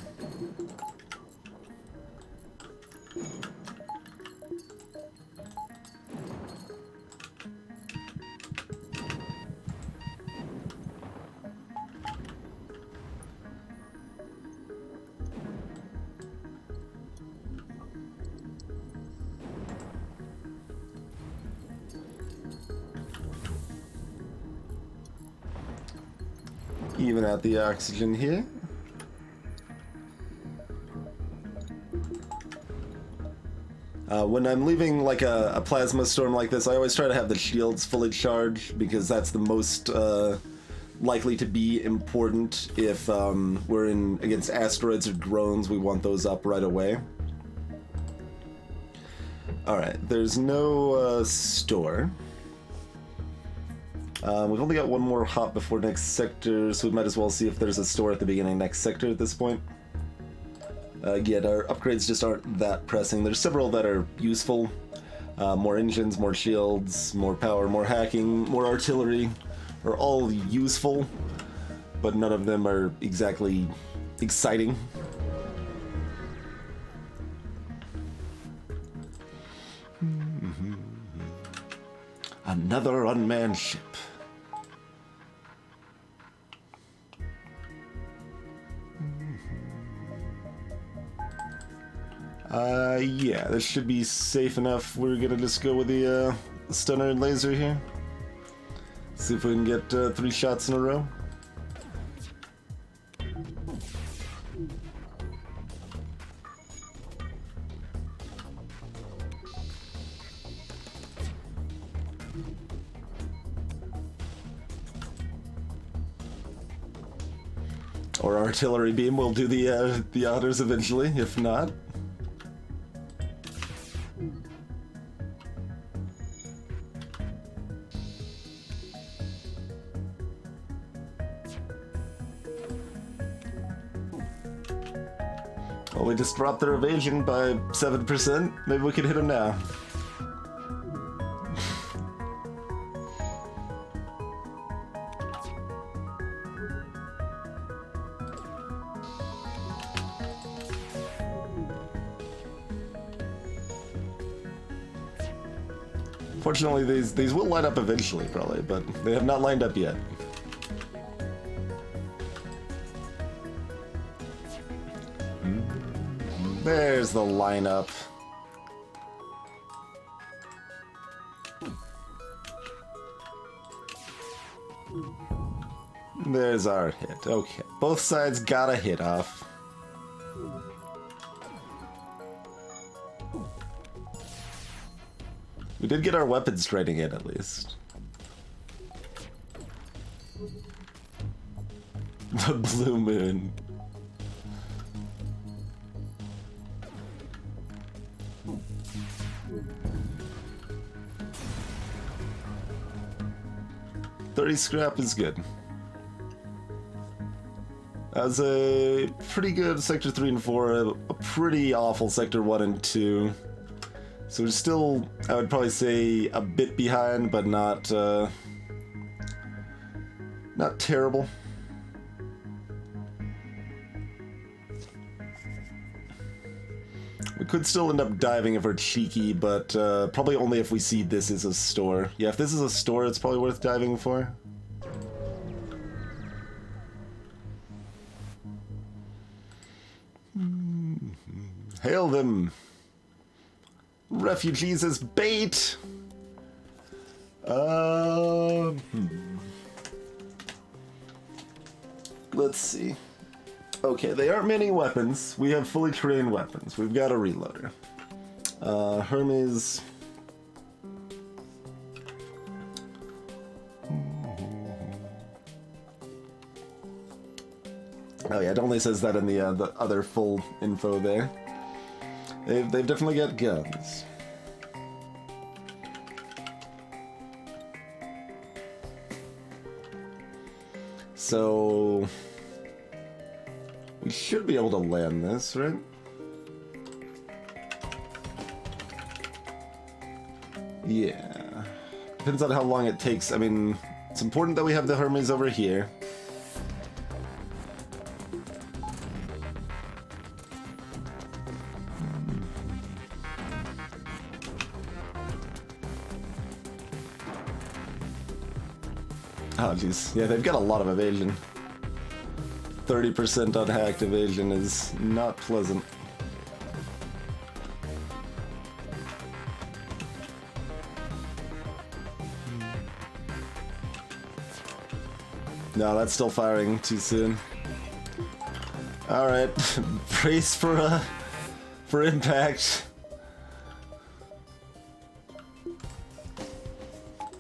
Even out the oxygen here. When I'm leaving like a plasma storm like this, I always try to have the shields fully charged because that's the most likely to be important if we're in against asteroids or drones. We want those up right away. Alright, there's no store. We've only got one more hop before next sector, so we might as well see if there's a store at the beginning of next sector at this point. Yet our upgrades just aren't that pressing. There's several that are useful. More engines, more shields, more power, more hacking, more artillery are all useful, but none of them are exactly exciting. Another unmanned ship. Yeah, this should be safe enough. We're gonna just go with the stunner and laser here. See if we can get 3 shots in a row. Or artillery beam will do the honors eventually, if not. Well, we just dropped their evasion by 7%. Maybe we can hit them now. Fortunately, these will line up eventually, probably, but they have not lined up yet. There's the lineup. There's our hit. Okay, both sides got a hit off. We did get our weapons training in, at least. The blue moon. $30 scrap is good. That was a pretty good Sector 3 and 4, a pretty awful Sector 1 and 2. So we're still, I would probably say, a bit behind, but not terrible. We could still end up diving if we're cheeky, but probably only if we see this is a store. Yeah, if this is a store, it's probably worth diving for. Hail them! Refugees as bait! Let's see. Okay, they aren't many weapons. We have fully trained weapons. We've got a reloader. Hermes. Oh yeah, it only says that in the other full info there. They've definitely got guns. So we should be able to land this, right? Yeah. Depends on how long it takes. I mean, it's important that we have the Hermes over here. Oh, jeez. Yeah, they've got a lot of evasion. 30% unhacked evasion is not pleasant. No, that's still firing too soon. Alright, brace for impact.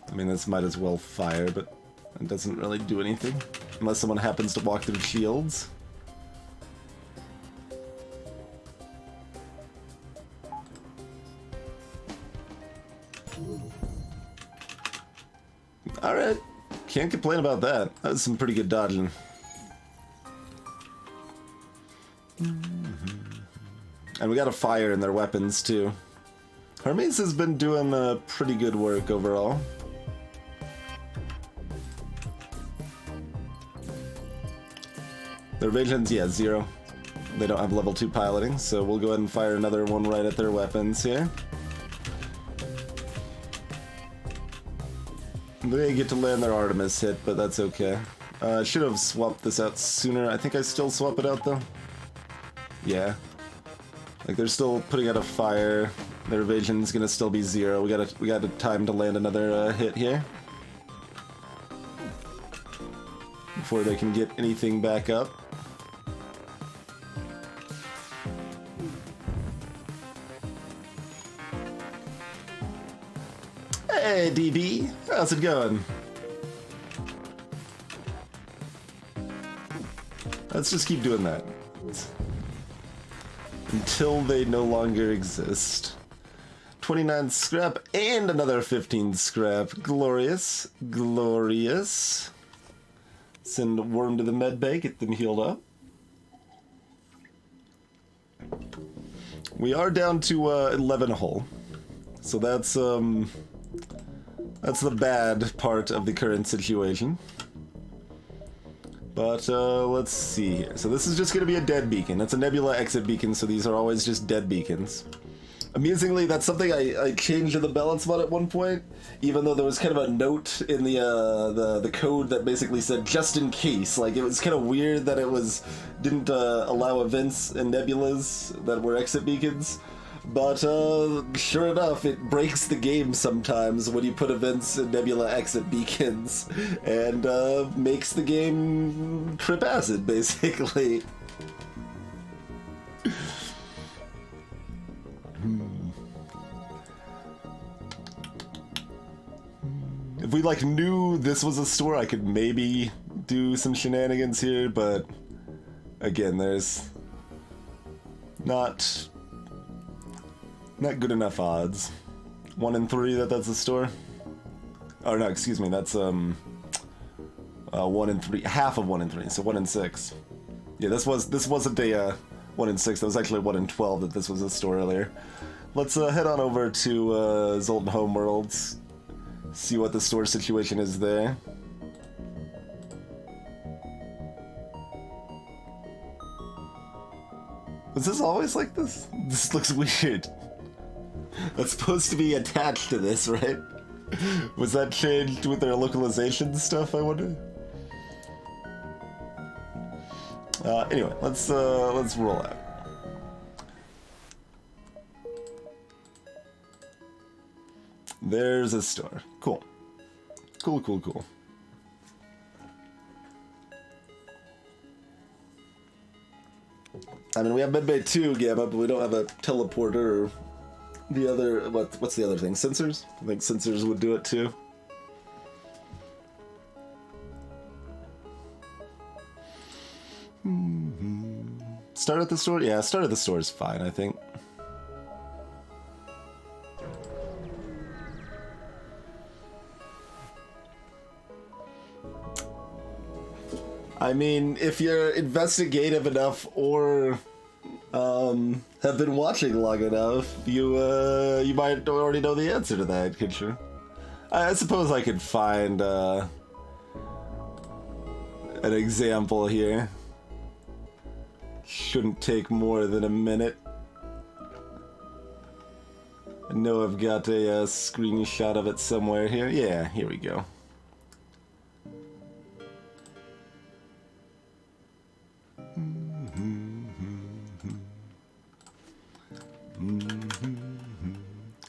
I mean, this might as well fire, but it doesn't really do anything. Unless someone happens to walk through shields. Alright, can't complain about that. That was some pretty good dodging. And we got a fire in their weapons too. Hermes has been doing pretty good work overall. Their evasion's, yeah, 0. They don't have level 2 piloting, so we'll go ahead and fire another one right at their weapons here. They get to land their Artemis hit, but that's okay. Should have swapped this out sooner. I think I still swap it out though. Yeah. Like they're still putting out a fire. Their evasion's gonna still be 0. We got a time to land another hit here before they can get anything back up. Hey DB, how's it going? Let's just keep doing that until they no longer exist. 29 scrap and another 15 scrap. Glorious. Glorious. Send a worm to the med bay, get them healed up. We are down to 11 hull. So that's the bad part of the current situation. But let's see here. So this is just going to be a dead beacon. It's a nebula exit beacon, so these are always just dead beacons. Amusingly, that's something I changed in the balance mod at one point, even though there was kind of a note in the code that basically said just in case. Like, it was kind of weird that it didn't allow events and nebulas that were exit beacons. But sure enough, it breaks the game sometimes when you put events and nebula exit beacons, and makes the game trip acid, basically. If we like knew this was a store, I could maybe do some shenanigans here, but again, there's not good enough odds. 1 in 3 that's a store. Oh no, excuse me, that's 1 in 3, half of 1 in 3, so 1 in 6. Yeah, this wasn't a 1 in 6. That was actually 1 in 12 that this was a store earlier. Let's head on over to Zoltan Homeworlds. See what the store situation is there. Was this always like this? This looks weird. That's supposed to be attached to this, right? Was that changed with their localization stuff, I wonder? Anyway, let's roll out. There's a store. Cool. Cool. I mean, we have Medbay 2 Gamma, but we don't have a teleporter or the other... What's the other thing? Sensors? I think sensors would do it too. Start at the store? Yeah, start at the store is fine, I think. I mean, if you're investigative enough or have been watching long enough, you might already know the answer to that, couldn't you? I suppose I could find an example here. Shouldn't take more than a minute. I know I've got a screenshot of it somewhere here. Yeah, here we go.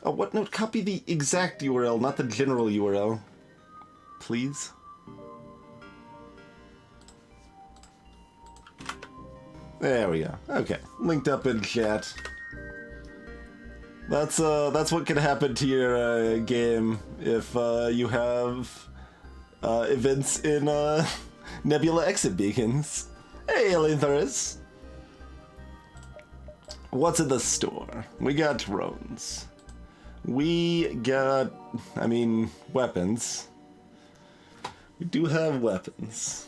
Oh, what? No, copy the exact URL, not the general URL. Please? There we go. Okay, linked up in chat. That's what can happen to your game if you have events in Nebula exit beacons. Hey, Alien Thuris. What's in the store? We got drones. We got, I mean, weapons. We do have weapons.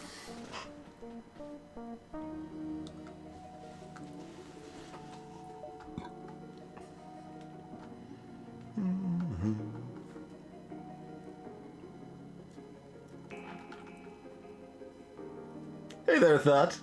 Hey there, Thought.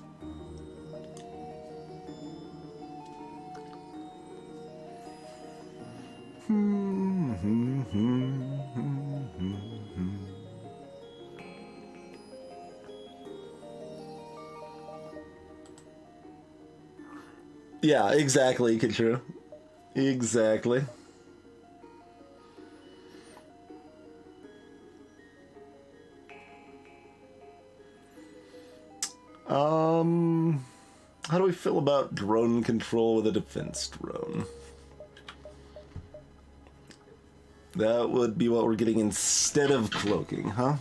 Yeah, exactly, Control. Exactly. How do we feel about drone control with a defense drone? That would be what we're getting instead of cloaking, huh?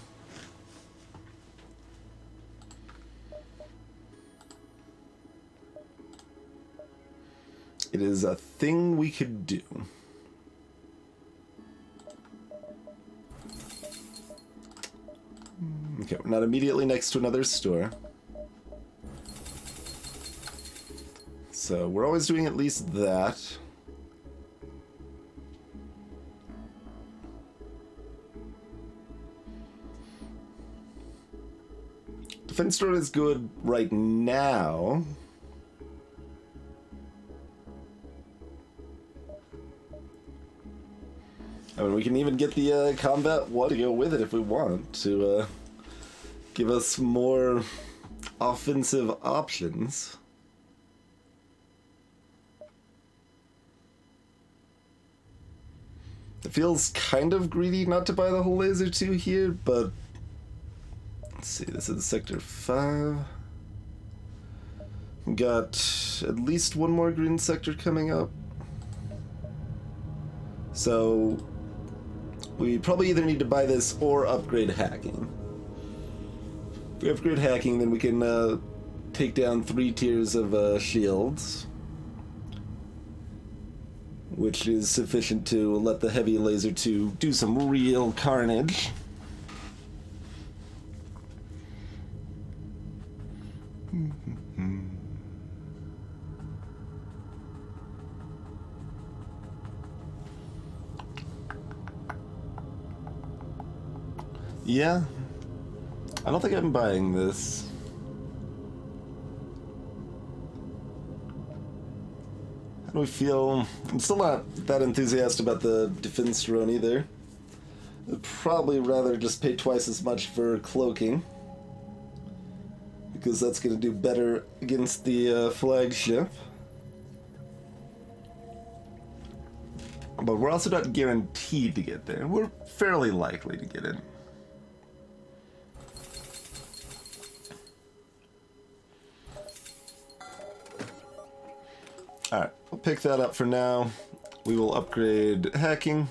It is a thing we could do. Okay, we're not immediately next to another store. So we're always doing at least that. Defense drone is good right now. I mean, we can even get the combat one to go with it if we want to give us more offensive options. It feels kind of greedy not to buy the whole laser 2 here, but let's see, this is Sector 5. We got at least one more green sector coming up. So we probably either need to buy this or upgrade hacking. If we upgrade hacking, then we can take down 3 tiers of shields, which is sufficient to let the heavy laser 2 do some real carnage. Yeah, I don't think I'm buying this. How do we feel? I'm still not that enthusiastic about the defense drone either. I'd probably rather just pay twice as much for cloaking, because that's going to do better against the flagship. But we're also not guaranteed to get there. We're fairly likely to get it. Alright, we'll pick that up for now. We will upgrade hacking.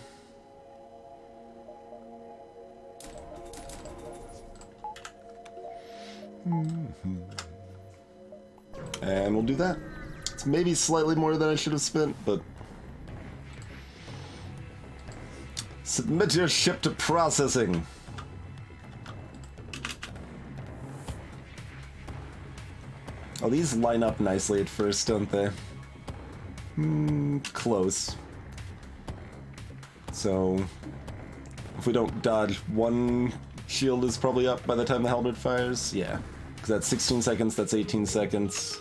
And we'll do that. It's maybe slightly more than I should have spent, but... Submit your ship to processing. Oh, these line up nicely at first, don't they? Close. So, if we don't dodge, one shield is probably up by the time the helmet fires. Yeah, because that's 16 seconds, that's 18 seconds.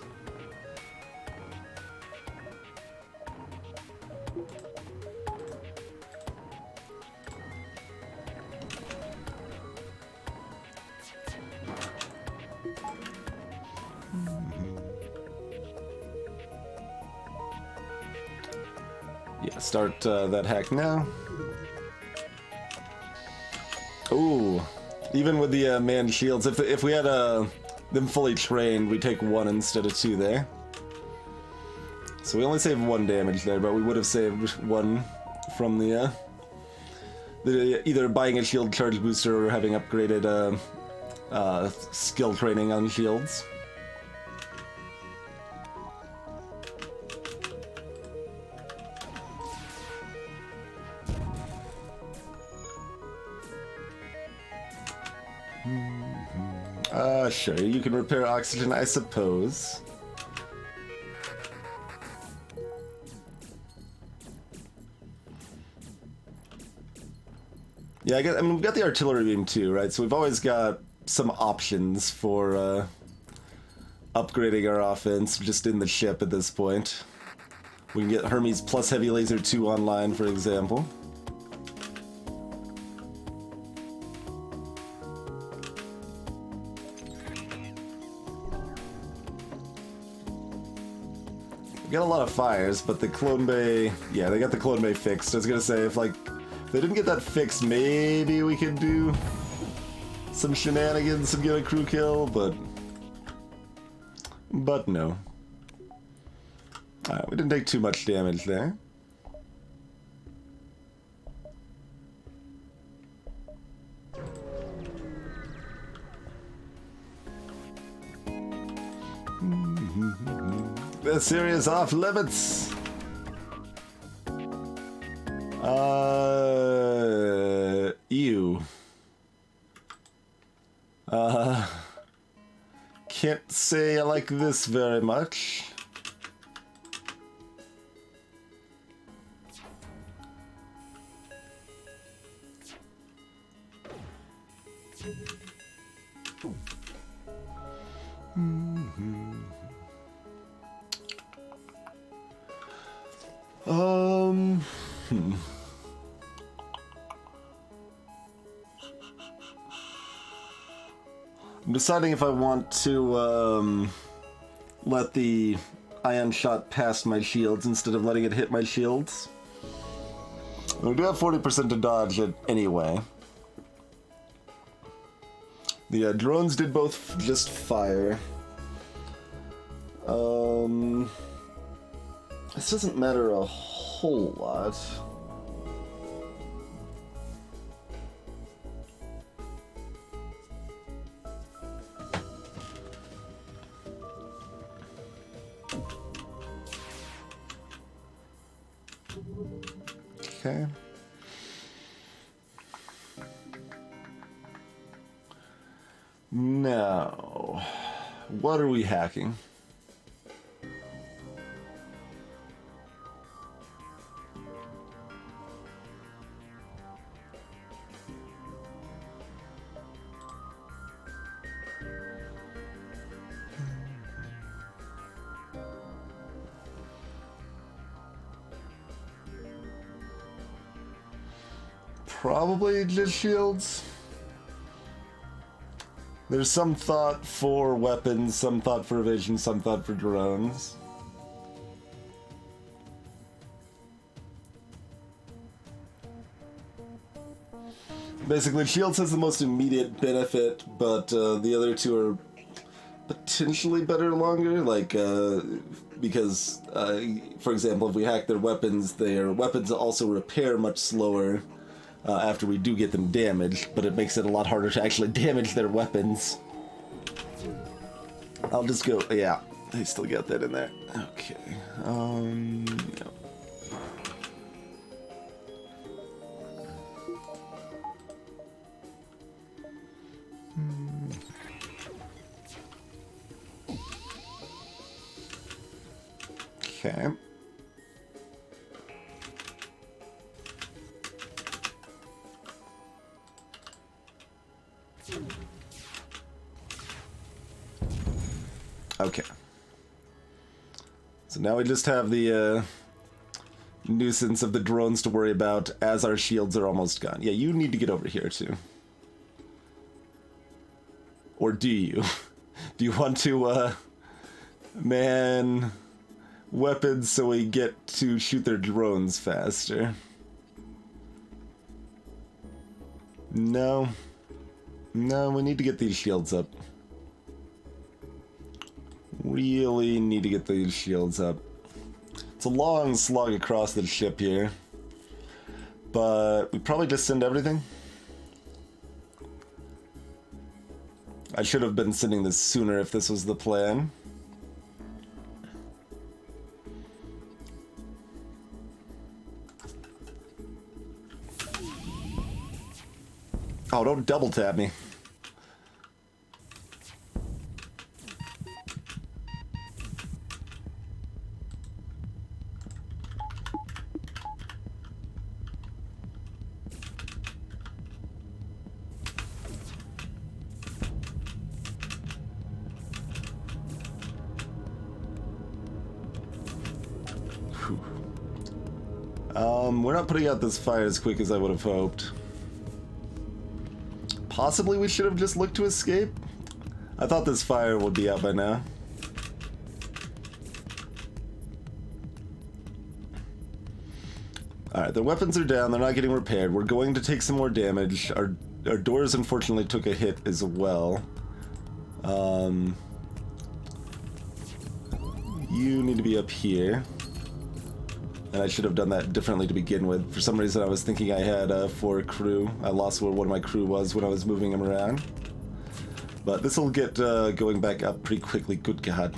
Yeah, start that hack now. Ooh, even with the manned shields, if we had them fully trained, we take 1 instead of 2 there. So we only saved 1 damage there, but we would have saved 1 from the either buying a shield charge booster or having upgraded skill training on shields. Sure, you can repair oxygen, I suppose. Yeah, I mean, we've got the artillery beam too, right? So we've always got some options for upgrading our offense just in the ship at this point. We can get Hermes plus Heavy Laser 2 online, for example. We got a lot of fires, but the clone bay... Yeah, they got the clone bay fixed. I was gonna say, if they didn't get that fixed, maybe we could do some shenanigans and get a crew kill, but no. Alright, we didn't take too much damage there. This area is off limits. Ew. Can't say I like this very much. I'm deciding if I want to let the ion shot pass my shields instead of letting it hit my shields. We do have 40% to dodge it anyway. The drones did both just fire. This doesn't matter a whole lot. Okay. Now, what are we hacking? Probably just shields. There's some thought for weapons, some thought for evasion, some thought for drones. Basically, shields has the most immediate benefit, but the other two are potentially better longer, like, because, for example, if we hack their weapons also repair much slower after we do get them damaged, but it makes it a lot harder to actually damage their weapons. I'll just go, yeah, they still got that in there. Okay, no. Okay. Okay. So now we just have the nuisance of the drones to worry about as our shields are almost gone. Yeah, you need to get over here too. Or do you? Do you want to man weapons so we get to shoot their drones faster? No. No, we need to get these shields up. Really need to get these shields up. It's a long slog across the ship here. But we probably just send everything. I should have been sending this sooner if this was the plan. Oh, don't double tap me. We're not putting out this fire as quick as I would have hoped. Possibly we should have just looked to escape. I thought this fire would be out by now. Alright, their weapons are down, they're not getting repaired. We're going to take some more damage. Our doors unfortunately took a hit as well. You need to be up here. And I should have done that differently to begin with. For some reason I was thinking I had 4 crew. I lost where one of my crew was when I was moving them around. But this will get going back up pretty quickly. Good God.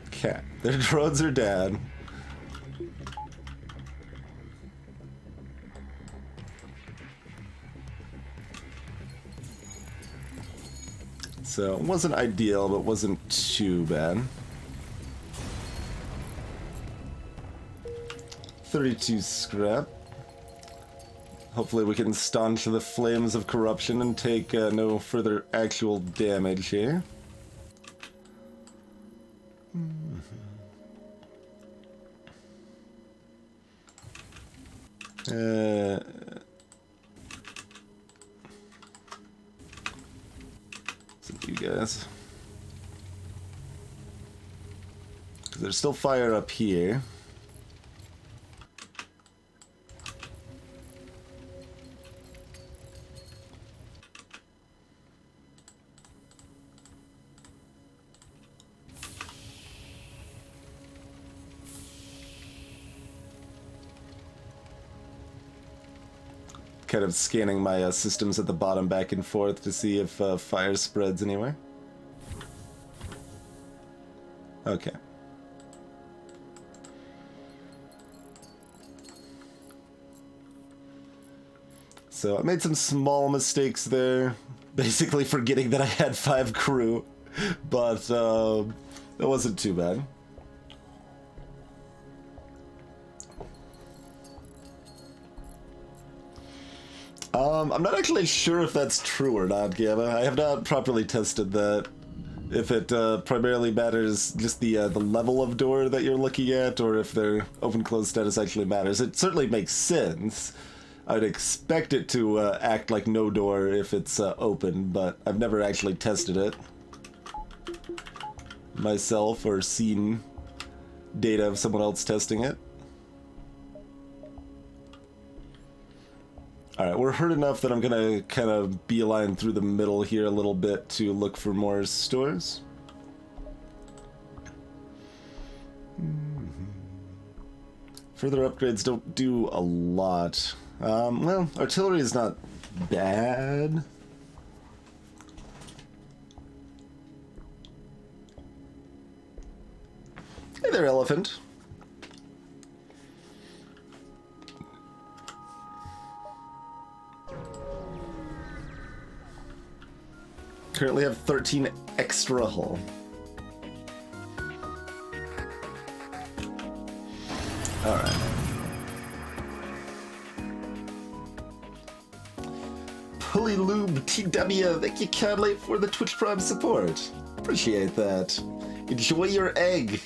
Okay, their drones are down. So it wasn't ideal, but wasn't too bad. 32 scrap. Hopefully we can staunch the flames of corruption and take no further actual damage here. You guys. Because there's still fire up here. Kind of scanning my systems at the bottom back and forth to see if fire spreads anywhere. Okay. So I made some small mistakes there, basically forgetting that I had 5 crew, but it wasn't too bad. I'm not actually sure if that's true or not, Gamma. I have not properly tested that. If it primarily matters just the level of door that you're looking at, or if their open-close status actually matters. It certainly makes sense. I'd expect it to act like no door if it's open, but I've never actually tested it myself or seen data of someone else testing it. Alright, we're hurt enough that I'm gonna kind of beeline through the middle here a little bit to look for more stores. Further upgrades don't do a lot. Well, artillery is not bad. Hey there, elephant. Currently have 13 extra hull. Alright. Pulley Lube TW, thank you kindly for the Twitch Prime support. Appreciate that. Enjoy your egg.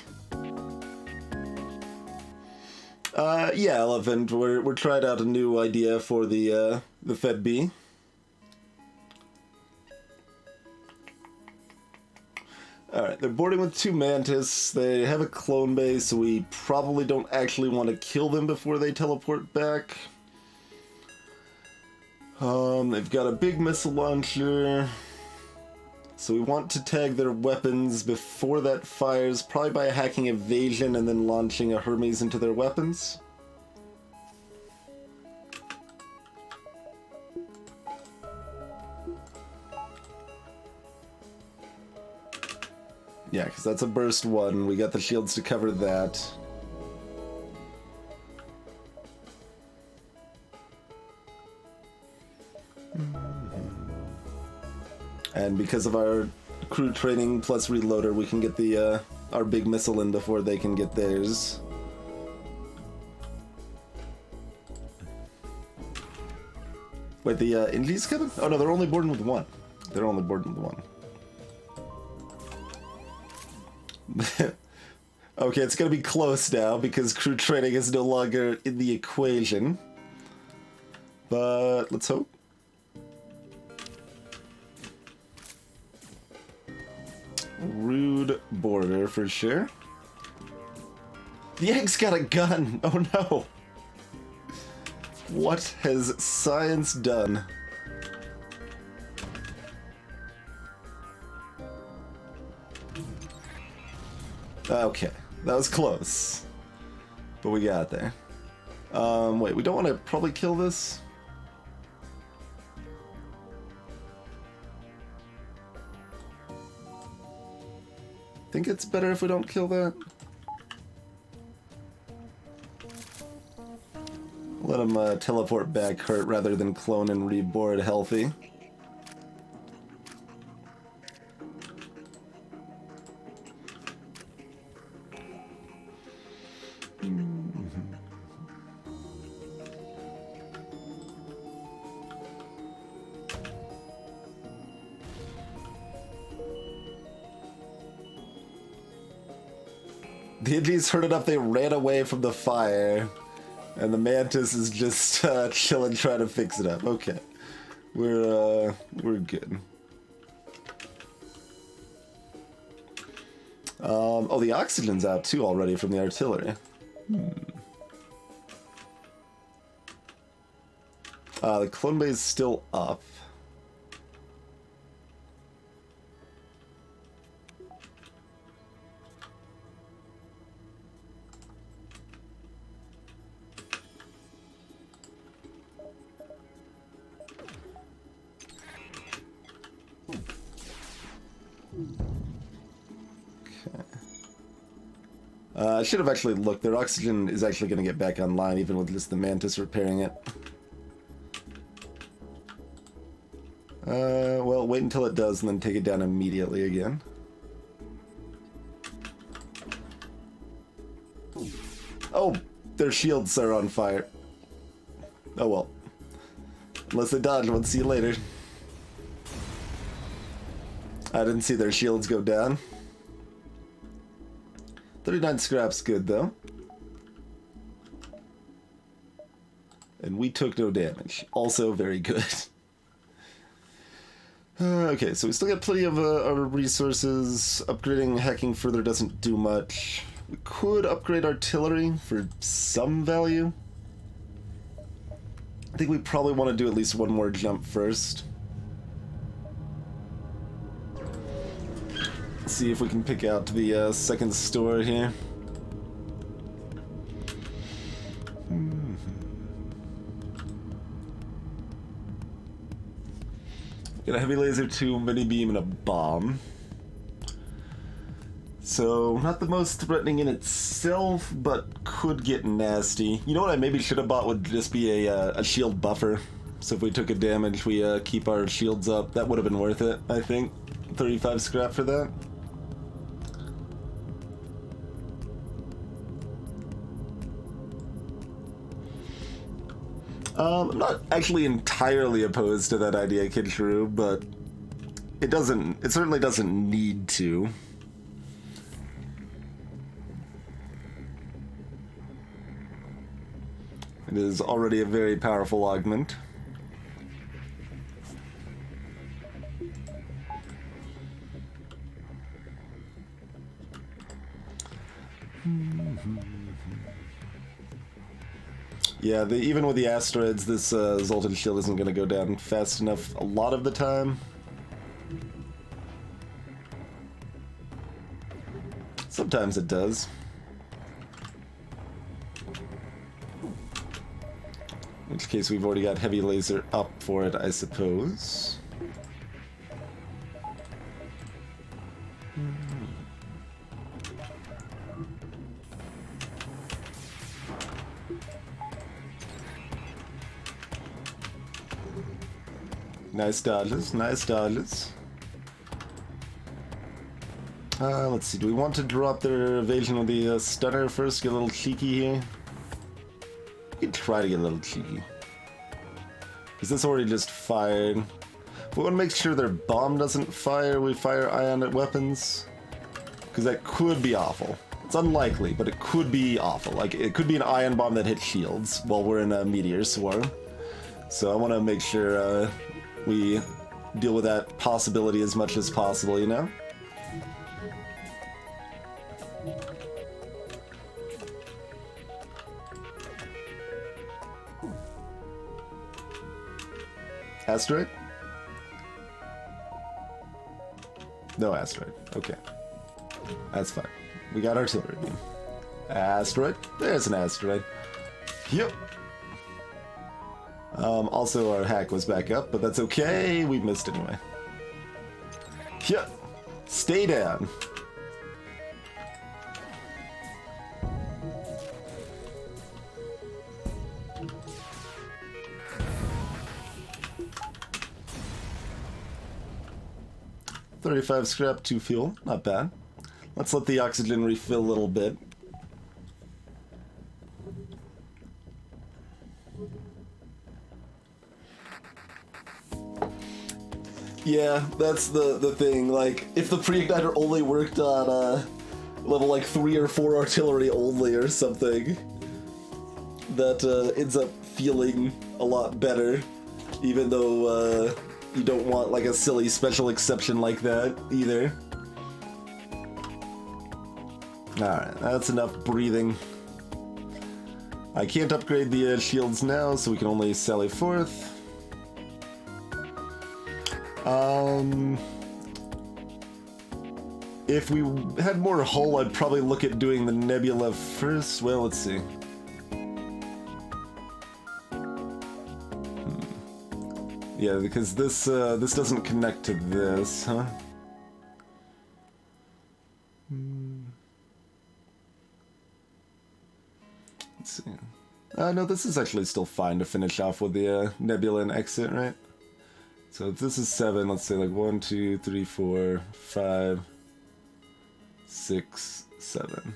Yeah, Elephant, we're trying out a new idea for the Fed B. Alright. Alright, they're boarding with 2 Mantis. They have a clone base, so we probably don't actually want to kill them before they teleport back. They've got a big missile launcher. So we want to tag their weapons before that fires, probably by hacking evasion and then launching a Hermes into their weapons. Yeah, because that's a burst 1. We got the shields to cover that. And because of our crew training plus reloader, we can get the our big missile in before they can get theirs. Wait, the Indies coming? Oh no, they're only boarding with 1. They're only boarding with 1. Okay, it's gonna be close now because crew training is no longer in the equation. But let's hope. Rude border for sure. The egg's got a gun! Oh no! What has science done? Okay, that was close. But we got there. Wait, we don't want to probably kill this? Think it's better if we don't kill that? Let him teleport back hurt rather than clone and reboard healthy. The Indies heard enough, they ran away from the fire. And the Mantis is just chilling, trying to fix it up. Okay. We're good. Oh, the oxygen's out too already from the artillery. The clone bay is still up. I should have actually looked. Their oxygen is actually going to get back online, even with just the Mantis repairing it. Well, wait until it does and then take it down immediately again. Oh, their shields are on fire. Oh well. Unless they dodge one, see you later. I didn't see their shields go down. 39 scraps good, though. And we took no damage. Also very good. Okay, so we still got plenty of our resources. Upgrading hacking further doesn't do much. We could upgrade artillery for some value. I think we probably want to do at least one more jump first. See if we can pick out the second store here. Got a heavy laser, 2, mini beam, and a bomb. So, not the most threatening in itself, but could get nasty. You know what I maybe should have bought would just be a shield buffer. So if we took a damage, we keep our shields up. That would have been worth it, I think. 35 scrap for that. I'm not actually entirely opposed to that idea, Kid Shrew, but it certainly doesn't need to. It is already a very powerful augment. Yeah, even with the asteroids, this Zoltan shield isn't going to go down fast enough a lot of the time. Sometimes it does. In which case we've already got heavy laser up for it, I suppose. Nice dodges, nice dodges. Let's see, do we want to drop their evasion with the stunner first? Get a little cheeky here? We can try to get a little cheeky. Because this already just fired. We want to make sure their bomb doesn't fire. We fire ion weapons. Because that could be awful. It's unlikely, but it could be awful. Like, it could be an ion bomb that hits shields while we're in a meteor swarm. So I want to make sure we deal with that possibility as much as possible, you know? Asteroid? No asteroid. Okay. That's fine. We got artillery beam. Asteroid? There's an asteroid. Yep. Also, our hack was back up, but that's okay. We missed anyway. Yep. Stay down. $35 scrap, 2 fuel. Not bad. Let's let the oxygen refill a little bit. Yeah, that's the thing. Like, if the pre-igniter only worked on level like 3 or 4 artillery only or something, that ends up feeling a lot better, even though you don't want like a silly special exception like that either. Alright, that's enough breathing. I can't upgrade the shields now, so we can only sally forth. If we had more hull, I'd probably look at doing the nebula first. Well, let's see. Yeah, because this doesn't connect to this, huh? Let's see. No, this is actually still fine to finish off with the nebula and exit, right? So if this is 7, let's say like 1, 2, 3, 4, 5, 6, 7.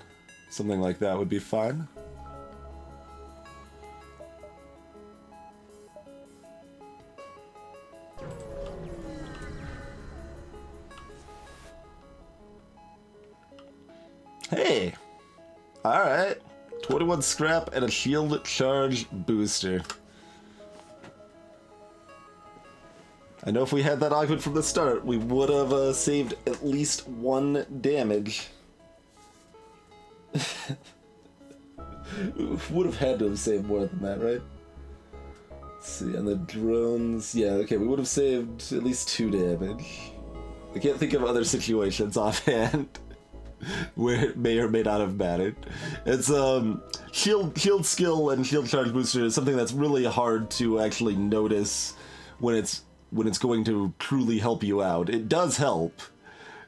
Something like that would be fine. Hey! Alright. 21 scrap and a shield charge booster. I know if we had that augment from the start, we would have saved at least 1 damage. Would have had to have saved more than that, right? Let's see, and the drones... Yeah, okay, we would have saved at least 2 damage. I can't think of other situations offhand where it may or may not have mattered. It's shield skill and shield charge booster is something that's really hard to actually notice when it's going to truly help you out. It does help,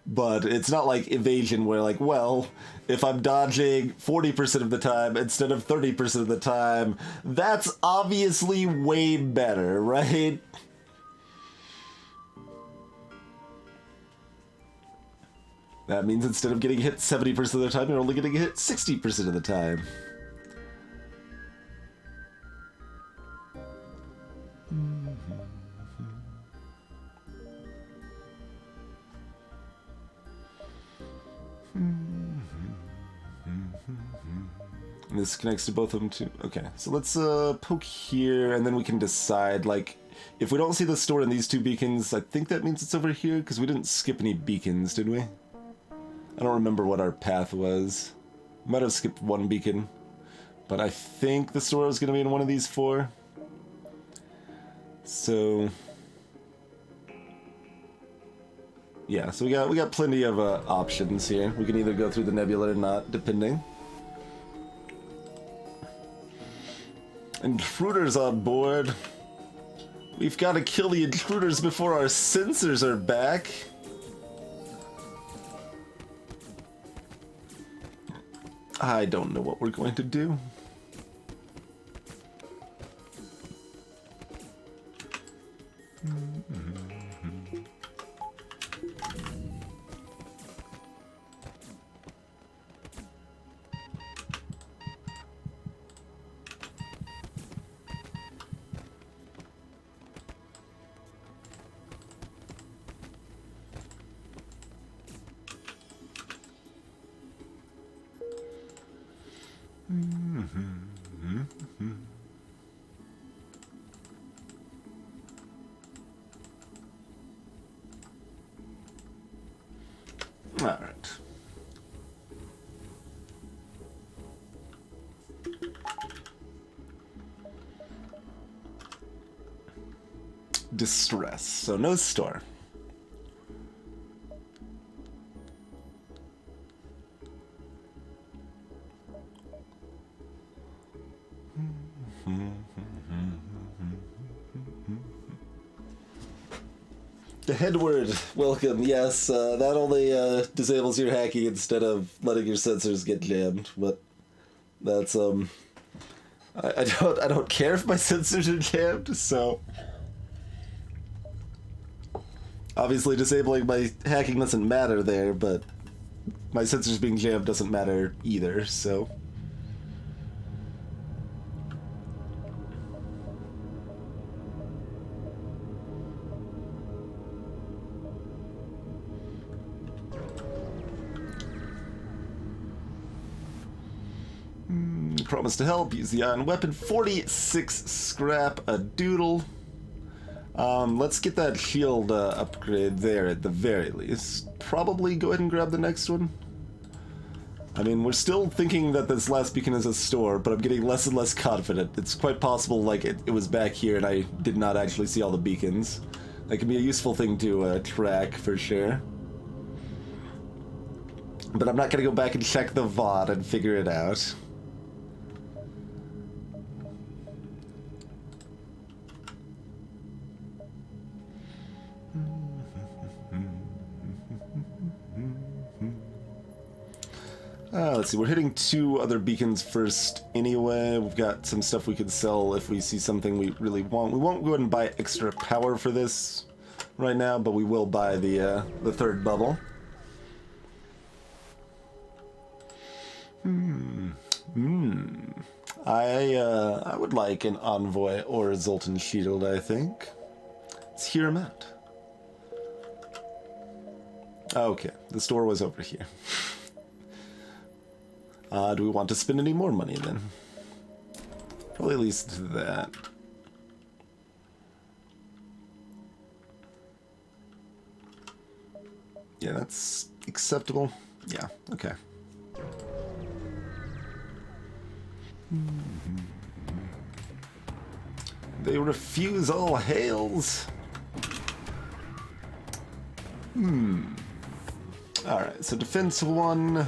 but it's not like evasion where like, well, if I'm dodging 40% of the time instead of 30% of the time, that's obviously way better, right? That means instead of getting hit 70% of the time, you're only getting hit 60% of the time. And this connects to both of them too. Okay, so let's poke here, and then we can decide, like, if we don't see the store in these 2 beacons, I think that means it's over here, because we didn't skip any beacons, did we? I don't remember what our path was. Might have skipped one beacon, but I think the store is going to be in one of these 4. So yeah, so we got plenty of options here. We can either go through the nebula or not, depending. Intruders on board. We've got to kill the intruders before our sensors are back. I don't know what we're going to do. All right. Distress. So no store. The headword, welcome. Yes, that only disables your hacking instead of letting your sensors get jammed. But that's I don't care if my sensors are jammed. So obviously disabling my hacking doesn't matter there, but my sensors being jammed doesn't matter either. So. Promise to help, use the ion weapon, 46 scrap a doodle. Let's get that shield upgrade there at the very least. Probably go ahead and grab the next one. I mean, we're still thinking that this last beacon is a store, but I'm getting less and less confident. It's quite possible, like, it was back here and I did not actually see all the beacons. That can be a useful thing to track, for sure. But I'm not gonna go back and check the VOD and figure it out. Let's see, we're hitting 2 other beacons first anyway. We've got some stuff we could sell if we see something we really want. We won't go ahead and buy extra power for this right now, but we will buy the 3rd bubble. I would like an Envoy or a Zoltan Shield, I think. Let's hear him out. Okay, the store was over here. Do we want to spend any more money then? Probably at least that. Yeah, that's acceptable. Yeah, okay. They refuse all hails. Alright, so defense 1.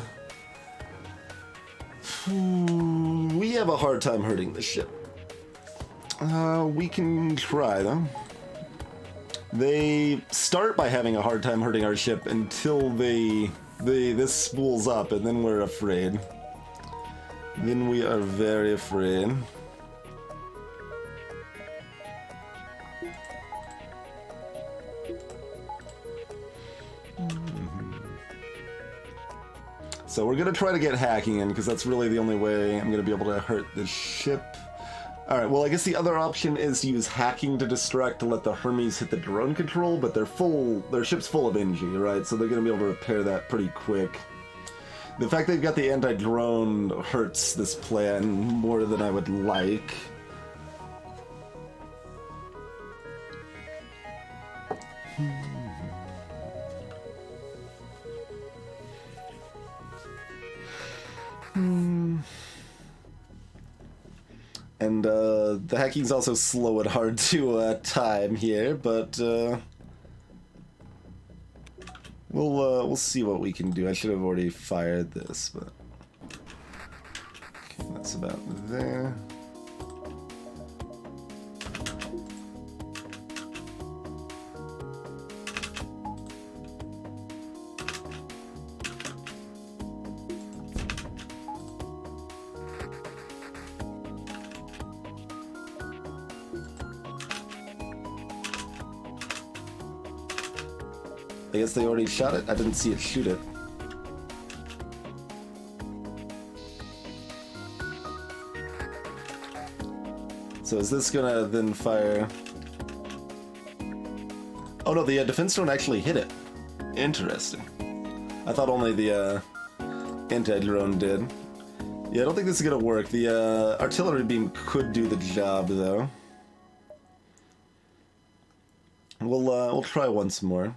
We have a hard time hurting this ship. We can try though. They start by having a hard time hurting our ship until this spools up, and then we're afraid. Then we are very afraid. So we're gonna try to get hacking in, because that's really the only way I'm gonna be able to hurt this ship. Alright, well I guess the other option is to use hacking to distract to let the Hermes hit the drone control, but their ship's full of energy, right? So they're gonna be able to repair that pretty quick. The fact they've got the anti-drone hurts this plan more than I would like. And the hacking's also slow and hard to time here, but we'll see what we can do. I should have already fired this, but okay, that's about there. I guess they already shot it? I didn't see it shoot it. So is this gonna then fire... Oh no, the defense drone actually hit it. Interesting. I thought only the anti-drone did. Yeah, I don't think this is gonna work. The artillery beam could do the job though. We'll try once more.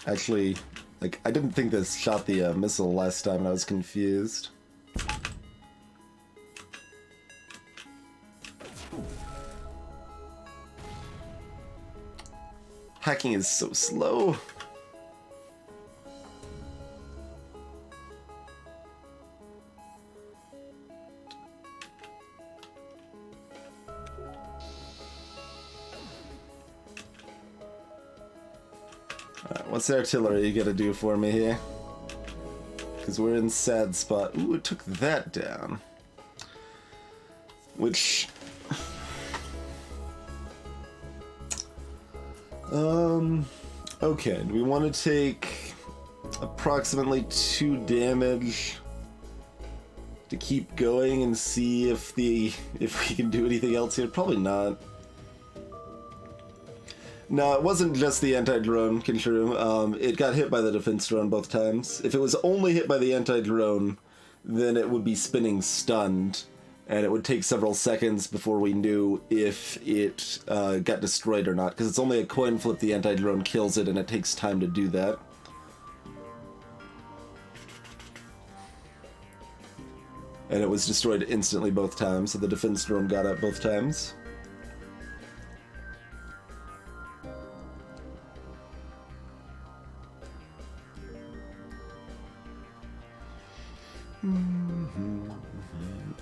Actually, like, I didn't think this shot the missile last time and I was confused. Hacking is so slow. What's the artillery you gotta do for me here? Because we're in sad spot. Ooh, it took that down. Which... Okay, do we want to take approximately 2 damage to keep going and see if we can do anything else here? Probably not. No, it wasn't just the anti-drone, Kinshuru. It got hit by the defense drone both times. If it was only hit by the anti-drone, then it would be spinning stunned, and it would take several seconds before we knew if it got destroyed or not, because it's only a coin flip the anti-drone kills it, and it takes time to do that. And it was destroyed instantly both times, so the defense drone got it both times.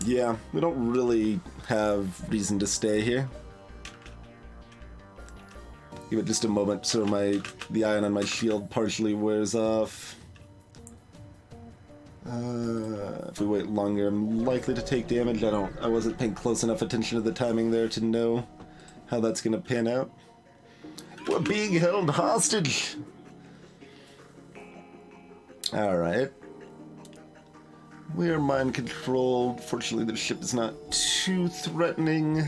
Yeah, we don't really have reason to stay here. Give it just a moment so the ion on my shield partially wears off. If we wait longer, I'm likely to take damage. I wasn't paying close enough attention to the timing there to know how that's gonna pan out. We're being held hostage! Alright. We are mind controlled. Fortunately, the ship is not too threatening.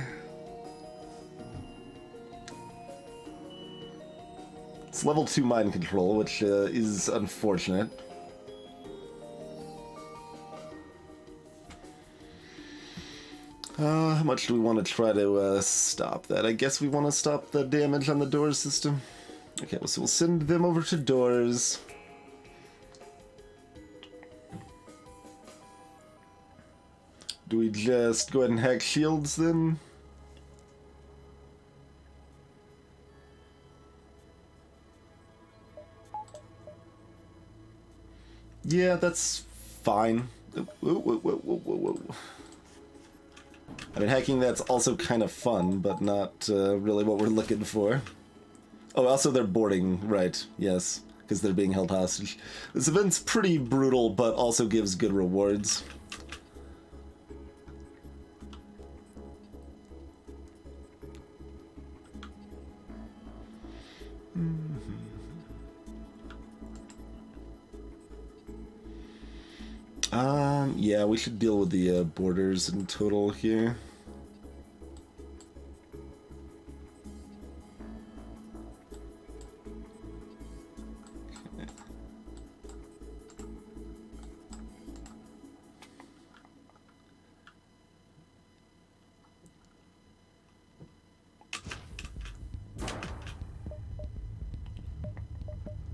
It's level 2 mind control, which is unfortunate. How much do we want to try to stop that? I guess we want to stop the damage on the doors system. Okay, so we'll send them over to doors. Do we just go ahead and hack shields then? Yeah, that's fine. Whoa. I mean, hacking that's also kind of fun, but not really what we're looking for. Oh, also they're boarding, right, yes, because they're being held hostage. This event's pretty brutal, but also gives good rewards. Yeah, we should deal with the borders in total here. Okay.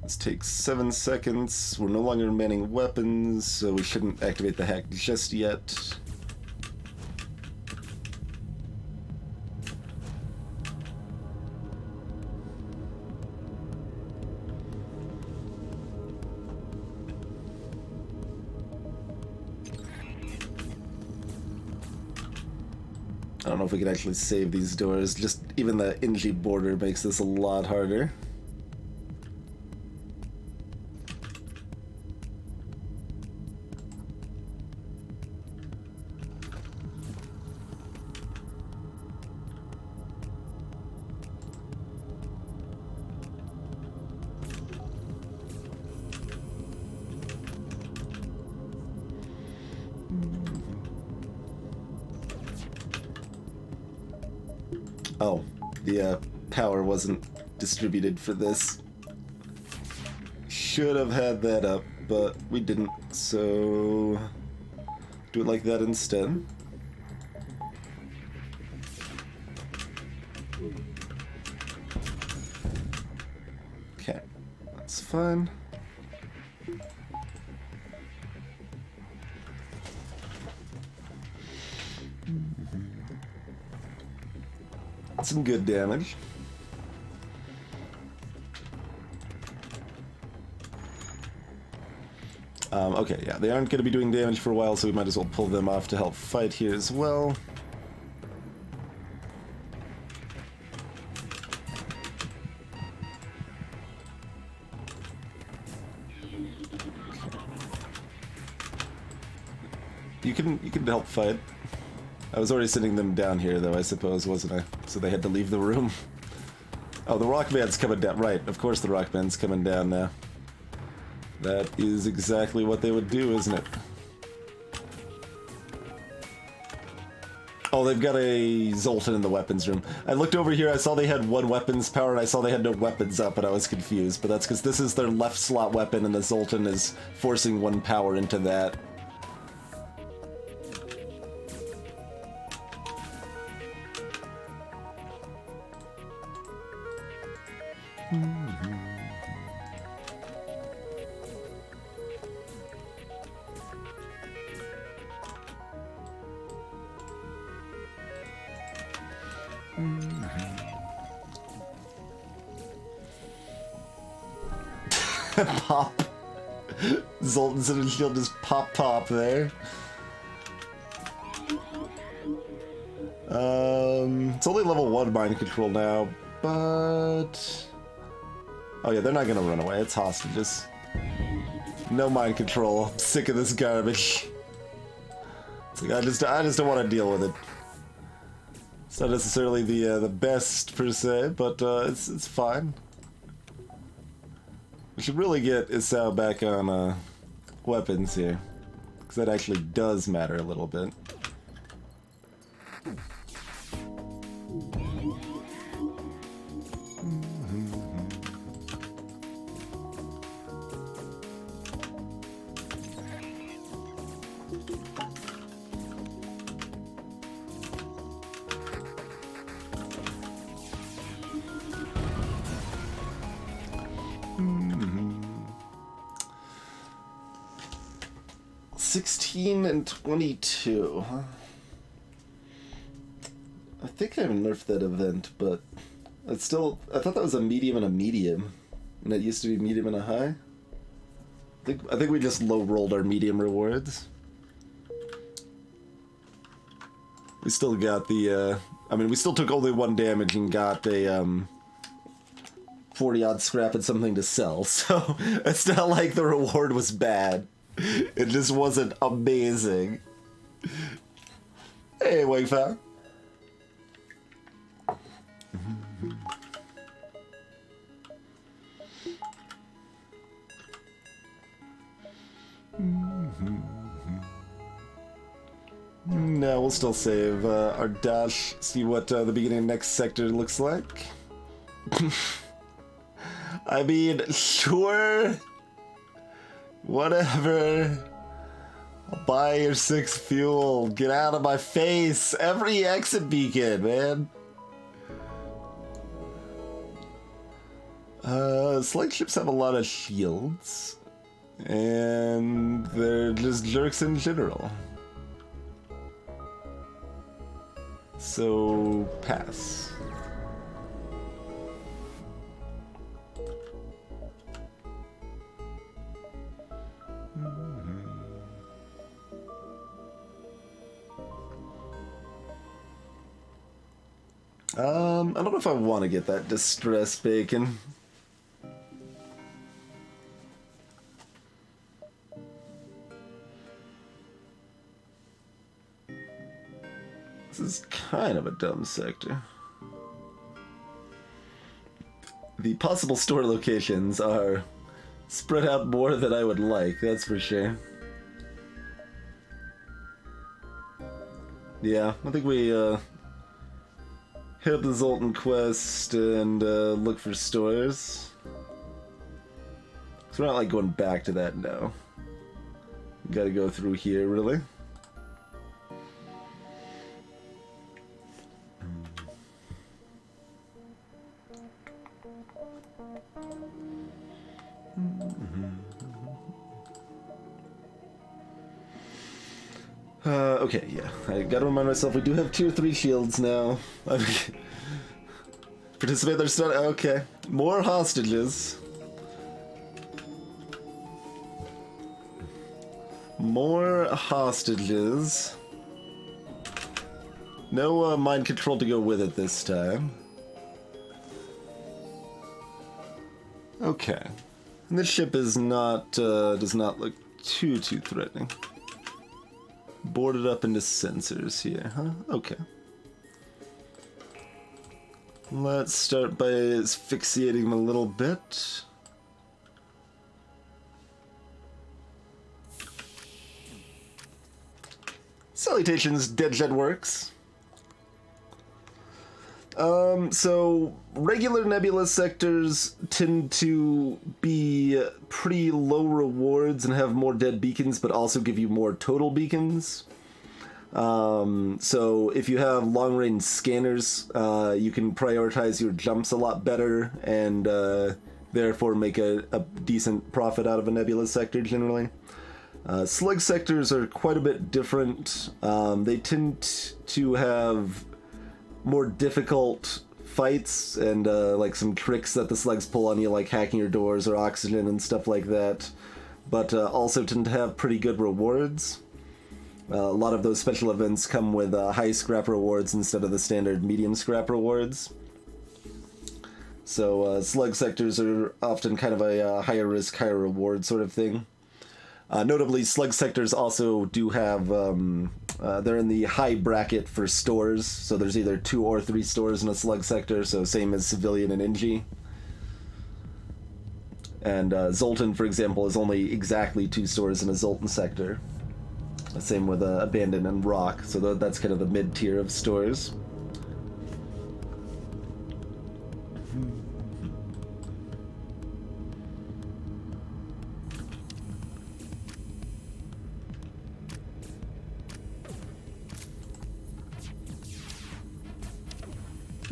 This takes 7 seconds. We're no longer manning weapons, so we shouldn't activate the hack just yet. I don't know if we can actually save these doors. Just even the NG border makes this a lot harder. Oh, the power wasn't distributed for this. Should have had that up, but we didn't, so do it like that instead. Okay, that's fine. Some good damage. Okay, yeah, they aren't going to be doing damage for a while, so we might as well pull them off to help fight here as well. You can help fight. I was already sending them down here, though, I suppose, wasn't I? So they had to leave the room. Oh, the rock band's coming down. Right, of course the rock band's coming down now. That is exactly what they would do, isn't it? Oh, they've got a Zoltan in the weapons room. I looked over here, I saw they had 1 weapons power, and I saw they had no weapons up, and I was confused. But that's because this is their left slot weapon, and the Zoltan is forcing 1 power into that. Pop. Zoltan's and shield just pop there. It's only level 1 mind control now, but... Oh yeah, they're not gonna run away, it's hostages. No mind control, I'm sick of this garbage. It's like, I just don't want to deal with it. It's not necessarily the best per se, but it's fine. We should really get Isao back on weapons here, because that actually does matter a little bit. Mm-hmm. 16 and 22, huh? I think I nerfed that event, but it's still... I thought that was a medium and a medium, and it used to be medium and a high. I think we just low-rolled our medium rewards. We still got the, I mean, we still took only 1 damage and got a, 40-odd scrap and something to sell, so it's not like the reward was bad. It just wasn't amazing. Hey, Wagfire. No, we'll still save our dash, see what the beginning of next sector looks like. I mean, sure. Whatever. I'll buy your 6 fuel. Get out of my face. Every exit beacon, man. Slug ships have a lot of shields, and they're just jerks in general. So, pass. I don't know if I want to get that distress bacon. This is kind of a dumb sector. The possible store locations are spread out more than I would like, that's for sure. Yeah, I think we, hit up the Zoltan quest and look for stores. So we're not like going back to that now. Gotta go through here, really. Okay, yeah. I gotta remind myself we do have tier 3 shields now. Participate, they're still... Okay. More hostages. More hostages. No mind control to go with it this time. Okay. And this ship is not, does not look too threatening. Boarded up into sensors here, huh? Okay. Let's start by asphyxiating him a little bit. Salutations, Deadjet Works. So regular nebula sectors tend to be pretty low rewards and have more dead beacons, but also give you more total beacons. So if you have long-range scanners, you can prioritize your jumps a lot better and therefore make a decent profit out of a nebula sector generally. Slug sectors are quite a bit different. They tend to have more difficult fights and like some tricks that the slugs pull on you, like hacking your doors or oxygen and stuff like that, but also tend to have pretty good rewards. A lot of those special events come with high scrap rewards instead of the standard medium scrap rewards. So slug sectors are often kind of a higher risk, higher reward sort of thing. Notably, slug sectors also do have, they're in the high bracket for stores, so there's either 2 or 3 stores in a slug sector, so same as civilian and NG. And Zoltan, for example, is only exactly 2 stores in a Zoltan sector. Same with Abandon and Rock, so that's kind of the mid-tier of stores.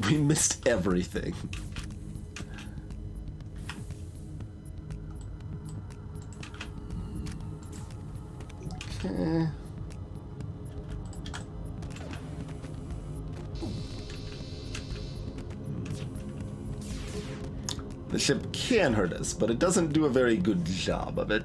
We missed everything. Okay. The ship can hurt us, but it doesn't do a very good job of it.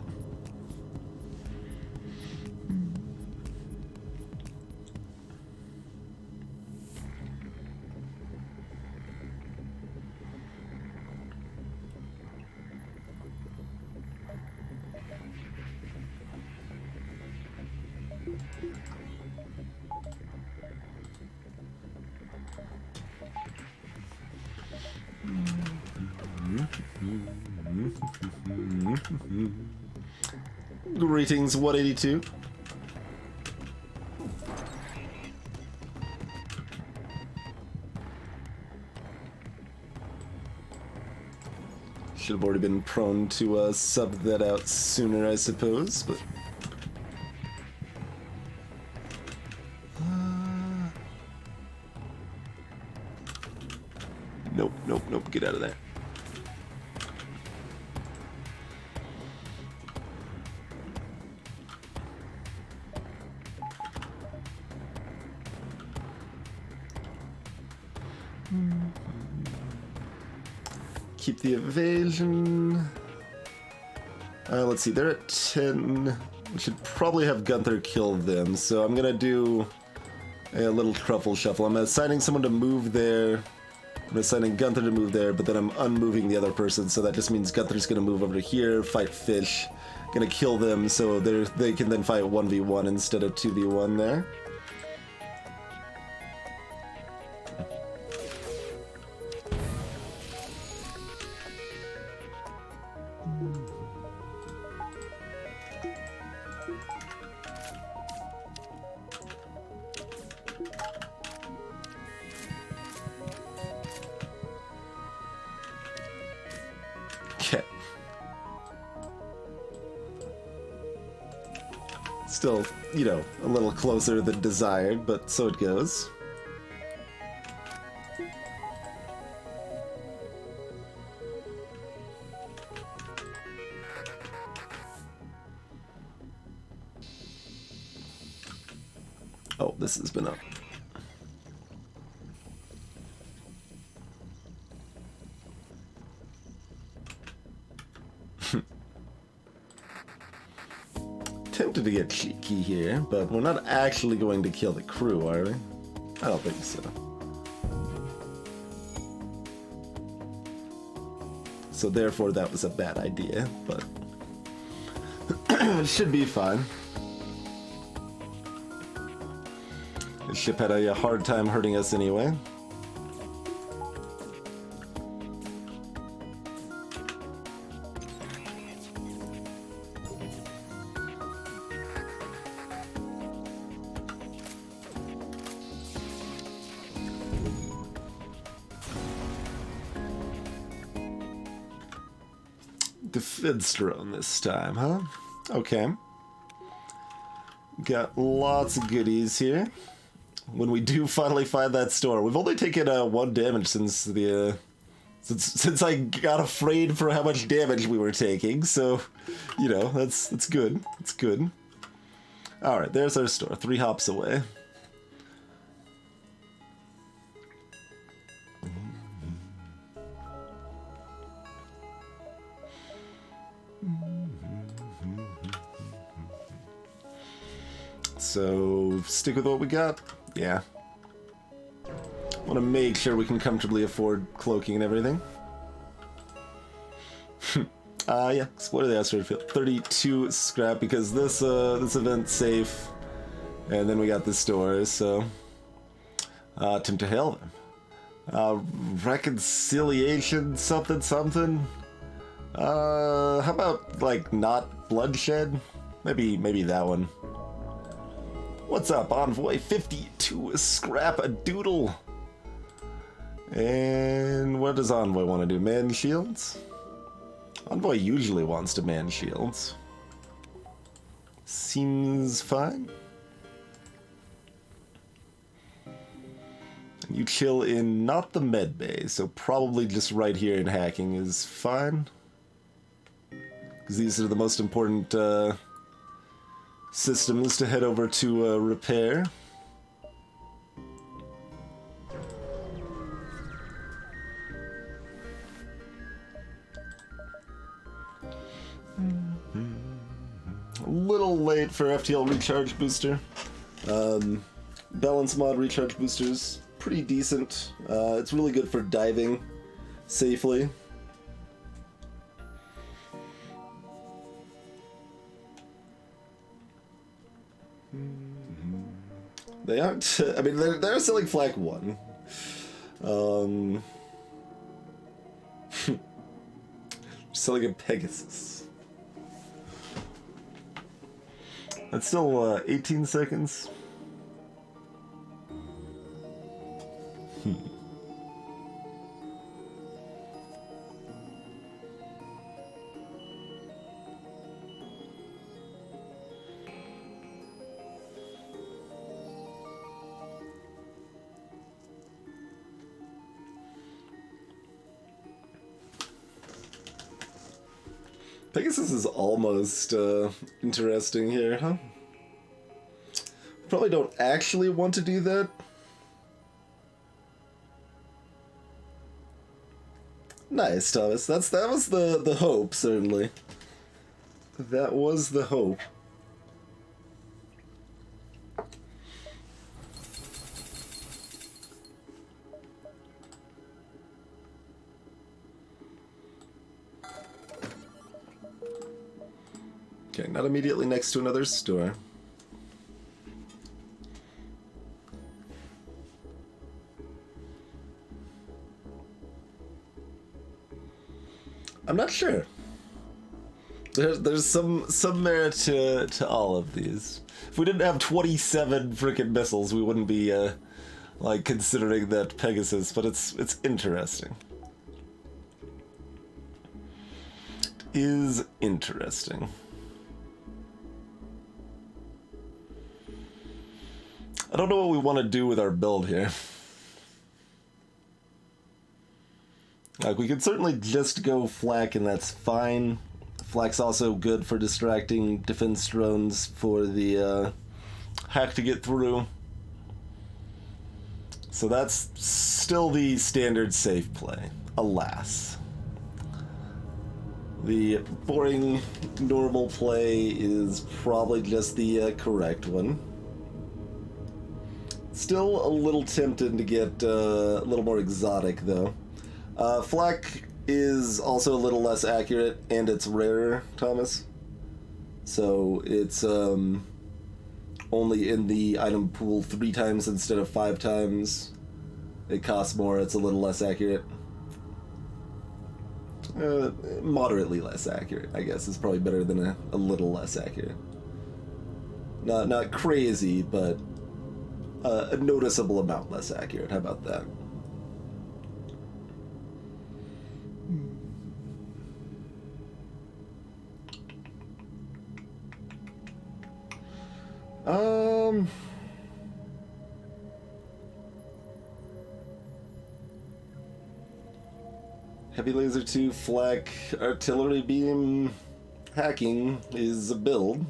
Greetings, 182. Should have already been prone to sub that out sooner, I suppose, but... Nope, nope, nope, get out of there. keep the evasion. Let's see, they're at 10. We should probably have Gunther kill them, so I'm gonna do a little truffle shuffle. I'm assigning someone to move there. I'm assigning Gunther to move there, but then I'm unmoving the other person, so that just means Gunther's gonna move over to here, fight Fish. Gonna kill them, so they can then fight 1v1 instead of 2v1 there. Okay. Still, you know, a little closer than desired, but so it goes. Oh, this has been up. Tempted to get cheeky here, but we're not actually going to kill the crew, are we? I don't think so. So therefore that was a bad idea, but it should be fine. The ship had a hard time hurting us anyway. Defense drone this time, huh? Okay. Got lots of goodies here. When we do finally find that store, we've only taken 1 damage since the since I got afraid for how much damage we were taking. So, you know, that's good. It's good. All right, there's our store. 3 hops away. So, stick with what we got? Yeah. Want to make sure we can comfortably afford cloaking and everything. Yeah, explore the asteroid field. 32 scrap because this event's safe. And then we got the stores, so... attempt to hail them. Reconciliation something something? How about, like, not bloodshed? Maybe that one. What's up, Envoy? 52 scrap a doodle. And what does Envoy want to do? Man shields? Envoy usually wants to man shields. Seems fine. You chill in not the med bay, so probably just right here in hacking is fine. Because these are the most important systems to head over to repair. A little late for FTL recharge booster. Balance mod recharge boosters, pretty decent. It's really good for diving safely. They aren't. I mean, they're selling Flak 1. Selling a Pegasus. That's still 18 seconds. Pegasus is almost interesting here, huh? Probably don't actually want to do that. nice, Thomas. That was the hope, certainly. That was the hope. Okay, not immediately next to another store. I'm not sure. There's some merit to all of these. If we didn't have 27 frickin' missiles, we wouldn't be like considering that Pegasus. But it's interesting. It is interesting. I don't know what we want to do with our build here. Like, we could certainly just go flak, and that's fine. Flak's also good for distracting defense drones for the hack to get through. So that's still the standard safe play, alas. The boring normal play is probably just the correct one. Still a little tempted to get a little more exotic, though. Flak is also a little less accurate, and it's rarer, Thomas. So it's only in the item pool 3 times instead of 5 times. It costs more, it's a little less accurate. Moderately less accurate, I guess, is probably better than a little less accurate. Not crazy, but a noticeable amount less accurate. How about that? Heavy laser 2 flak artillery beam hacking is a build.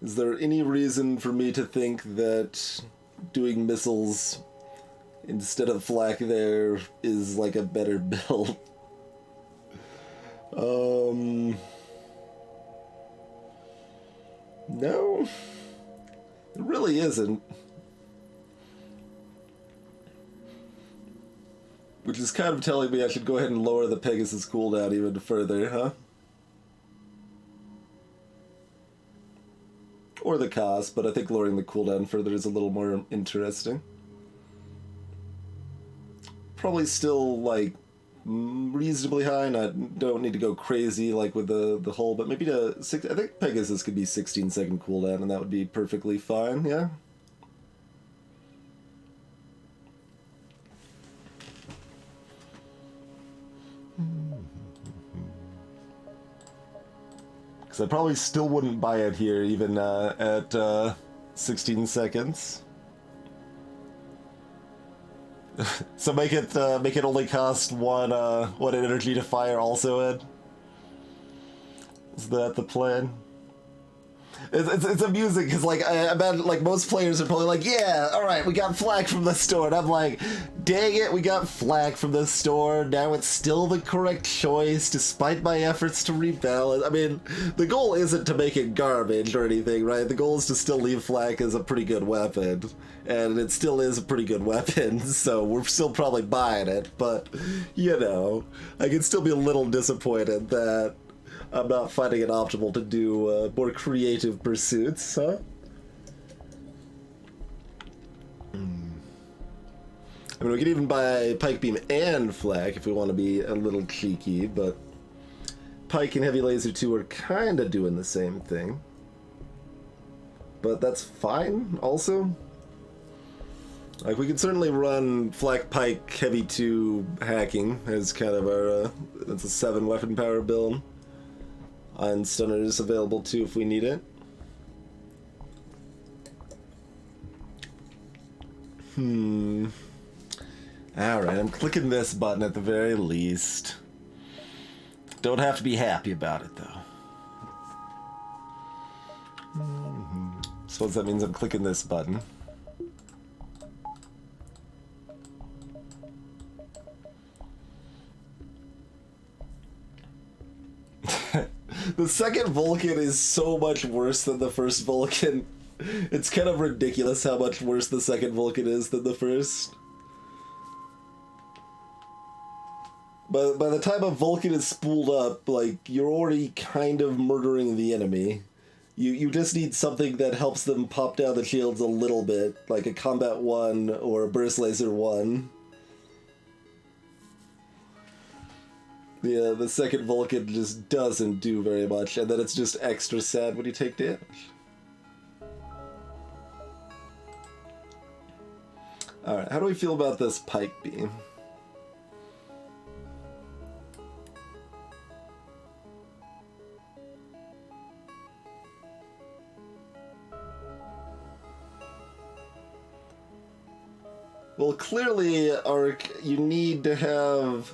Is there any reason for me to think that doing missiles instead of flak there is like a better build? No, it really isn't. Which is kind of telling me I should go ahead and lower the Pegasus cooldown even further, huh? Or the cost, but I think lowering the cooldown further is a little more interesting. Probably still, like, reasonably high, and I don't need to go crazy, like, with the hull, but maybe I think Pegasus could be 16-second cooldown, and that would be perfectly fine, yeah? Because I probably still wouldn't buy it here, even at 16 seconds. So make it only cost one energy to fire also, Ed? Is that the plan? It's amusing because, like, I bet, like, most players are probably like, yeah, alright, we got flak from the store, and I'm like, dang it, we got flak from the store, now it's still the correct choice despite my efforts to rebalance. I mean, the goal isn't to make it garbage or anything, right? The goal is to still leave flak as a pretty good weapon, and it still is a pretty good weapon, so we're still probably buying it, but, you know, I can still be a little disappointed that I'm not finding it optimal to do more creative pursuits, huh? I mean, we could even buy Pike Beam and Flak if we want to be a little cheeky, but Pike and Heavy Laser 2 are kind of doing the same thing. But that's fine, also. Like, we could certainly run Flak Pike Heavy 2 hacking as kind of our, that's a 7 weapon power build. Iron Stunner is available too if we need it. Alright, I'm clicking this button at the very least. Don't have to be happy about it though. Suppose that means I'm clicking this button. The second Vulcan is so much worse than the first Vulcan. It's kind of ridiculous how much worse the second Vulcan is than the first. But by the time a Vulcan is spooled up, like, you're already kind of murdering the enemy. You just need something that helps them pop down the shields a little bit, like a Combat 1 or a Burst Laser 1. Yeah, the second Vulcan just doesn't do very much, and then it's just extra sad when you take damage. Alright, how do we feel about this Pike Beam? Well, clearly, Ark, you need to have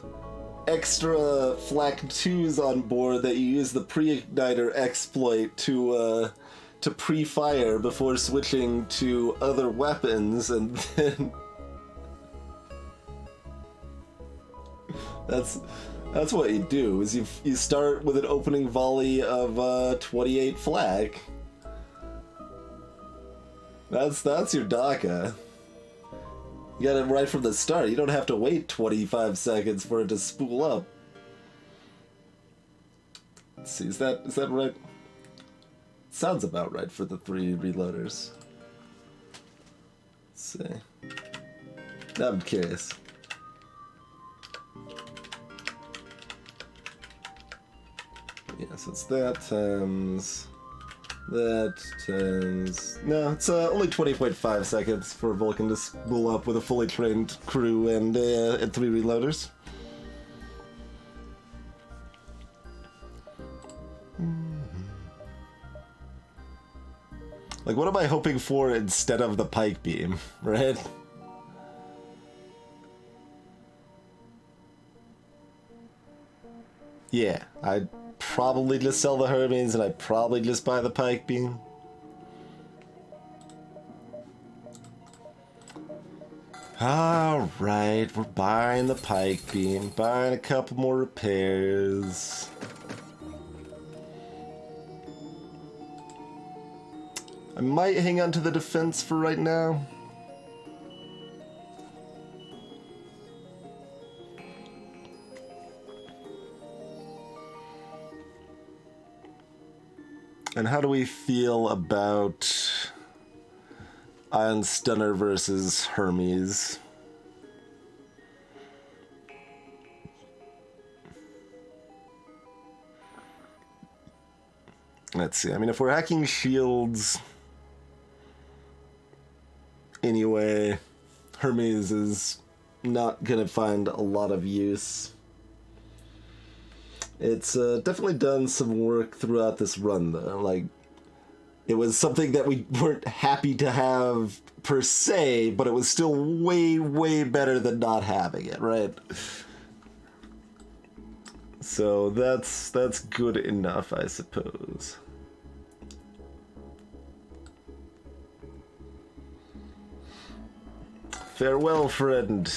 extra Flak 2s on board that you use the pre-igniter exploit to pre-fire before switching to other weapons, and then that's what you do, is you start with an opening volley of 28 Flak. That's your DACA. You got it right from the start. You don't have to wait 25 seconds for it to spool up. Let's see, is that right? Sounds about right for the 3 reloaders. Let's see. Now I'm curious. Yeah, so it's that times... That times... No, it's only 20.5 seconds for Vulcan to spool up with a fully trained crew and 3 reloaders. Like, what am I hoping for instead of the Pike Beam, right? Yeah, I'd probably just sell the Hermes and I'd probably just buy the Pike Beam. Alright, we're buying the Pike Beam, buying a couple more repairs. I might hang on to the defense for right now. And how do we feel about Ion Stunner versus Hermes? Let's see. I mean, if we're hacking shields anyway, Hermes is not gonna find a lot of use. It's definitely done some work throughout this run, though. Like, it was something that we weren't happy to have per se, but it was still way, way better than not having it, right? So that's good enough, I suppose. Farewell, friend.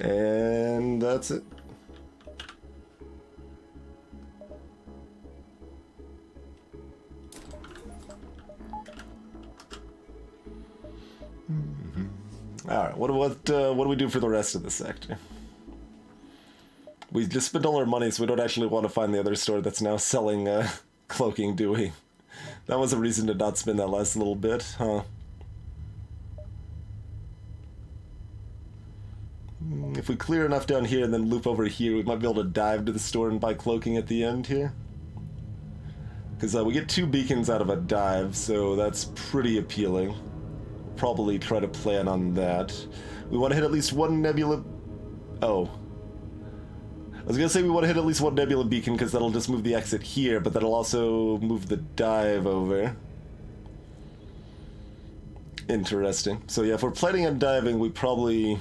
And that's it. All right, what do we do for the rest of the sector? We just spent all our money, so we don't actually want to find the other store that's now selling cloaking, do we? That was a reason to not spend that last little bit, huh? If we clear enough down here and then loop over here, we might be able to dive to the store and buy cloaking at the end here. Because we get 2 beacons out of a dive, so that's pretty appealing. Probably try to plan on that. We want to hit at least 1 nebula... Oh. I was going to say we want to hit at least 1 nebula beacon, because that'll just move the exit here, but that'll also move the dive over. Interesting. So yeah, if we're planning on diving, we probably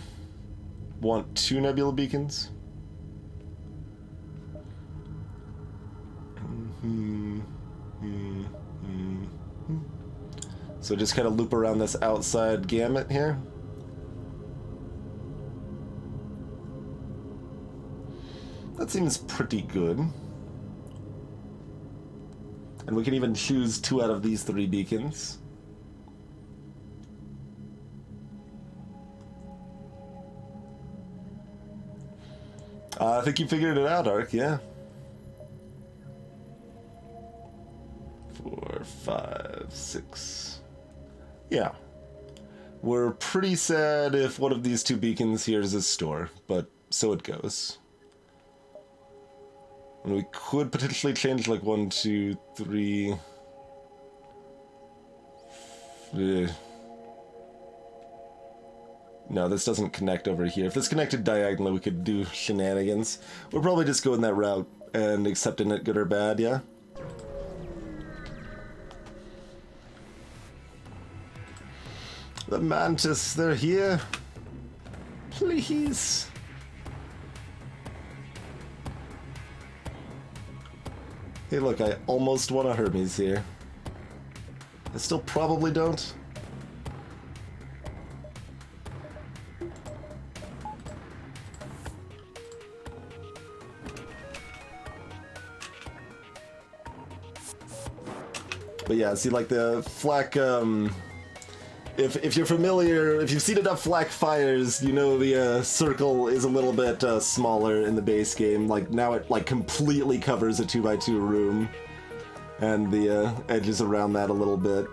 want 2 nebula beacons. So just kind of loop around this outside gamut here. That seems pretty good. And we can even choose 2 out of these 3 beacons. I think you figured it out, Ark, yeah. 4, 5, 6. Yeah. We're pretty sad if one of these 2 beacons here is a store, but so it goes. And we could potentially change like 1, 2, 3. No, this doesn't connect over here. If this connected diagonally, we could do shenanigans. We're probably just going that route and accepting it good or bad, yeah? The Mantis, they're here. Please. Hey, look, I almost want a Hermes here. I still probably don't. But yeah, see, like the flak, if you're familiar, if you've seen enough flak fires, you know the circle is a little bit smaller in the base game. Like now it like completely covers a 2x2 room, and the edges around that a little bit.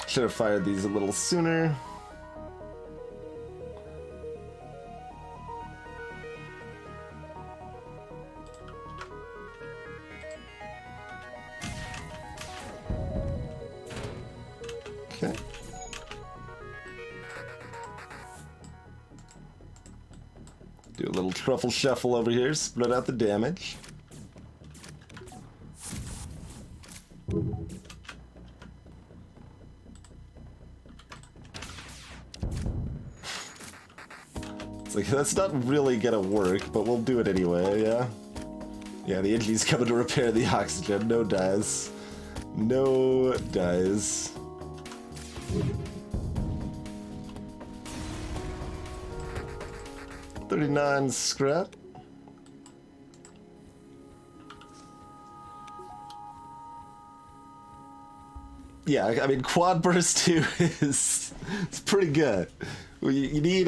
Should have fired these a little sooner. Okay. Do a little truffle shuffle over here, spread out the damage. It's like, that's not really gonna work, but we'll do it anyway, yeah? Yeah, the engine's coming to repair the oxygen. No dies. No dies. $39 scrap. Yeah, I mean, quad burst 2 is it's pretty good. You need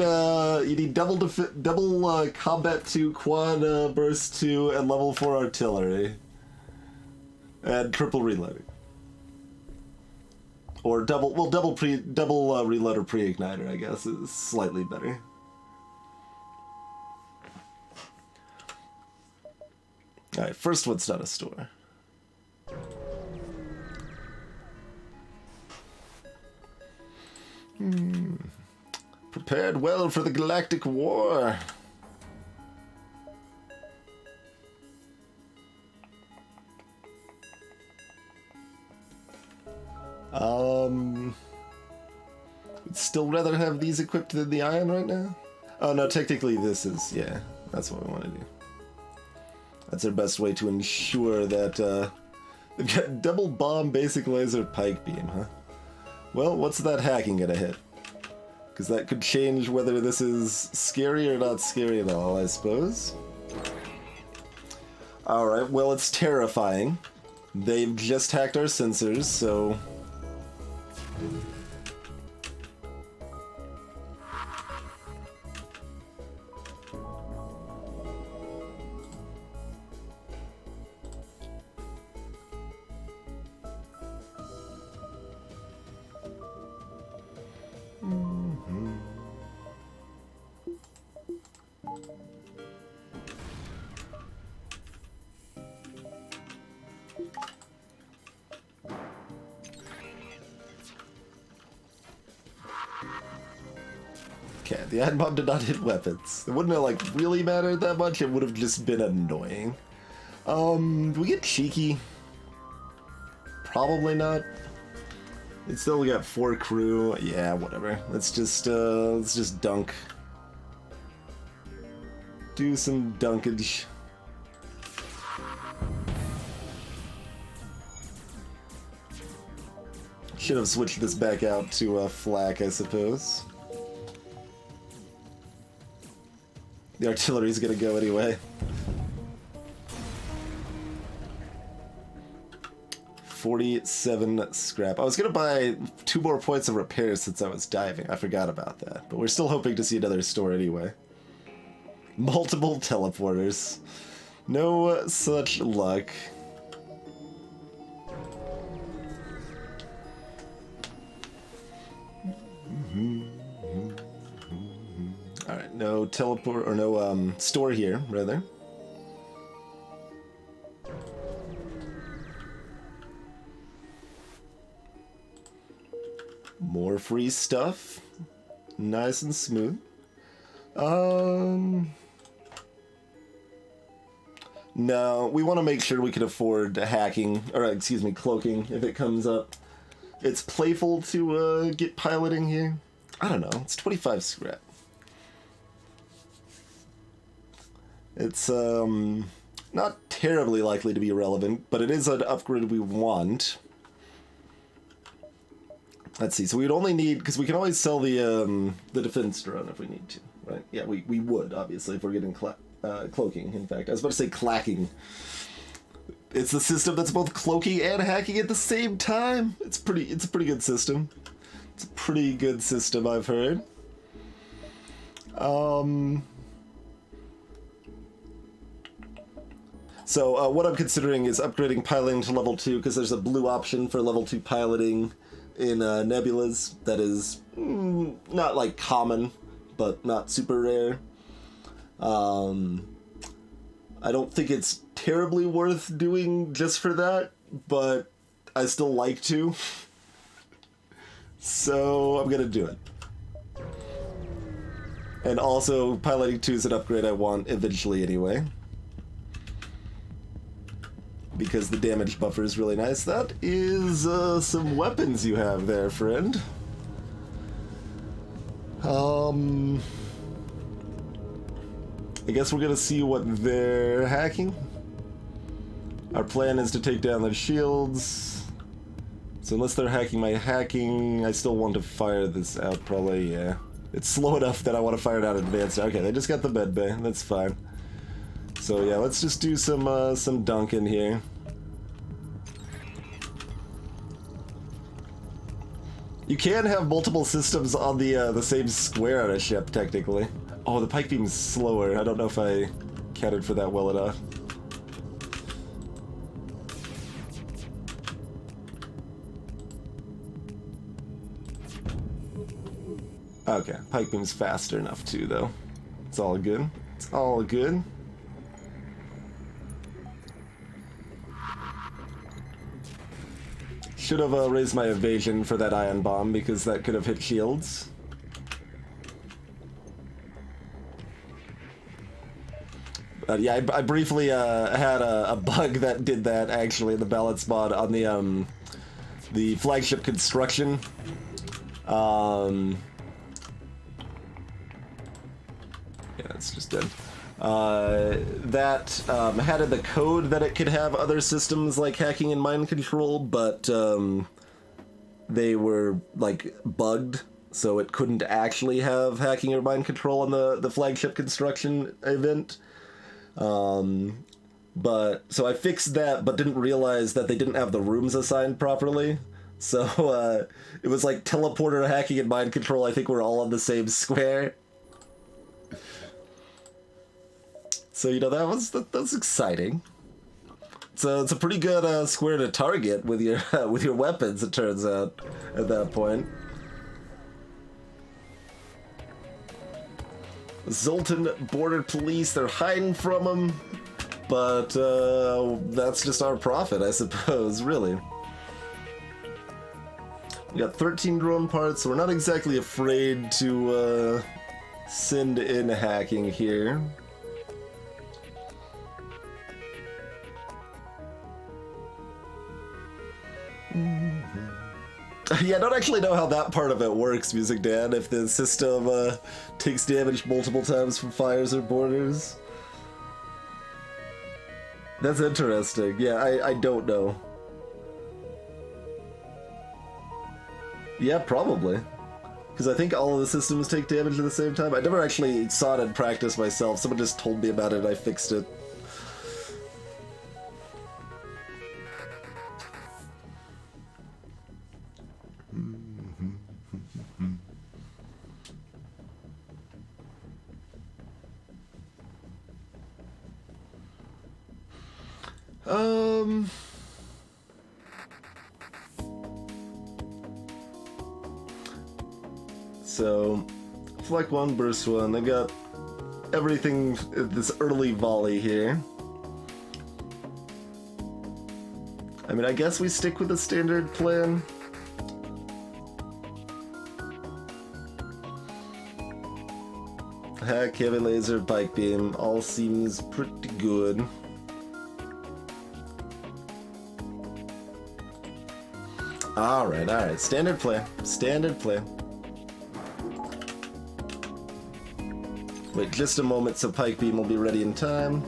double combat 2, quad burst 2, and level 4 artillery, and triple reloading, or double reloader pre-igniter. I guess is slightly better. All right, first one's not a store. Prepared well for the galactic war. Would still rather have these equipped than the ion right now. Oh no, technically this is, yeah, that's what we want to do. That's our best way to ensure that they've got double bomb basic laser pike beam, huh? Well, what's that hacking gonna hit? Because that could change whether this is scary or not scary at all, I suppose. Alright, well, it's terrifying. They've just hacked our sensors, so... Okay, the ion bomb did not hit weapons. It wouldn't have, like, really mattered that much. It would have just been annoying. Do we get cheeky? Probably not. It's still got 4 crew. Yeah, whatever. Let's just dunk. Do some dunkage. Should have switched this back out to flak, I suppose. The artillery's gonna go anyway. 47 scrap. I was gonna buy 2 more points of repair since I was diving. I forgot about that. But we're still hoping to see another store anyway. Multiple teleporters. No such luck. Alright, no teleport, or no store here, rather. More free stuff. Nice and smooth. No, we want to make sure we can afford hacking, or excuse me, cloaking if it comes up. It's playful to get piloting here. I don't know, it's 25 scrap. It's not terribly likely to be irrelevant, but it is an upgrade we want. Let's see, so we'd only need, because we can always sell the defense drone if we need to, right? Yeah, we would, obviously, if we're getting cloaking, in fact. I was about to say clacking. It's the system that's both cloaking and hacking at the same time. It's a pretty good system. It's a pretty good system, I've heard. So what I'm considering is upgrading piloting to level 2, because there's a blue option for level 2 piloting in nebulas that is not like common, but not super rare. I don't think it's terribly worth doing just for that, but I still like to. So I'm gonna do it. And also, piloting 2 is an upgrade I want eventually anyway, because the damage buffer is really nice. That is some weapons you have there, friend. I guess we're gonna see what they're hacking. Our plan is to take down their shields. So unless they're hacking my hacking, I still want to fire this out probably, yeah. It's slow enough that I want to fire it out in advance. Okay, they just got the med bay, that's fine. So yeah, let's just do some dunking here. You can have multiple systems on the same square on a ship, technically. Oh, the pike beam's slower. I don't know if I counted for that well enough. Okay, pike beam's faster enough too, though. It's all good. It's all good. Should have raised my evasion for that ion bomb, because that could have hit shields. Yeah, I briefly had a bug that did that, actually, in the balance mod on the flagship construction. Yeah, it's just dead. That had in the code that it could have other systems like hacking and mind control, but they were like bugged, so it couldn't actually have hacking or mind control on the flagship construction event. But so I fixed that, but didn't realize that they didn't have the rooms assigned properly. So it was like teleporter hacking and mind control. I think we're all on the same square. So, you know, that's exciting. So it's a pretty good square to target with your weapons, it turns out, at that point. Zoltan Border Police, they're hiding from him, but that's just our profit, I suppose, really. We got 13 drone parts, so we're not exactly afraid to send in hacking here. Yeah, I don't actually know how that part of it works, Music Dan, if the system takes damage multiple times from fires or borders. That's interesting. Yeah, I don't know. Yeah, probably. Because I think all of the systems take damage at the same time. I never actually saw it in practice myself. Someone just told me about it and I fixed it. So, Fleck 1, Burst 1, they got everything, this early volley here. I mean, I guess we stick with the standard plan. Hack, heavy laser, pike beam, all seems pretty good. Alright, standard play. Standard play. Wait just a moment so pike beam will be ready in time.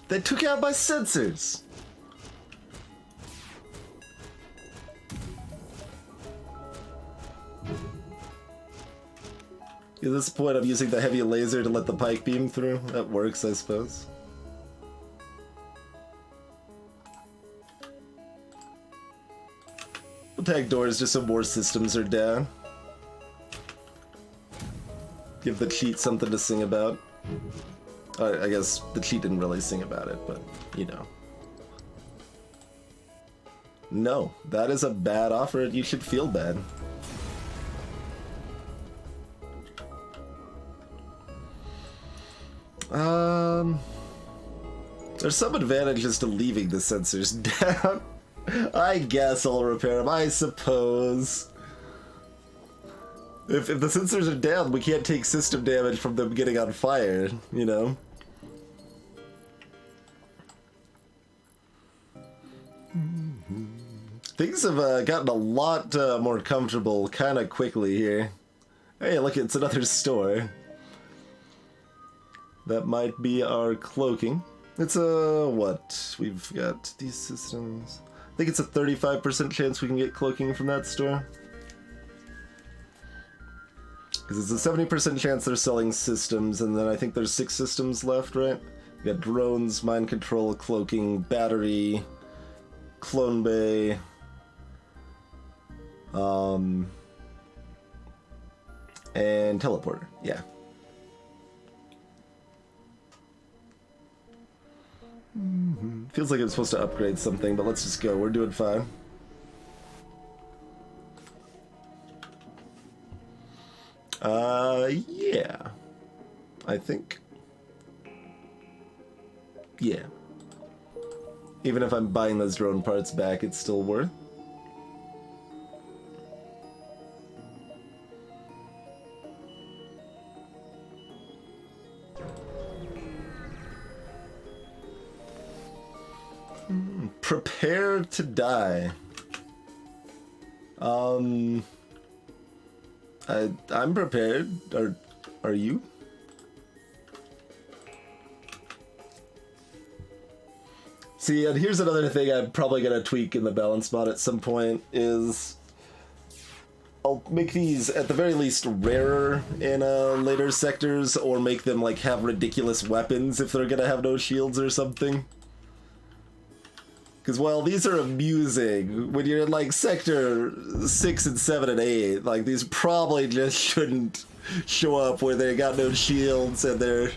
They took out my sensors! At this point, I'm using the heavy laser to let the pike beam through. That works, I suppose. We'll tag doors just so more systems are down. Give the cheat something to sing about. I guess the cheat didn't really sing about it, but, you know. No, that is a bad offer. You should feel bad. There's some advantages to leaving the sensors down. I guess I'll repair them, I suppose. If the sensors are down, we can't take system damage from them getting on fire, you know? Things have gotten a lot more comfortable kind of quickly here. Hey, look, it's another store. That might be our cloaking. It's a, what? We've got these systems. I think it's a 35% chance we can get cloaking from that store. Because it's a 70% chance they're selling systems, and then I think there's 6 systems left, right? We got drones, mind control, cloaking, battery, clone bay, and teleporter, yeah. Feels like I'm supposed to upgrade something, but let's just go. We're doing fine. Yeah. I think. Yeah. Even if I'm buying those drone parts back, it's still worth. Prepare to die. I'm prepared. Are you? See, and here's another thing I'm probably gonna tweak in the balance mod at some point is I'll make these at the very least rarer in later sectors, or make them like have ridiculous weapons if they're gonna have no shields or something. Because while these are amusing, when you're in like sector 6 and 7 and 8, like these probably just shouldn't show up where they got no shields and they're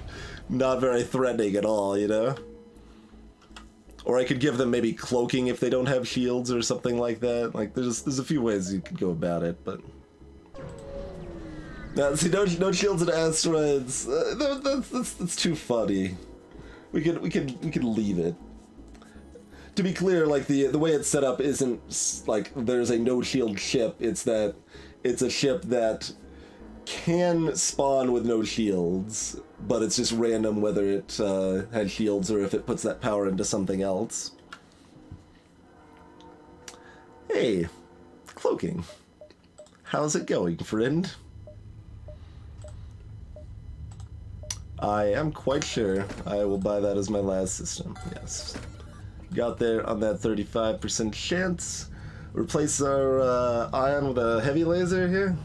not very threatening at all, you know? Or I could give them maybe cloaking if they don't have shields or something like that. Like there's a few ways you could go about it, but now see, no shields and asteroids. That's too funny. we could leave it. To be clear, like the way it's set up isn't like there's a no shield ship. It's that it's a ship that can spawn with no shields, but it's just random whether it has shields or if it puts that power into something else. Hey, cloaking. How's it going, friend? I am quite sure I will buy that as my last system, yes. Got there on that 35% chance. Replace our ion with a heavy laser here.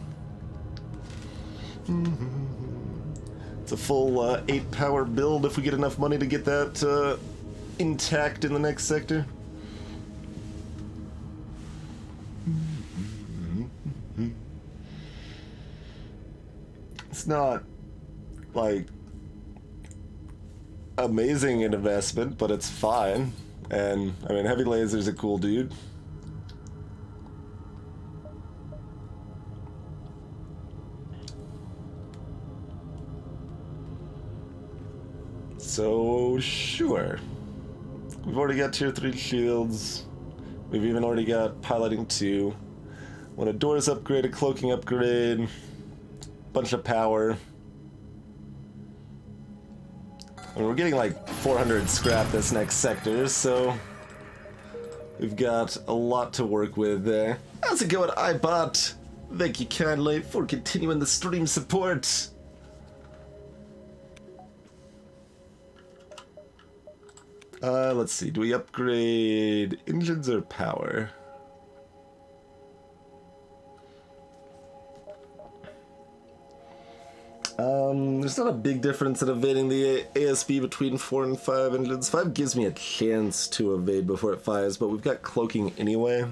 It's a full 8 power build if we get enough money to get that intact in the next sector. It's not like amazing an investment, but it's fine. And I mean, Heavy Laser's a cool dude. So sure, we've already got tier 3 shields. We've even already got piloting 2. Want a doors upgrade, a cloaking upgrade, bunch of power. I mean, we're getting like 400 scrap this next sector, so we've got a lot to work with there. How's it going, iBot? Thank you kindly for continuing the stream support. Let's see, do we upgrade engines or power? There's not a big difference in evading the ASB between 4 and 5 engines. 5 gives me a chance to evade before it fires, but we've got cloaking anyway.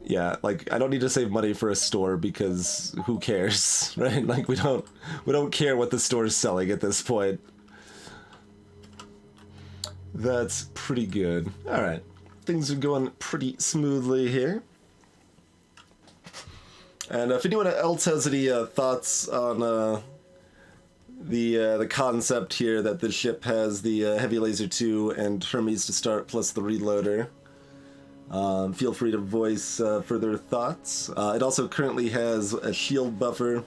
Yeah, like, I don't need to save money for a store because who cares, right? Like, we don't care what the store is selling at this point. That's pretty good. Alright, things are going pretty smoothly here. And if anyone else has any thoughts on the concept here that the ship has the Heavy Laser 2 and Hermes to start plus the reloader, feel free to voice further thoughts. It also currently has a shield buffer,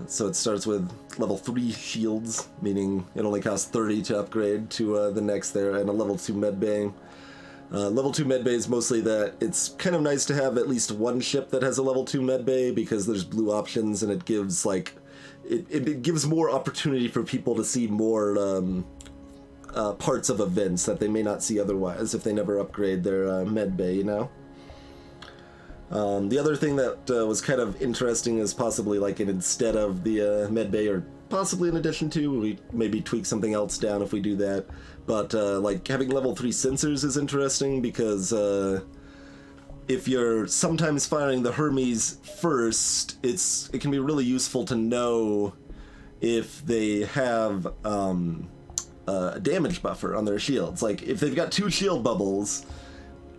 so it starts with level 3 shields, meaning it only costs 30 to upgrade to the next there, and a level 2 medbay. Level 2 medbay is mostly that it's kind of nice to have at least one ship that has a level 2 medbay because there's blue options and it gives like it gives more opportunity for people to see more parts of events that they may not see otherwise if they never upgrade their medbay, you know? The other thing that was kind of interesting is possibly like an instead of the medbay, or possibly in addition to, we maybe tweak something else down if we do that. But like having level 3 sensors is interesting because if you're sometimes firing the Hermes first, it can be really useful to know if they have a damage buffer on their shields. Like if they've got 2 shield bubbles,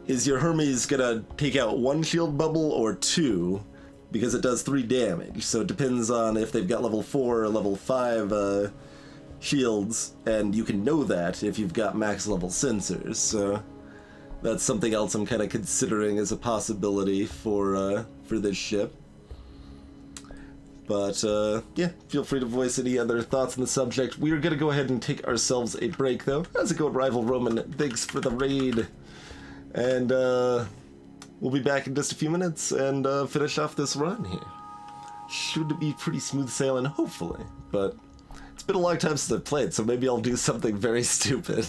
is your Hermes gonna take out 1 shield bubble or 2? Because it does 3 damage, so it depends on if they've got level 4 or level 5 shields, and you can know that if you've got max level sensors, so that's something else I'm kind of considering as a possibility for this ship. But yeah, feel free to voice any other thoughts on the subject. We are going to go ahead and take ourselves a break, though. How's it going, Rival Roman? Thanks for the raid. And we'll be back in just a few minutes and finish off this run here. Should be pretty smooth sailing, hopefully. But it's been a long time since I've played, so maybe I'll do something very stupid.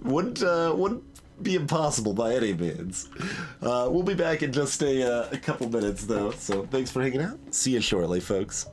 Wouldn't be impossible by any means. We'll be back in just a couple minutes, though. So thanks for hanging out. See you shortly, folks.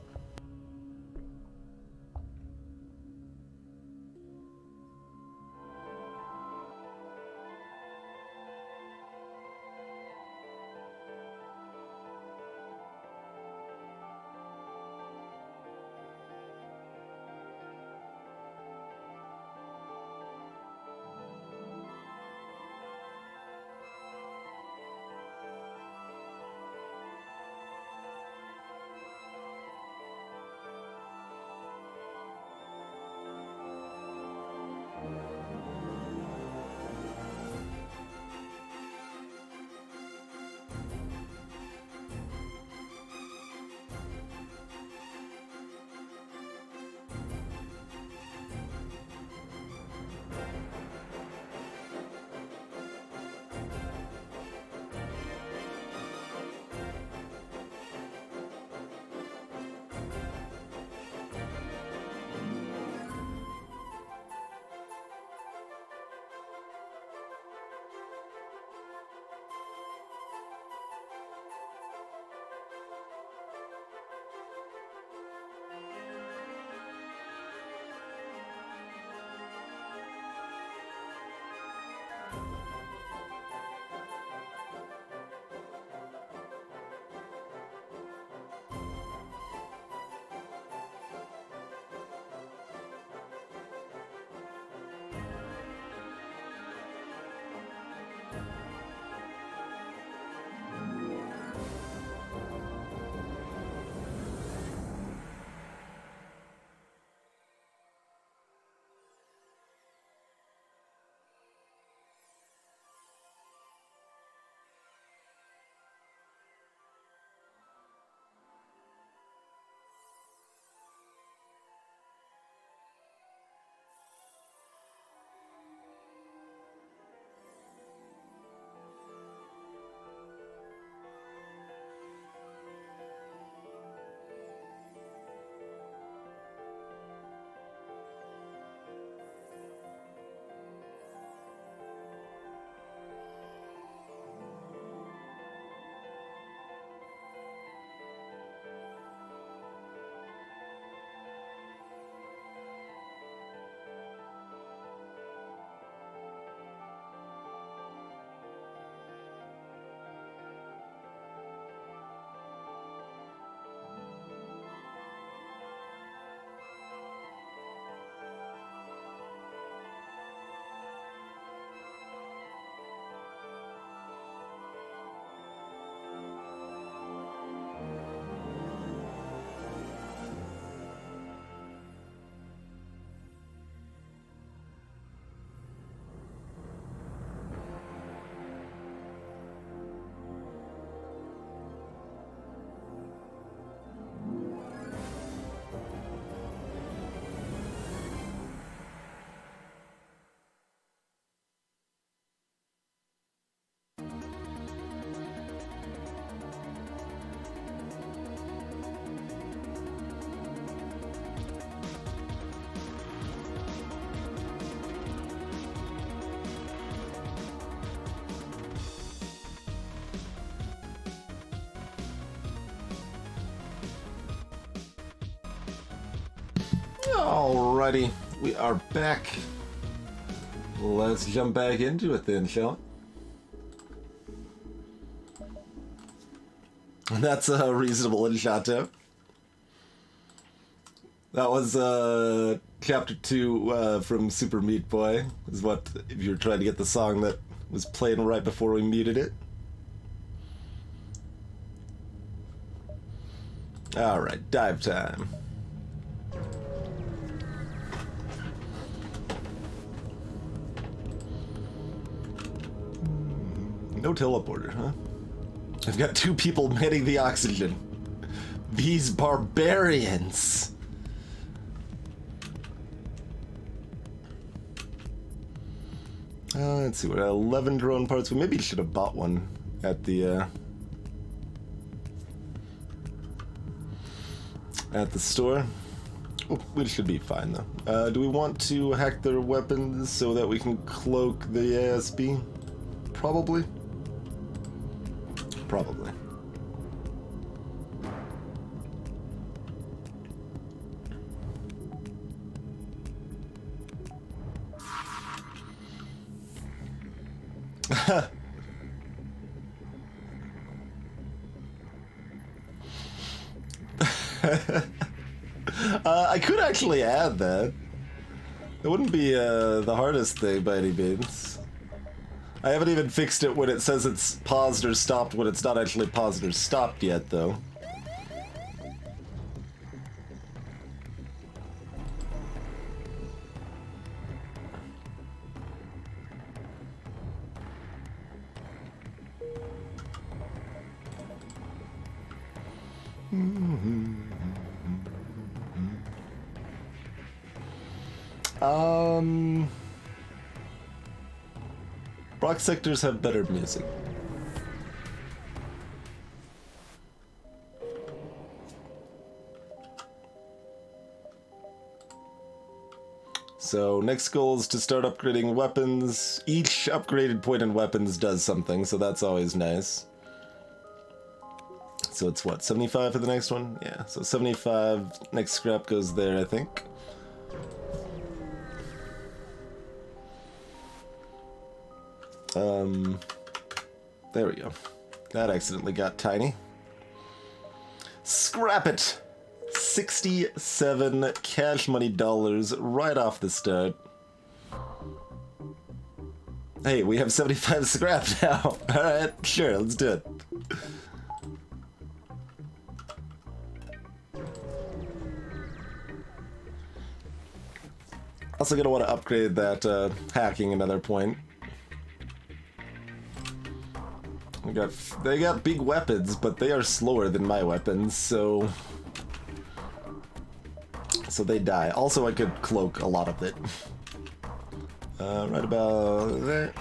Alrighty, we are back. Let's jump back into it then, shall we? And that's a reasonable enchato. That was chapter 2 from Super Meat Boy, is what, if you're trying to get the song that was playing right before we muted it. Alright, dive time. No teleporter, huh? I've got 2 people manning the oxygen. These barbarians! Let's see, we're at 11 drone parts. We maybe should have bought one at the store. Oh, we should be fine though. Do we want to hack their weapons so that we can cloak the ASB? Probably. Probably. I could actually add that. It wouldn't be the hardest thing by any means. I haven't even fixed it when it says it's paused or stopped when it's not actually paused or stopped yet, though. Rock sectors have better music. So next goal is to start upgrading weapons. Each upgraded point in weapons does something, so that's always nice. So it's what, 75 for the next one? Yeah, so 75, next scrap goes there, I think. There we go. That accidentally got tiny. Scrap it! 67 cash money dollars right off the start. Hey, we have 75 scrap now. Alright, sure, let's do it. Also gonna want to upgrade that hacking another point. They got big weapons, but they are slower than my weapons, so they die. Also, I could cloak a lot of it. Right about there.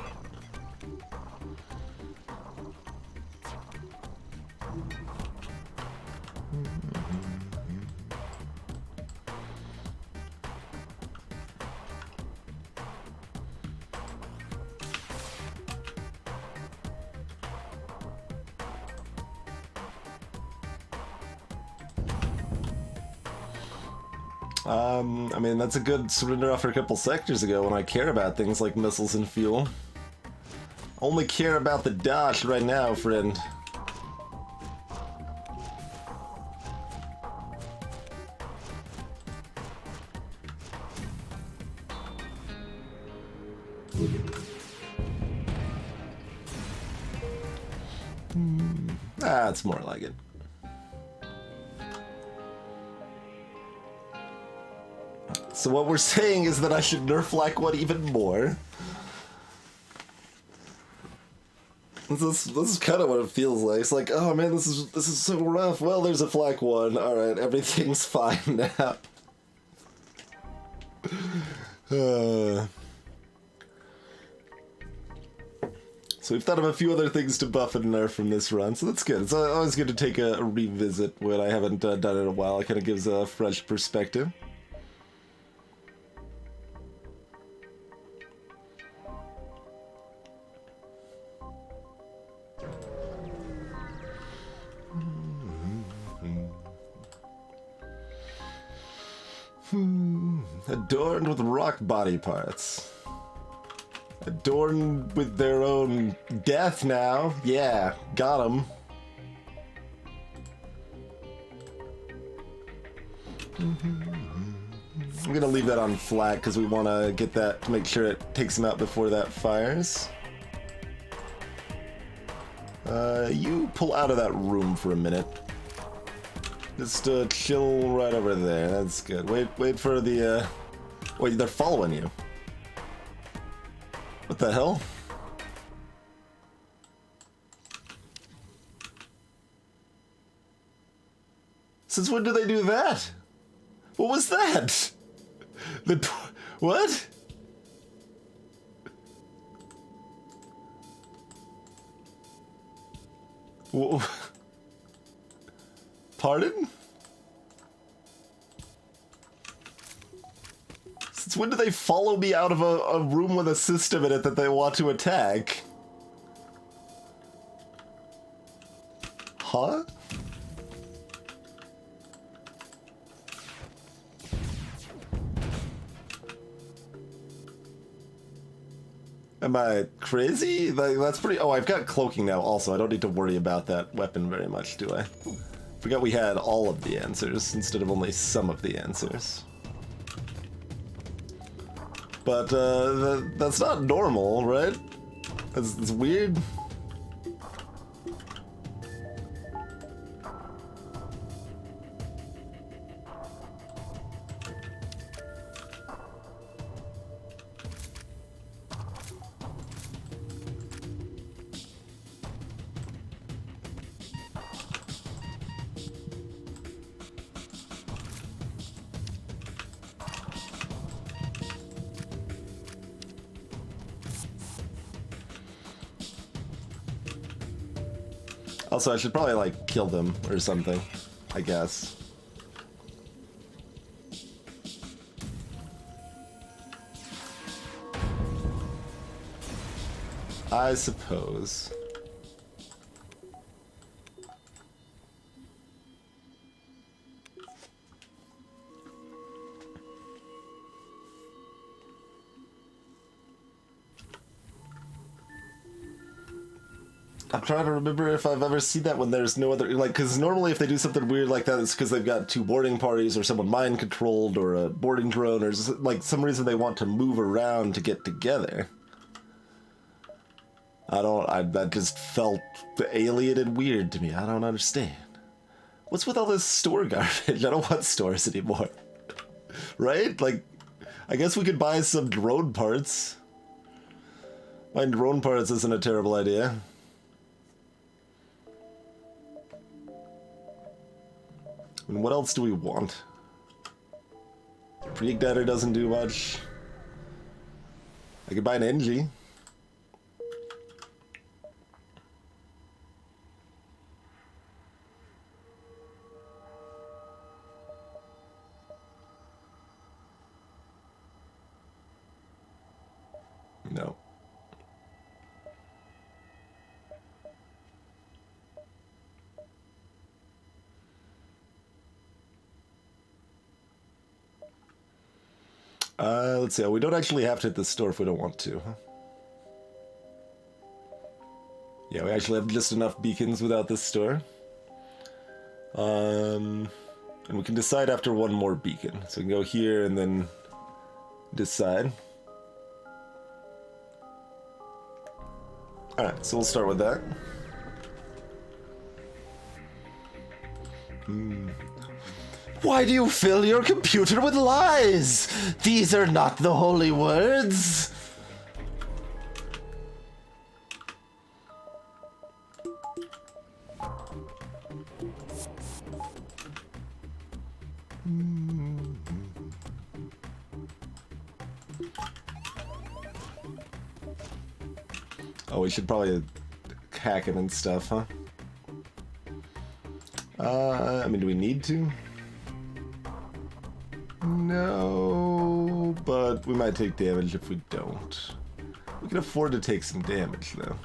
I mean, that's a good surrender offer a couple sectors ago when I care about things like missiles and fuel. Only care about the dodge right now, friend. That's more like it. So what we're saying is that I should nerf like one even more. This is kind of what it feels like. It's like, oh man, this is so rough. Well, there's a flak one. All right, everything's fine now. So we've thought of a few other things to buff and nerf from this run, so that's good. It's always good to take a revisit when I haven't done it in a while. It kind of gives a fresh perspective. Adorned with rock body parts. Adorned with their own death now. Yeah, got them. I'm gonna leave that on flat because we want to get that to make sure it takes him out before that fires. You pull out of that room for a minute. Just chill right over there. That's good. Wait for the. Wait, they're following you. What the hell? Since when do they do that? What was that? What? Pardon? Since when do they follow me out of a room with a system in it that they want to attack? Huh? Am I crazy? Like, that's pretty... Oh, I've got cloaking now also. I don't need to worry about that weapon very much, do I? Forgot we had all of the answers instead of only some of the answers. But, that's not normal, right? It's weird. Also, I should probably, like, kill them or something, I guess. I suppose. I'm trying to remember if I've ever seen that when there's no other, like, because normally if they do something weird like that, it's because they've got two boarding parties or someone mind controlled or a boarding drone or just, like, some reason they want to move around to get together. That just felt alien and weird to me. I don't understand. What's with all this store garbage? I don't want stores anymore. Right? Like, I guess we could buy some drone parts. Buying drone parts isn't a terrible idea. And what else do we want? Pre-igniter doesn't do much. I could buy an NG. No. Let's see. We don't actually have to hit the store if we don't want to, huh? Yeah, we actually have just enough beacons without this store. And we can decide after one more beacon. So we can go here and then decide. Alright, so we'll start with that. Why do you fill your computer with lies? These are not the holy words. Oh, we should probably hack him and stuff, huh? I mean, do we need to? No, but we might take damage if we don't. We can afford to take some damage, though.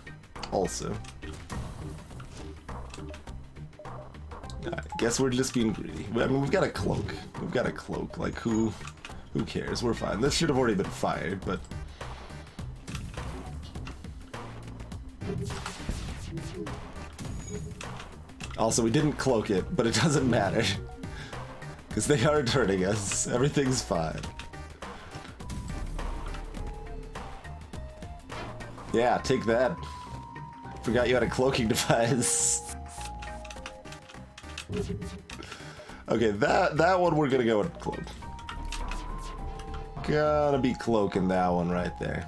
Also. I guess we're just being greedy. I mean, we've got a cloak. We've got a cloak. Like, who Who cares? We're fine. This should have already been fired, but... Also, we didn't cloak it, but it doesn't matter. Because they aren't hurting us. Everything's fine. Yeah, take that. Forgot you had a cloaking device. Okay, that one we're gonna go with cloak. Gotta be cloaking that one right there.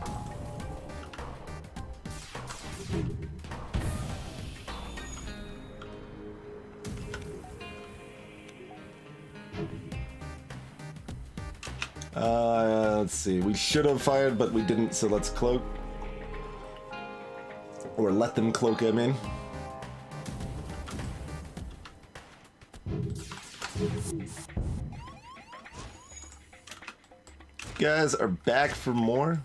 Let's see. We should have fired, but we didn't, so let's cloak. Or let them cloak him in. Guys are back for more.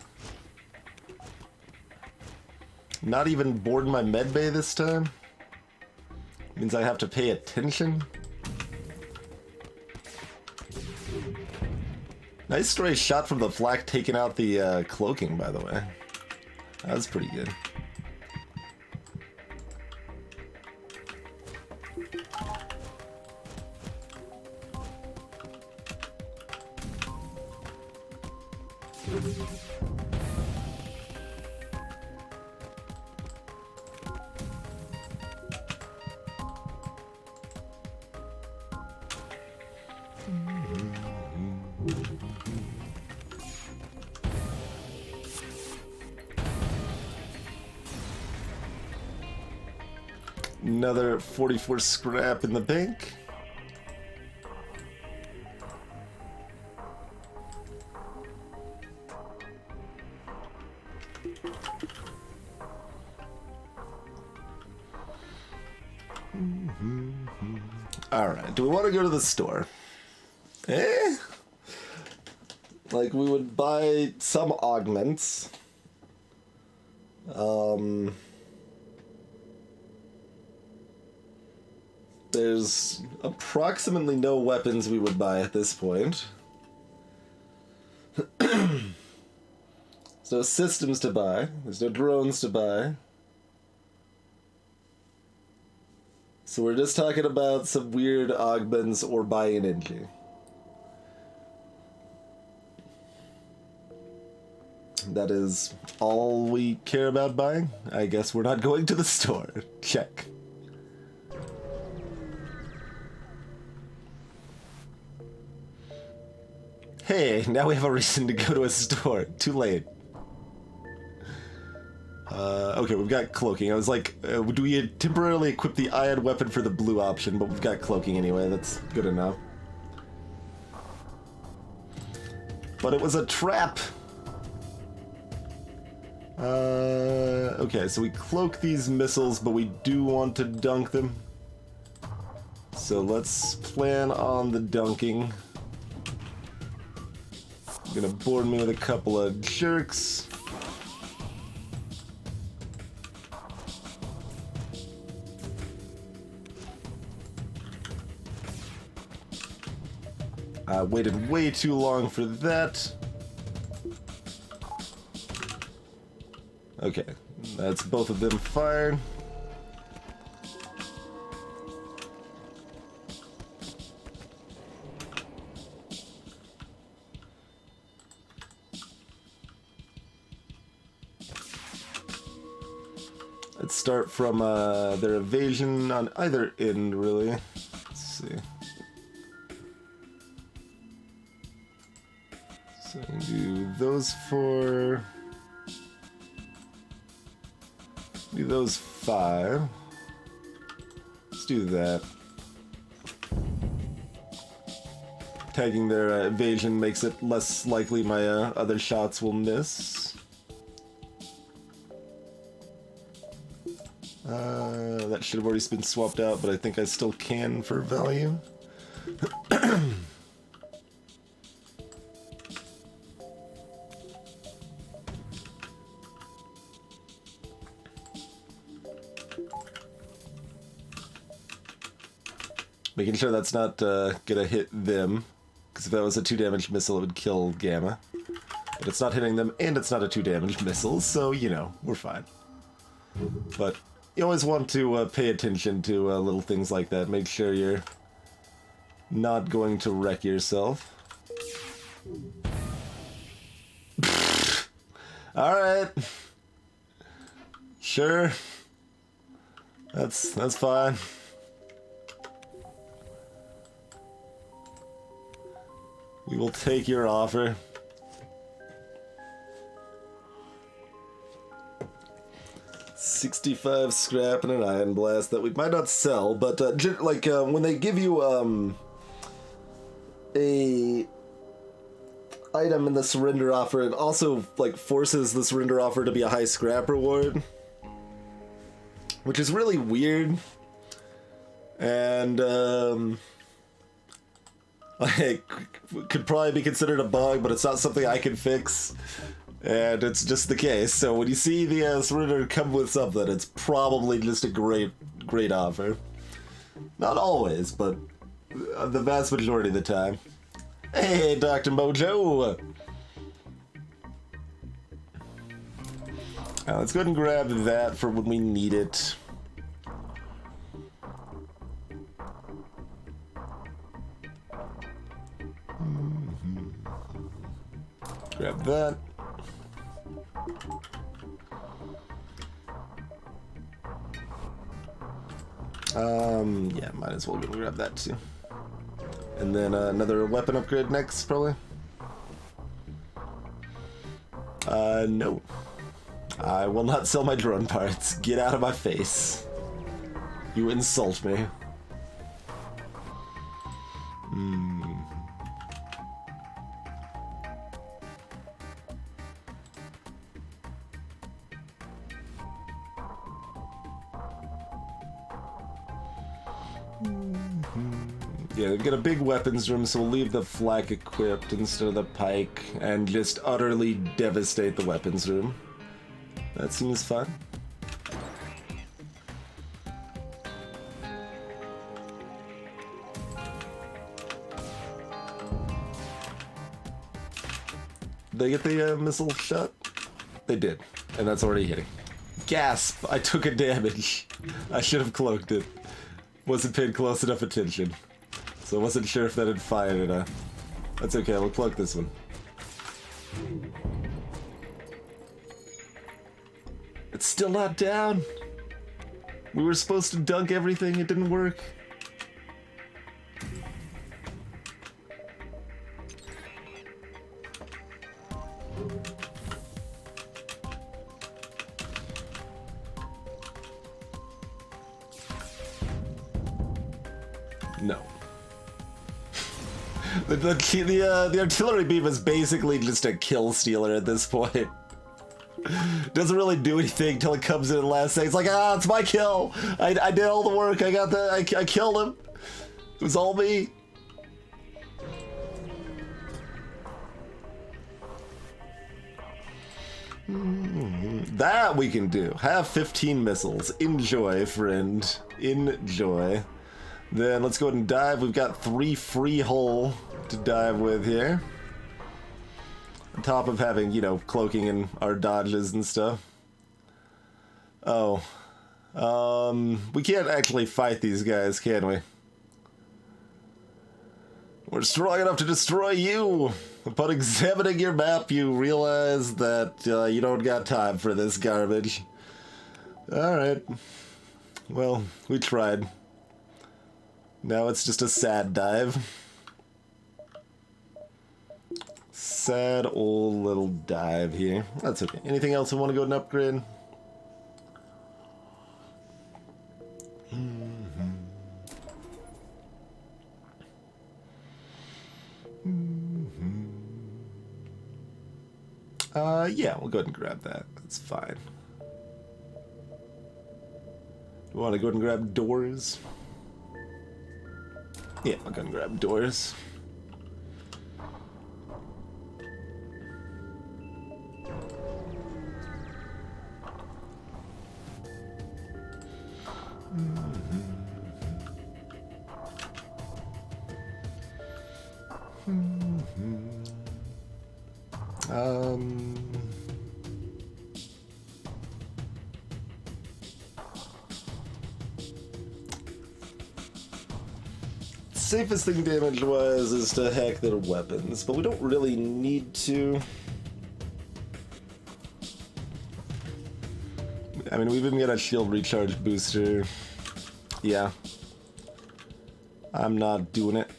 Not even boarding my medbay this time. Means I have to pay attention. Nice stray shot from the flak taking out the cloaking, by the way. That was pretty good. Another 44 scrap in the bank. Alright, do we want to go to the store? Like, we would buy some augments. There's approximately no weapons we would buy at this point. There's no systems to buy. There's no drones to buy. So we're just talking about some weird augments or buying into. That is all we care about buying. I guess we're not going to the store. Check. Hey, now we have a reason to go to a store. Too late. Okay, we've got cloaking. I was like, do we temporarily equip the ion weapon for the blue option? But we've got cloaking anyway. That's good enough. But it was a trap. Okay, so we cloak these missiles, but we do want to dunk them. So let's plan on the dunking. Gonna board me with a couple of jerks. I waited way too long for that. Okay, that's both of them fired. Let's start from their evasion on either end, really. Let's see. So I can do those four. Do those 5. Let's do that. Tagging their evasion makes it less likely my other shots will miss. That should have already been swapped out, but I think I still can for value. Making sure that's not gonna hit them. Because if that was a 2 damage missile, it would kill Gamma. But it's not hitting them, and it's not a 2 damage missile, so, you know, we're fine. But you always want to pay attention to little things like that. Make sure you're not going to wreck yourself. Alright. Sure. That's fine. We will take your offer. $65 scrap and an iron blast that we might not sell, but like when they give you a item in the surrender offer, it also like forces the surrender offer to be a high scrap reward, which is really weird. And like could probably be considered a bug, but it's not something I can fix. And it's just the case. So when you see the surrender come with something, it's probably just a great offer. Not always, but the vast majority of the time. Hey, Dr. Mojo! Now, let's go ahead and grab that for when we need it. Grab that. Yeah, might as well go and grab that too. And then another weapon upgrade next, probably. No. I will not sell my drone parts. Get out of my face. You insult me. Yeah, we've got a big weapons room, so we'll leave the flak equipped instead of the pike and just utterly devastate the weapons room. That seems fun. Did they get the missile shot? They did, and that's already hitting. Gasp! I took a damage. I should have cloaked it. Wasn't paying close enough attention. So I wasn't sure if that had fired or not. That's okay, we'll cloak this one. It's still not down! We were supposed to dunk everything, it didn't work. No. The artillery beam is basically just a kill stealer at this point. Doesn't really do anything till it comes in the last second. It's like, ah, it's my kill. I did all the work. I got the. I killed him. It was all me. That we can do. Have 15 missiles. Enjoy, friend. Enjoy. Then let's go ahead and dive. We've got 3 free hull to dive with here. On top of having, you know, cloaking and our dodges and stuff. Oh. We can't actually fight these guys, can we? We're strong enough to destroy you! Upon examining your map, you realize that you don't got time for this garbage. Alright. Well, we tried. Now it's just a sad dive. Sad old little dive here. That's okay. Anything else we want to go and upgrade? Yeah, we'll go ahead and grab that. That's fine. We want to go ahead and grab doors? Yeah, I'll go ahead and grab doors. Safest thing damage-wise is to hack their weapons, but we don't really need to. I mean, we've even got a shield recharge booster. Yeah. I'm not doing it.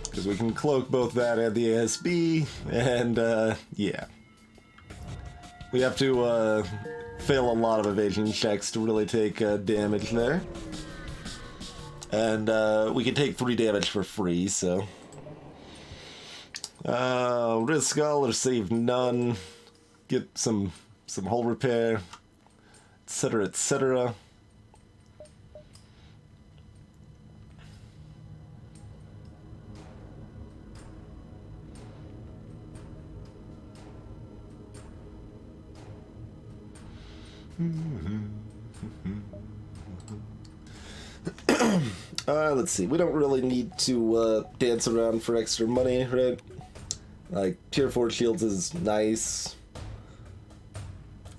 Because we can cloak both that and the ASB, and yeah. We have to fail a lot of evasion checks to really take damage there. And we can take 3 damage for free, so... risk all or save none. Get some hull repair, etc., etc. Let's see. We don't really need to dance around for extra money, right? Like, tier 4 shields is nice.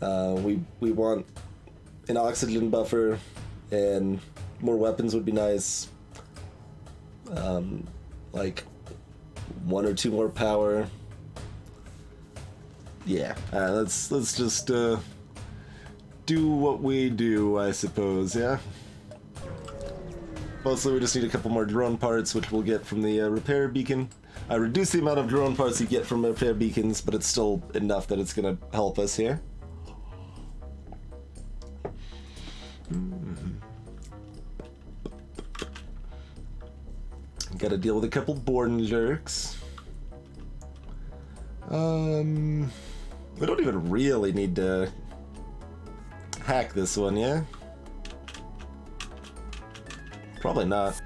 We want an oxygen buffer, and more weapons would be nice. Like 1 or 2 more power. Yeah, let's just do what we do, I suppose. Yeah. Mostly we just need a couple more drone parts, which we'll get from the repair beacon. I reduce the amount of drone parts you get from repair beacons, but it's still enough that it's gonna help us here. Gotta deal with a couple Borden jerks. We don't even really need to hack this one, yeah? Probably not.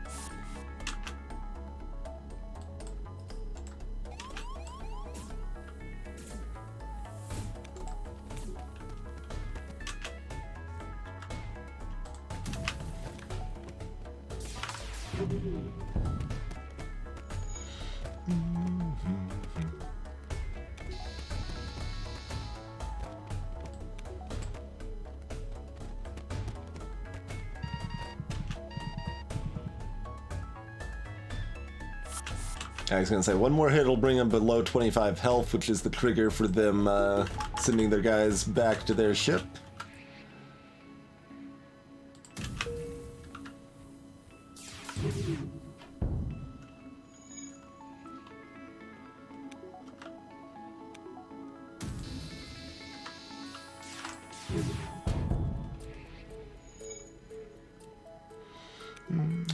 I was gonna say, one more hit will bring them below 25 health, which is the trigger for them sending their guys back to their ship.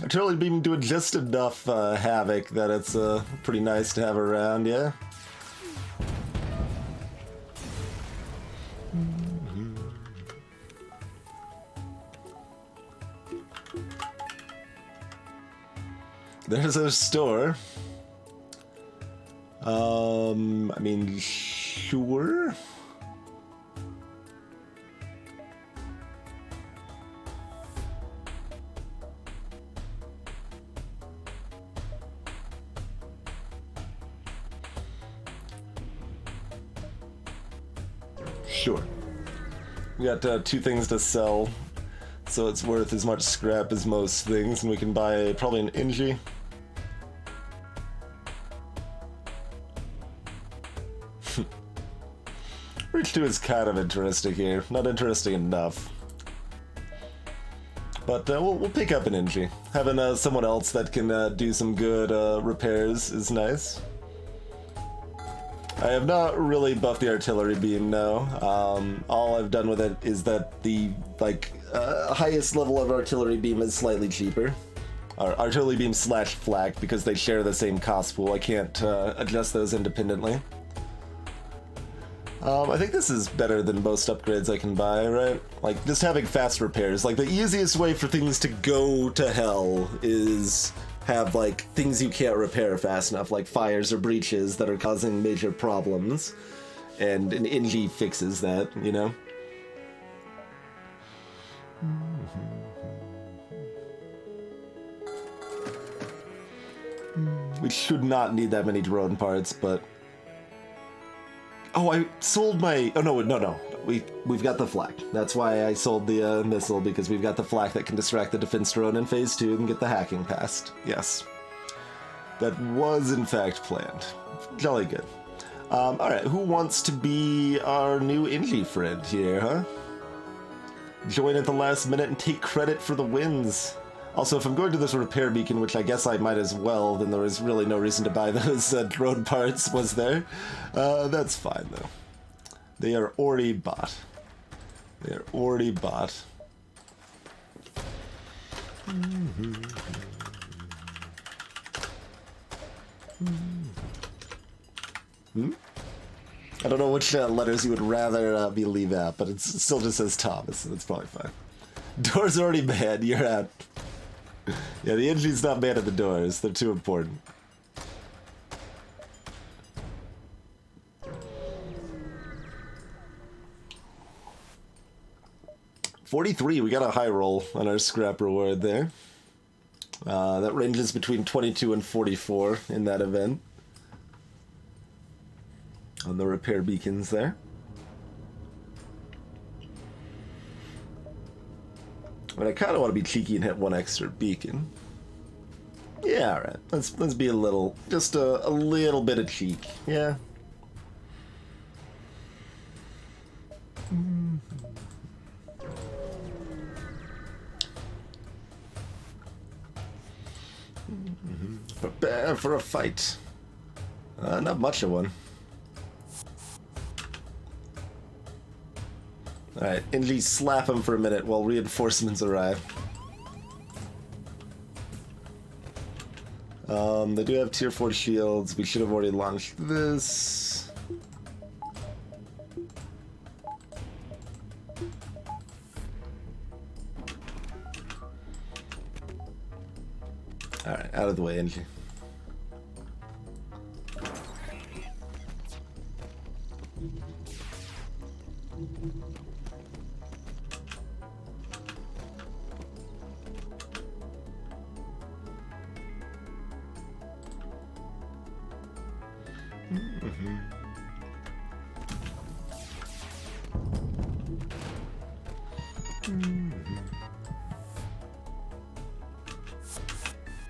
Artillery beam doing just enough havoc that it's pretty nice to have around, yeah? There's a store. I mean, sure. Sure. We got 2 things to sell, so it's worth as much scrap as most things, and we can buy probably an Inji. Reach 2 is kind of interesting here. Not interesting enough. But we'll pick up an Inji. Having someone else that can do some good repairs is nice. I have not really buffed the artillery beam, no. All I've done with it is that the highest level of artillery beam is slightly cheaper. Artillery beam / flak, because they share the same cost pool. I can't adjust those independently. I think this is better than most upgrades I can buy, right? Like, just having fast repairs. Like, the easiest way for things to go to hell is have, like, things you can't repair fast enough, like fires or breaches that are causing major problems. And an NG fixes that, you know? We should not need that many drone parts, but... Oh, I sold my... Oh, no. We've got the flak. That's why I sold the missile, because we've got the flak that can distract the defense drone in Phase 2 and get the hacking passed. Yes. That was, in fact, planned. Jolly good. Alright, who wants to be our new Inji friend here, huh? Join at the last minute and take credit for the wins. Also, if I'm going to this repair beacon, which I guess I might as well, then there was really no reason to buy those drone parts, was there? That's fine, though. They are already bought. They are already bought. I don't know which letters you would rather me leave out, but it still just says Thomas, so that's probably fine. Doors already banned, you're out. Yeah, the engine's not banned at the doors, they're too important. $43, we got a high roll on our scrap reward there. That ranges between 22 and 44 in that event. On the repair beacons there. I mean, I kind of want to be cheeky and hit one extra beacon. Yeah, alright. Let's be a little, just a little bit of cheek. Yeah. Prepare for a fight. Not much of one. Alright, Inji, slap him for a minute while reinforcements arrive. They do have tier 4 shields. We should have already launched this. Alright, out of the way, Inji.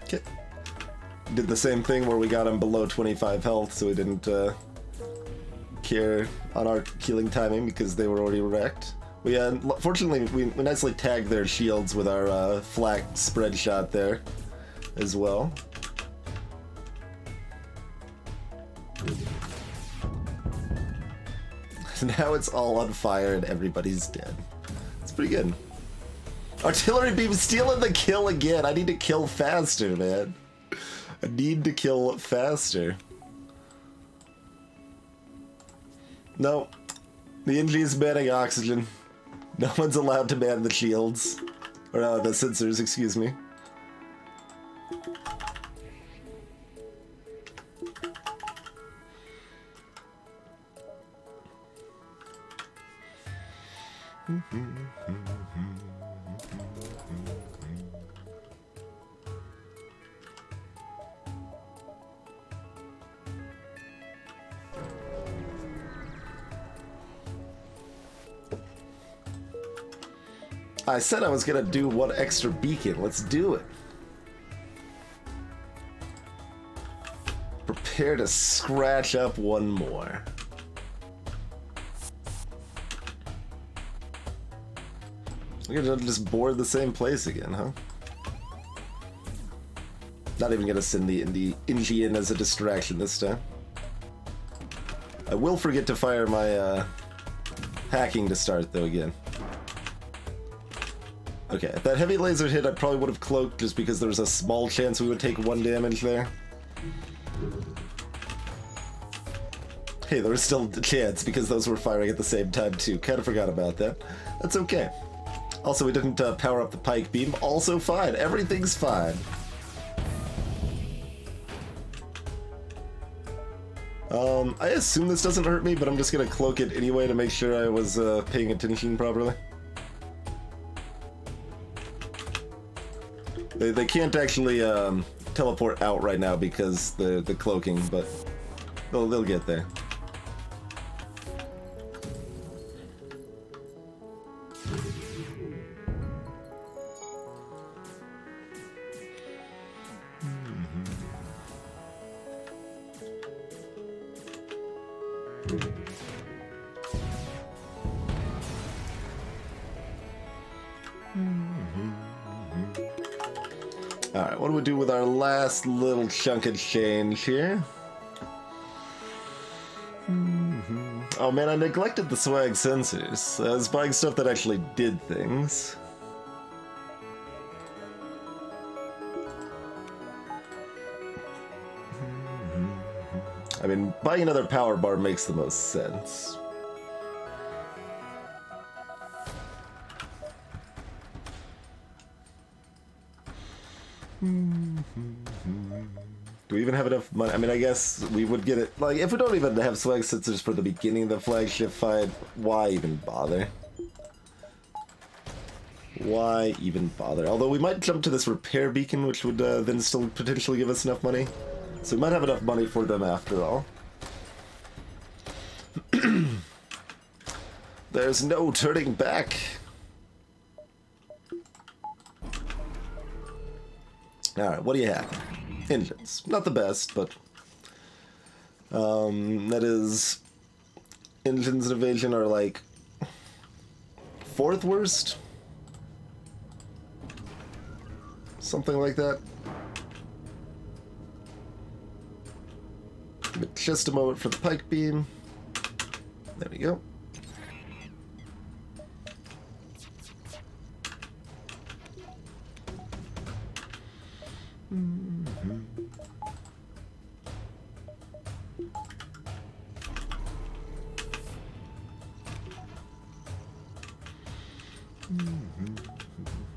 Okay. Did the same thing where we got him below 25 health, so we didn't care on our healing timing because they were already wrecked. We fortunately we nicely tagged their shields with our flak spread shot there as well. Now it's all on fire and everybody's dead. It's pretty good. Artillery beam stealing the kill again. I need to kill faster, man. I need to kill faster. No. The NG is banning oxygen. No one's allowed to ban the shields. Or the sensors, excuse me. I said I was gonna do one extra beacon. Let's do it. Prepare to scratch up one more. We're gonna just board the same place again, huh? Not even gonna send the Inji in as a distraction this time. I will forget to fire my hacking to start though again. Okay, if that heavy laser hit, I probably would have cloaked just because there was a small chance we would take 1 damage there. Hey, there was still a chance because those were firing at the same time too. Kind of forgot about that. That's okay. Also, we didn't power up the pike beam. Also fine. Everything's fine. I assume this doesn't hurt me, but I'm just gonna cloak it anyway to make sure I was paying attention properly. They can't actually teleport out right now because the cloaking, but they'll get there. Alright, what do we do with our last little chunk of change here? Oh man, I neglected the swag sensors. I was buying stuff that actually did things. I mean, buying another power bar makes the most sense. Do we even have enough money? I mean, I guess we would get it. Like, if we don't even have swag sensors for the beginning of the flagship fight, why even bother? Why even bother? Although we might jump to this repair beacon, which would then still potentially give us enough money. So we might have enough money for them after all. There's no turning back. Alright, what do you have? Engines. Not the best, but... that is... Engines and evasion are like... 4th worst? Something like that. Give it just a moment for the pike beam. There we go.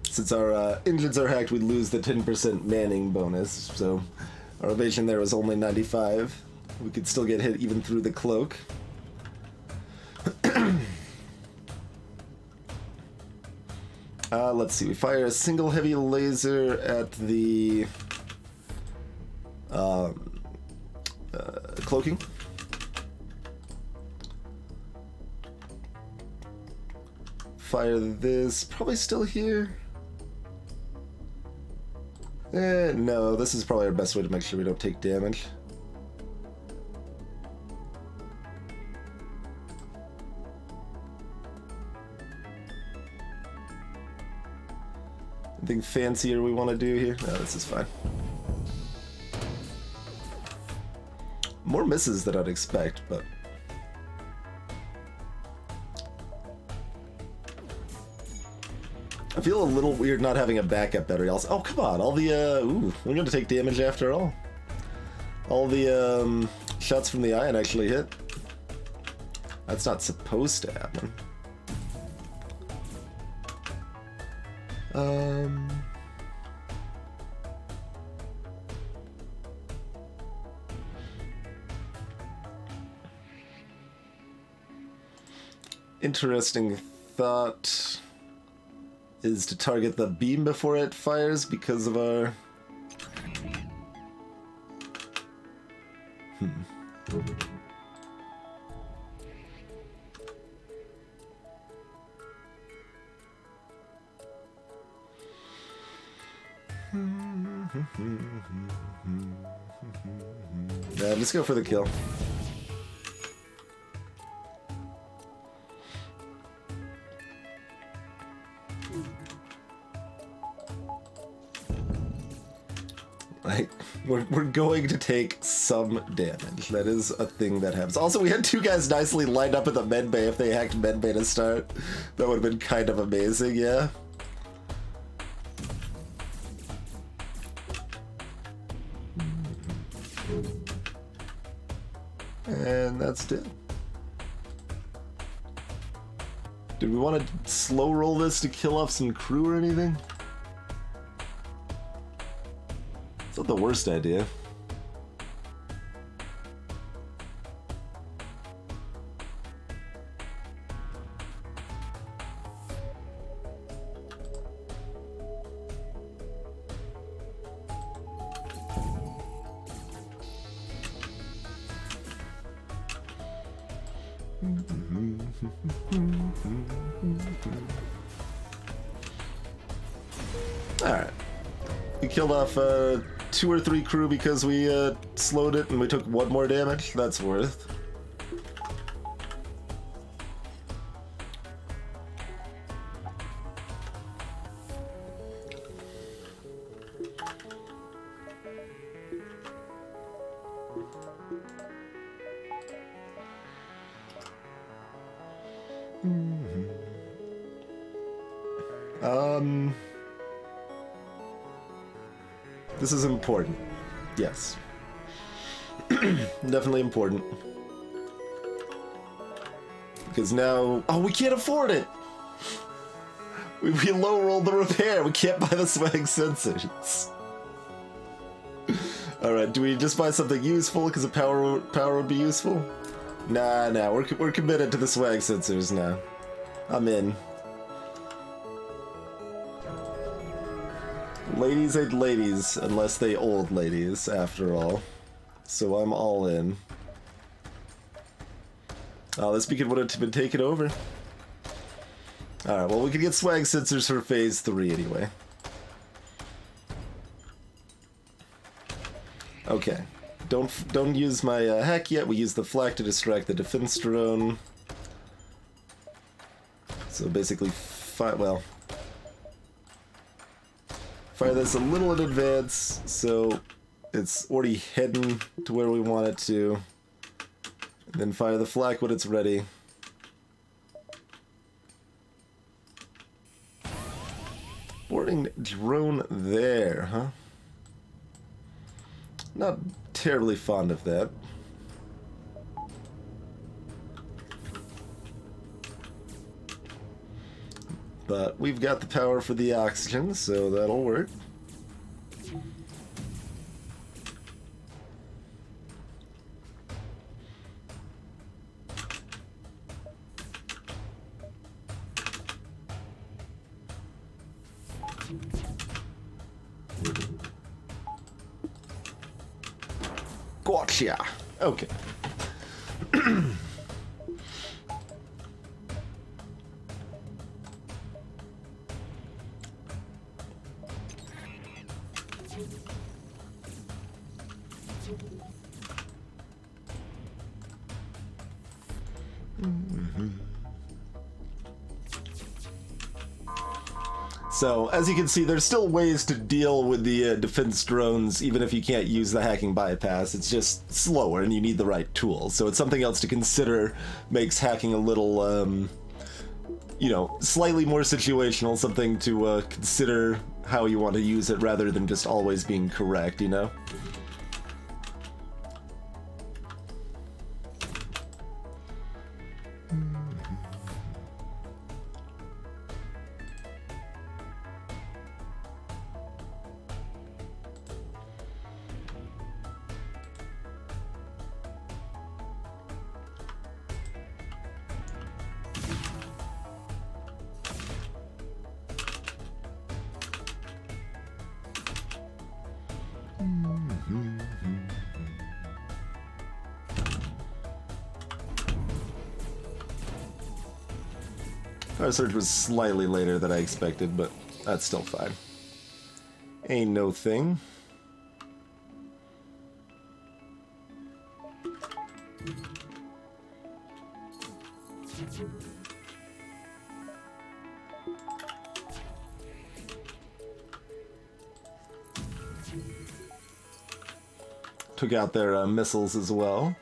Since our engines are hacked, we lose the 10% manning bonus, so our evasion there was only 95. We could still get hit even through the cloak. Let's see, we fire a single heavy laser at the cloaking. Fire this, probably still here. No, this is probably our best way to make sure we don't take damage. Anything fancier we want to do here? No, this is fine. More misses than I'd expect, but... I feel a little weird not having a backup battery also. Oh, come on, all the, ooh, we're gonna take damage after all. All the, shots from the ion actually hit. That's not supposed to happen. Interesting thought is to target the beam before it fires because of our... Yeah, let's go for the kill. Like, we're going to take some damage. That is a thing that happens. Also, we had two guys nicely lined up in the med bay. If they hacked med bay to start, that would have been kind of amazing, yeah? And that's it. Did we want to slow roll this to kill off some crew or anything? It's not the worst idea. Alright. We killed off 2 or 3 crew because we slowed it and we took 1 more damage. That's worth. This is important. Yes. Definitely important. Because now... Oh, we can't afford it! We low rolled the repair. We can't buy the swag sensors. Alright, do we just buy something useful because the power would be useful? Nah, we're committed to the swag sensors now. I'm in. Ladies ain't ladies, unless they old ladies, after all. So I'm all in. Oh, this beacon would have been taken over. Alright, well we can get swag sensors for phase 3 anyway. Okay. Don't use my hack yet. We use the flak to distract the defense drone. So basically, fire this a little in advance, so it's already heading to where we want it to. And then fire the flak when it's ready. Boarding drone there, huh? Not terribly fond of that. But we've got the power for the oxygen, so that'll work. Gotcha. Okay. So, as you can see, there's still ways to deal with the defense drones, even if you can't use the hacking bypass. It's just slower, and you need the right tools. So it's something else to consider, makes hacking a little, you know, slightly more situational, something to consider how you want to use it, rather than just always being correct, you know? Our surge was slightly later than I expected, but that's still fine. Ain't no thing. Took out their missiles as well.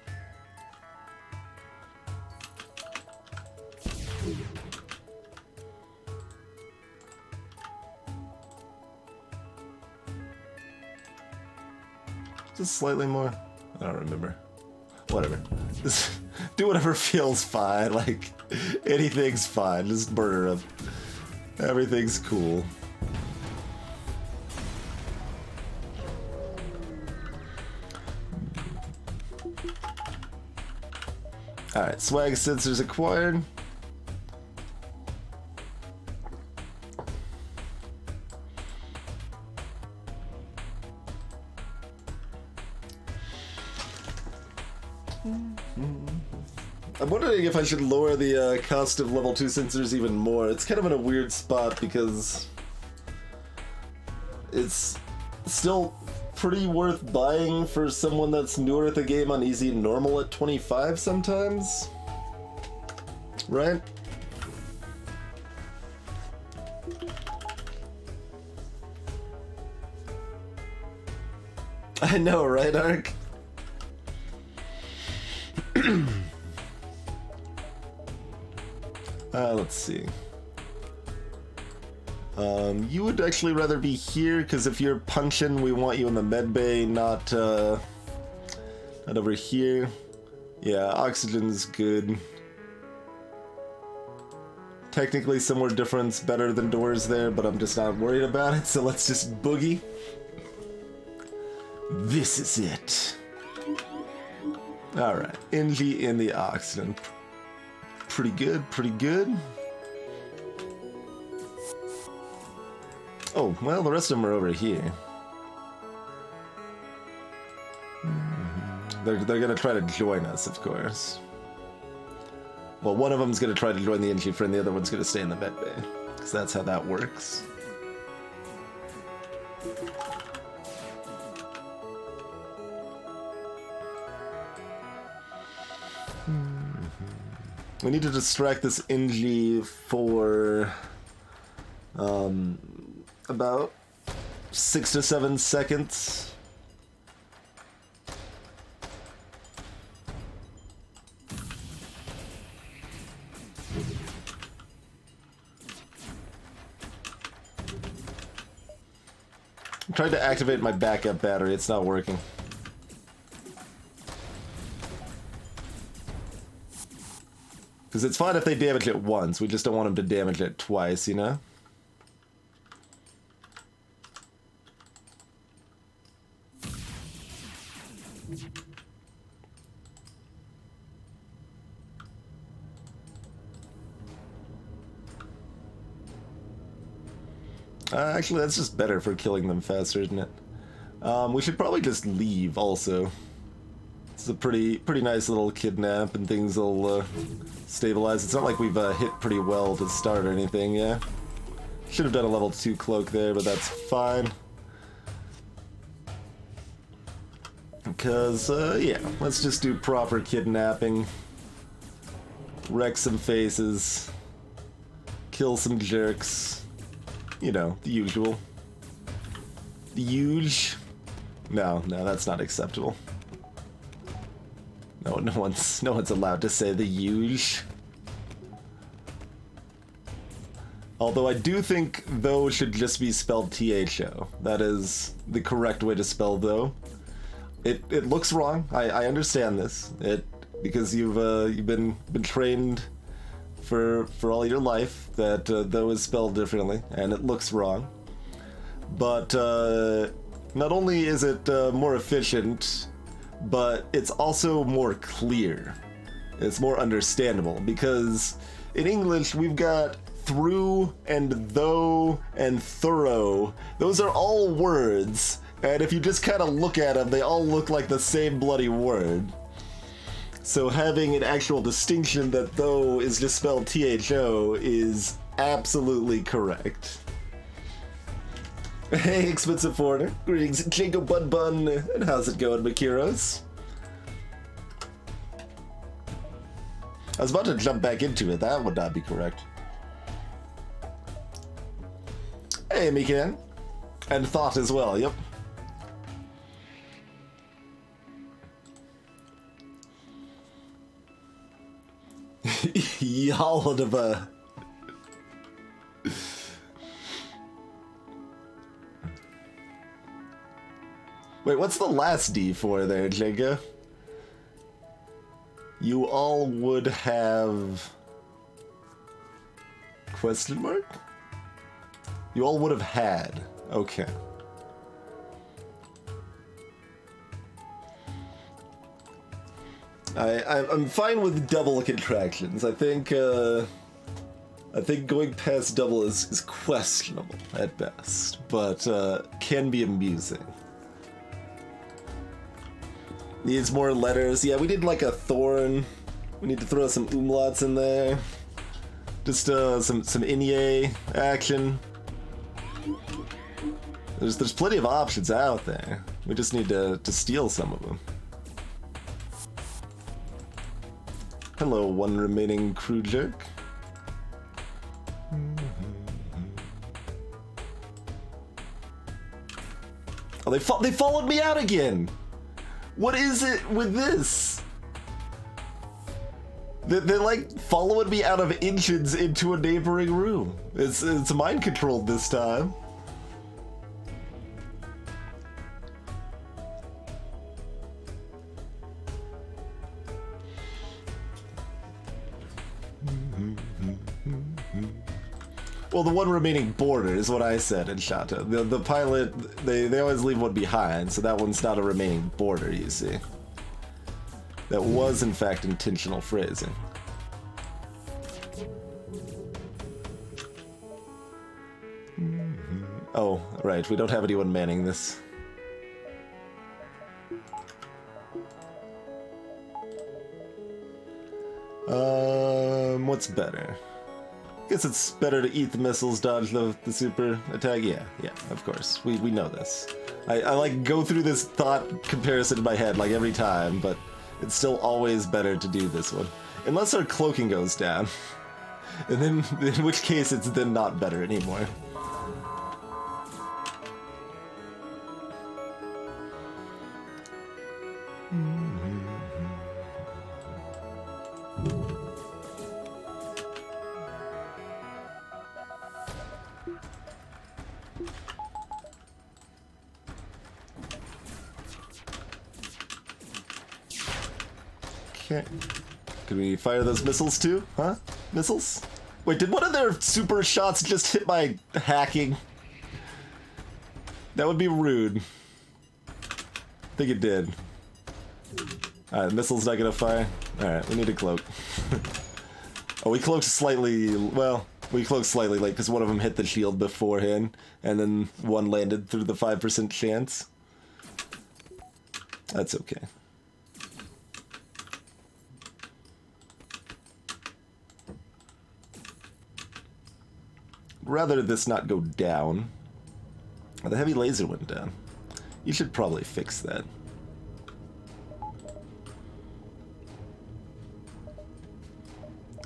Just slightly more. I don't remember. whatever. Just do whatever feels fine. Like, anything's fine. Just murder him. Everything's cool. Alright, swag sensors acquired. I'm wondering if I should lower the cost of level 2 sensors even more. It's kind of in a weird spot because it's still pretty worth buying for someone that's newer at the game on easy and normal at 25 sometimes. Right? I know, right, Ark? Let's see. You would actually rather be here, because if you're punching, we want you in the med bay, not over here. Yeah, oxygen's good. Technically, somewhere different's better than doors there, but I'm just not worried about it, so let's just boogie. This is it. Alright, NG in the oxygen. Pretty good, pretty good. Oh, well, the rest of them are over here. They're gonna try to join us, of course. Well, one of them's gonna try to join the NG friend, the other one's gonna stay in the med bay. Because that's how that works. We need to distract this NG for about 6 to 7 seconds. I'm trying to activate my backup battery, it's not working. Because it's fine if they damage it once, we just don't want them to damage it twice, you know? Actually, that's just better for killing them faster, isn't it? We should probably just leave, also. It's a pretty nice little kidnap, and things will stabilize. It's not like we've hit pretty well to start or anything, yeah? Should have done a level 2 cloak there, but that's fine. Because, yeah, let's just do proper kidnapping. Wreck some faces. Kill some jerks. You know, the usual. The huge. No, that's not acceptable. No one's allowed to say the huge. Although I do think though should just be spelled THO. That is the correct way to spell though. It looks wrong. I understand this. Because you've been trained for all your life that though is spelled differently, and it looks wrong. But not only is it more efficient, but it's also more clear. It's more understandable, because in English we've got through and though and thorough. Those are all words, and if you just kind of look at them, they all look like the same bloody word. So having an actual distinction that though is just spelled THO is absolutely correct. Hey, expensive foreigner. Greetings, Jingo Bun Bun. And how's it going, Makiros? I was about to jump back into it. That would not be correct. Hey, Mikan. And Thought as well, yep. Yaldiva. Wait, what's the last D for there, Jenga? You all would have... Question mark? You all would have had. Okay. I'm fine with double contractions. I think going past double is questionable at best, but can be amusing. Needs more letters. Yeah, we need like a thorn. We need to throw some umlauts in there. Just some inye action. There's plenty of options out there. We just need to steal some of them. Hello, one remaining crew jerk. Oh, they followed me out again. What is it with this? They're like following me out of engines into a neighboring room. It's mind controlled this time. Well, the one remaining border is what I said in Shato. The pilot, they always leave one behind, so that one's not a remaining border, you see. That was, in fact, intentional phrasing. Oh, right, we don't have anyone manning this. What's better? Guess it's better to eat the missiles, dodge the super attack. Yeah, of course. We know this. I like go through this thought comparison in my head like every time, but it's still always better to do this one. Unless our cloaking goes down. And then, in which case it's then not better anymore. Okay. Could we fire those missiles too? Huh? Missiles? Wait, did one of their super shots just hit my hacking? That would be rude. I think it did. Alright, missile's not gonna fire. Alright, we need to cloak. Oh, we cloaked slightly, well, we cloaked slightly late because one of them hit the shield beforehand, and then one landed through the 5% chance. That's okay. Rather this not go down. Oh, the heavy laser went down. You should probably fix that.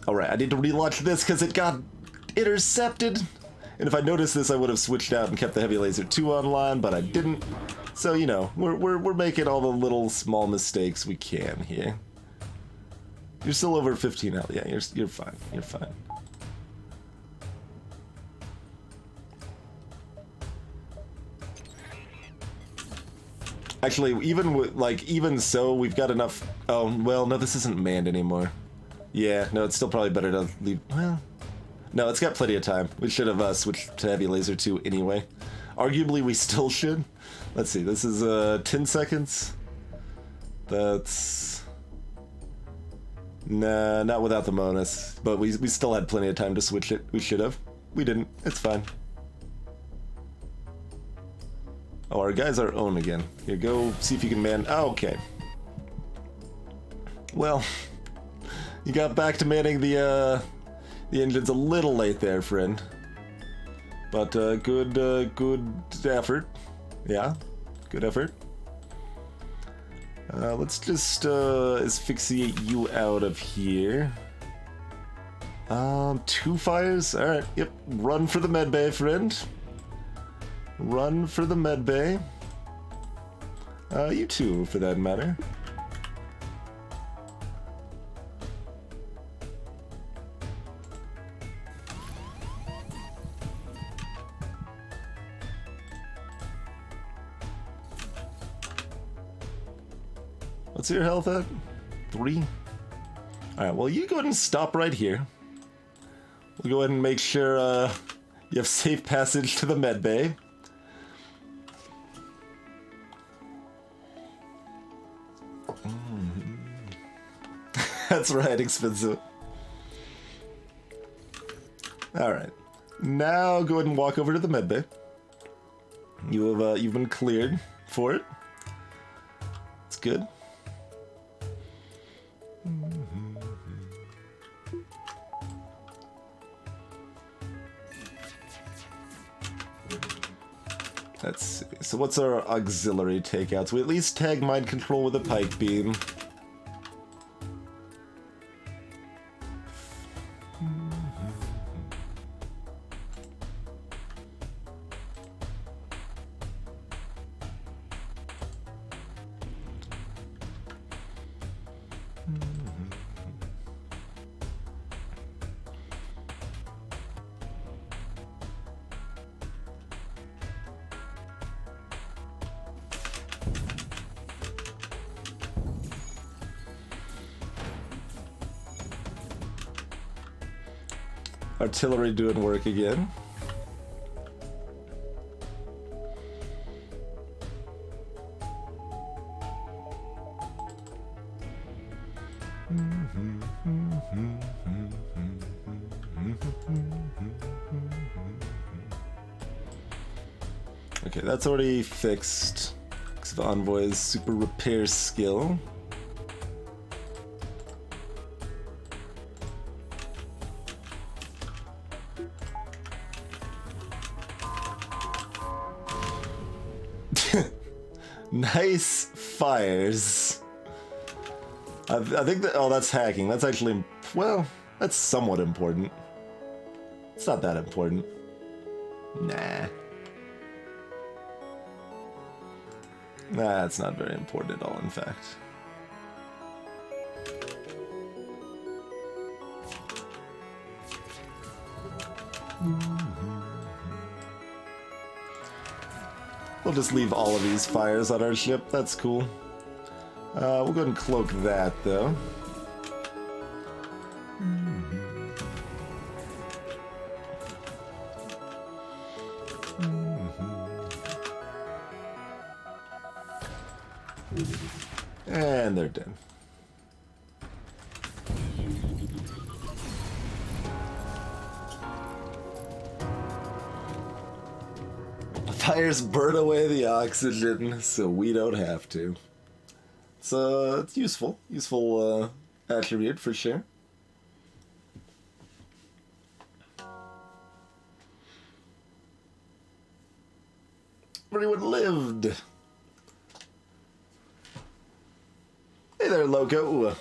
Alright, I need to relaunch this because it got intercepted. And if I noticed this, I would have switched out and kept the heavy laser 2 online, but I didn't. So, you know, we're making all the little small mistakes we can here. You're still over 15 health. Yeah, you're fine. You're fine. Actually, even with, like, even so, we've got enough. Oh, well, no, this isn't manned anymore. Yeah, no, it's still probably better to leave. Well, no, it's got plenty of time. We should have switched to heavy laser 2 anyway. Arguably, we still should. Let's see, this is 10 seconds. That's... Nah, not without the bonus. But we still had plenty of time to switch it. We should have. We didn't. It's fine. Oh, our guys are own again. Here, go see if you can man... Oh, okay. Well, you got back to manning the engines a little late there, friend. But good effort. Yeah, good effort. Let's just asphyxiate you out of here. 2 fires? Alright, yep. Run for the medbay, friend. Run for the medbay. You too, for that matter. What's your health at? 3? Alright, well, you go ahead and stop right here. We'll go ahead and make sure you have safe passage to the med bay. That's right, expensive. Alright. Now go ahead and walk over to the med bay. You've been cleared for it. It's good. Let's see. So what's our auxiliary takeouts? We at least tag mind control with a pike beam. Artillery doing work again. Okay, that's already fixed because of Envoy's super repair skill. Nice fires. I think that... Oh, that's hacking. That's actually... Well, that's somewhat important. It's not that important. Nah. Nah, it's not very important at all, in fact. We'll just leave all of these fires on our ship. That's cool. We'll go ahead and cloak that, though. And they're dead. Fires burn away the oxygen, so we don't have to. So it's useful attribute for sure. Everyone lived. Hey there, Loco.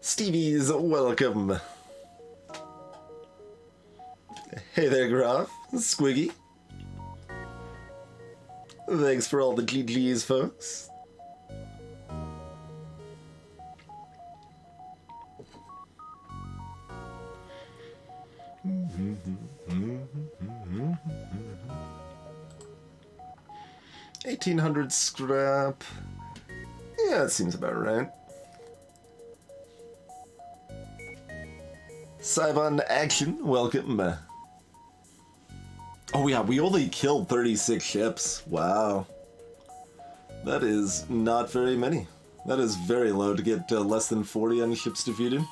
Stevie's welcome. Hey there, Groff. Squiggy. Thanks for all the GGs, folks. $1,800 scrap. Yeah, that seems about right. Cybon Action, welcome. Oh yeah, we only killed 36 ships. Wow. That is not very many. That is very low to get less than 40 on ships defeated.